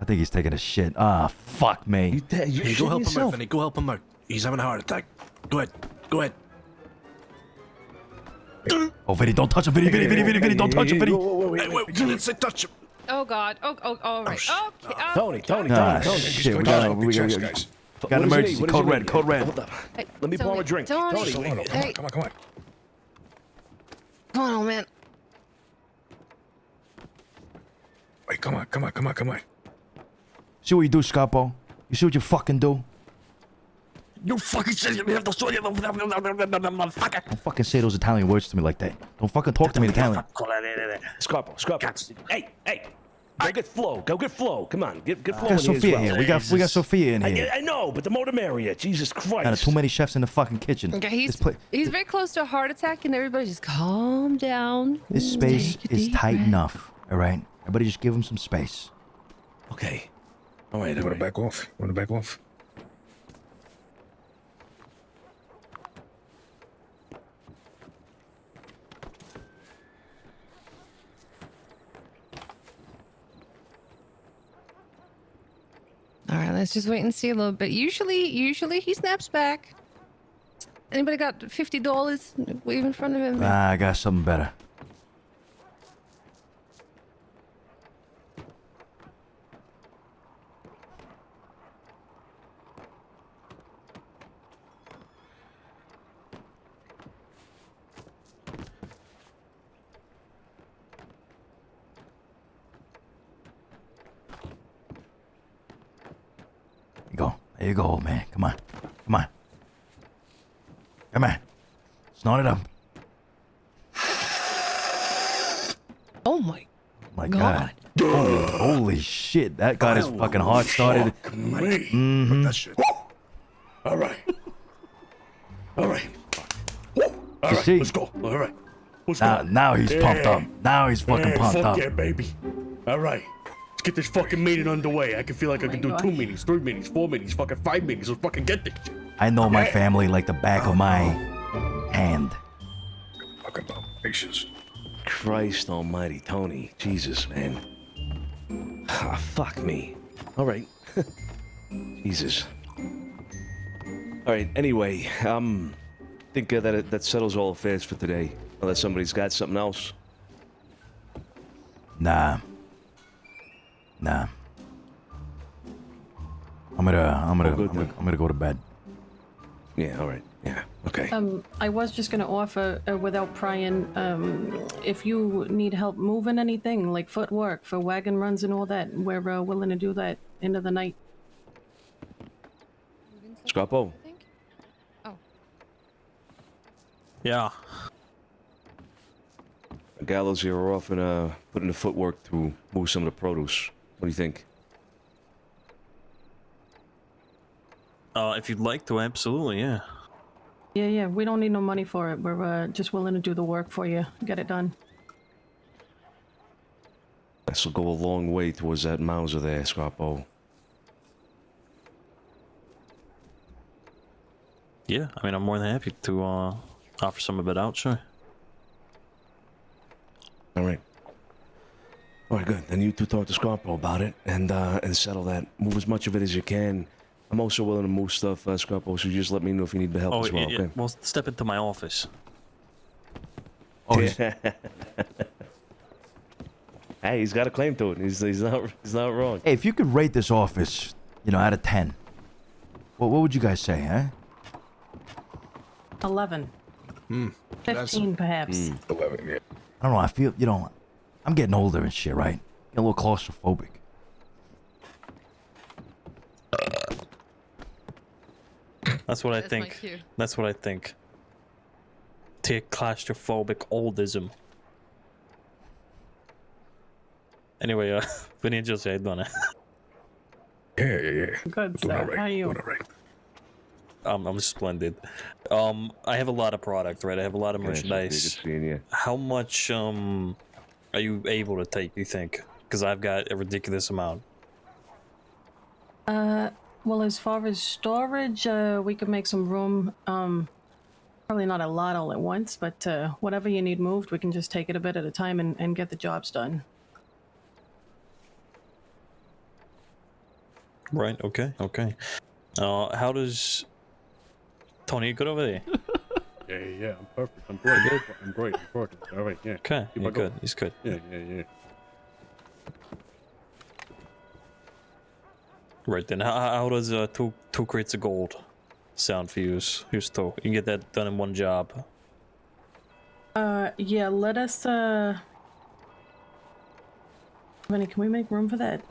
I think he's taking a shit. Ah, fuck me. Hey, go help him out, Vinny. Go help him out. He's having a heart attack. Go ahead. Go ahead. Oh, Vinny, don't touch him. Vinny, don't touch him, Vinny. Wait, didn't say touch him. Oh God. Oh, all right. Okay. Tony. Shit, we got an emergency. Code red. Hey, Let me pour him a drink. Tony. Hey. Come on. Come on, man. Wait, come on. See what you do, Scapo. You see what you fucking do? You fucking said you have the sword, you motherfucker. Don't fucking say those Italian words to me like that. Don't fucking talk to me in Italian. Scarpo. Hey. Go get Flo. Come on, get Flo We got in Sophia here here. as well. We got Sophia in here. I know, but the more the merrier. Jesus Christ. Got too many chefs in the fucking kitchen. Okay, he's very close to a heart attack, and everybody just calm down. This space Take a is deep tight breath. enough. All right, everybody, just give him some space. Okay. All right. You want to back off? All right, let's just wait and see a little bit. Usually he snaps back. Anybody got $50 wave in front of him? I got something better. There you go, old man. Come on. Come on. Come on. Snort it up. Oh my God. Holy shit. That got his fucking heart started. Mm-hmm. That shit. All right. All right. All right. see? Let's go. All right. Let's Now, go. now he's pumped up. Now he's fucking pumped fuck up. yeah, baby. All right. Let's get this fucking meeting underway. I can feel like I can do 2 meetings, 3 meetings, 4 meetings, fucking 5 meetings. Let's fucking get this shit. I know my family like the back of my hand. Fucking patience. Christ almighty, Tony. Jesus, man. Ah, fuck me. All right. Jesus. All right, anyway, think that settles all affairs for today. Unless somebody's got something else. Nah. I'm gonna go to bed. Yeah, all right. Yeah, okay. I was just gonna offer, without prying, if you need help moving anything, like footwork for wagon runs and all that, we're willing to do that into the night. Scarpo. Yeah. Gallows here are off and putting the footwork to move some of the produce. What do you think? If you'd like to, absolutely, yeah. Yeah, we don't need no money for it. We're just willing to do the work for you. Get it done. This will go a long way towards that Mauser there, Scarpo. Yeah, I mean, I'm more than happy to offer some of it out, sure. All right. All right, good. Then you two talk to Scarpo about it and settle that. Move as much of it as you can. I'm also willing to move stuff, Scarpo, so just let me know if you need the help as well, yeah. okay? Well, step into my office. Oh, yeah. Hey, he's got a claim to it. He's not wrong. Hey, if you could rate this office, out of 10, what would you guys say, huh? 11. 15, perhaps. 11, yeah. I don't know. I feel, I'm getting older and shit, right? Getting a little claustrophobic. That's what I think. That's what I think. Take claustrophobic oldism. Anyway, we need to say, don't I? Yeah. Good, sir. How are you? I'm splendid. I have a lot of product, right? I have a lot of merchandise. How much are you able to take, you think? Because I've got a ridiculous amount. Well, as far as storage, we could make some room. Probably not a lot all at once, but whatever you need moved, we can just take it a bit at a time and get the jobs done. Right, okay. How does... Tony, you good over there? Yeah, I'm perfect. I'm great. I'm great. I'm perfect. All right, yeah. Okay, you're good. He's good. Yeah. Right then, how does two crates of gold sound for you? Who's two? You can get that done in one job. Yeah, let us, Benny, can we make room for that?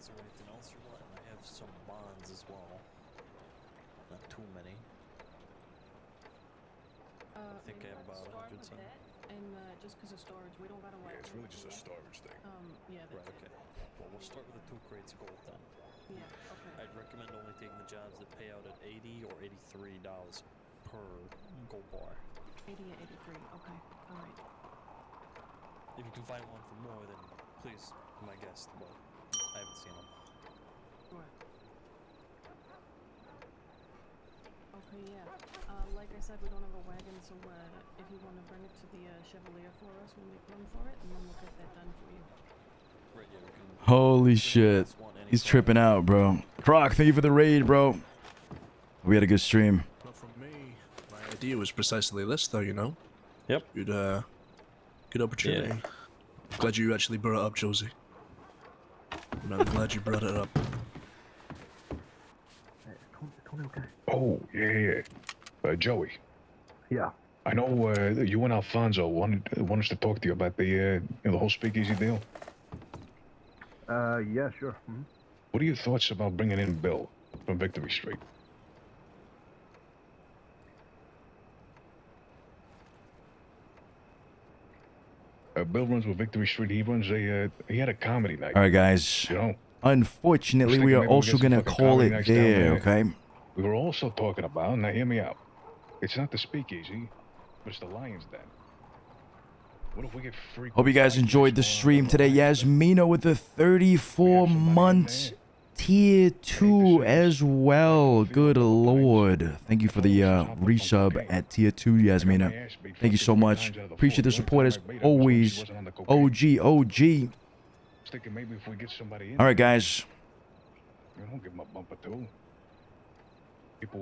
Is there anything else you want? I have some bonds as well. Not too many. I think I have about 100 some. And just because of storage, we don't gotta worry. Yeah, it's really just a storage thing. Yeah, Right, okay. Well, we'll start with the 2 crates of gold then. Yeah, okay. I'd recommend only taking the jobs that pay out at $80 or $83 per gold bar. 80 or 83, okay. Alright. If you can find one for more, then please be my guest, but I haven't seen them. Sure. Okay, yeah. Like I said, we don't have a wagon, so if you want to bring it to the Chevalier for us, we'll make room for it, and then we'll get that done for you. Right, yeah, we can... Holy shit. He's tripping out, bro. Croc, thank you for the raid, bro. We had a good stream. Not from me. My idea was precisely this, though, Yep. Good opportunity. Yeah. Glad you actually brought it up, Josie. And I'm glad you brought it up. Oh, yeah. Joey. Yeah. I know you and Alfonso wanted us to talk to you about the whole speakeasy deal. Yeah, sure. What are your thoughts about bringing in Bill from Victory Street? Bill runs with Victory Street. He had a comedy night. All right, guys. You know. Unfortunately, I was we thinking are maybe we also get some gonna fucking call comedy it nights down there. Okay. We were also talking about, now hear me out. It's not the speakeasy, but it's the Lion's Den. What if we get free? Hope you guys enjoyed the stream today. Yasmina with the 34 months tier 2 as well. Good lord. Thank you for the resub at tier 2, Yasmina. Thank you so much. Appreciate the support as always. OG. All right, guys.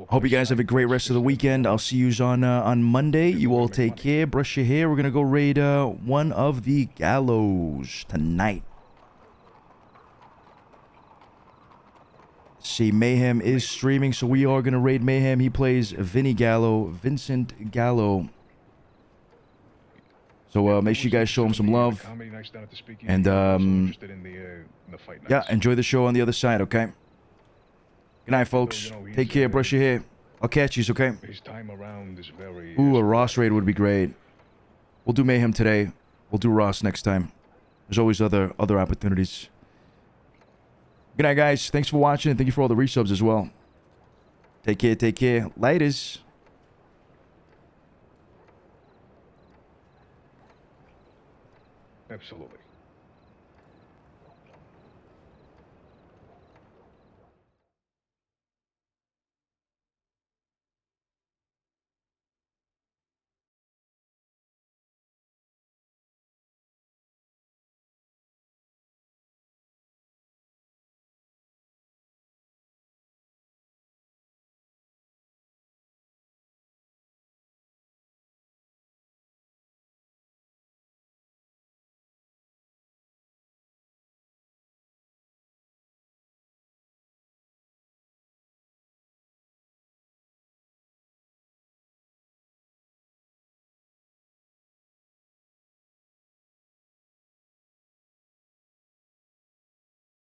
Hope you guys have a great rest of the weekend. I'll see you on Monday. You all take care. Brush your hair. We're going to go raid one of the gallows tonight. See, Mayhem is streaming, so we are going to raid Mayhem. He plays Vincent Gallo. So make sure you guys show him some love. And yeah, enjoy the show on the other side, okay? Good night, folks. Take care. Brush your hair. I'll catch you, okay? Ooh, a Ross raid would be great. We'll do Mayhem today. We'll do Ross next time. There's always other opportunities. Good night, guys. Thanks for watching, and thank you for all the resubs as well. Take care. Laters. Absolutely.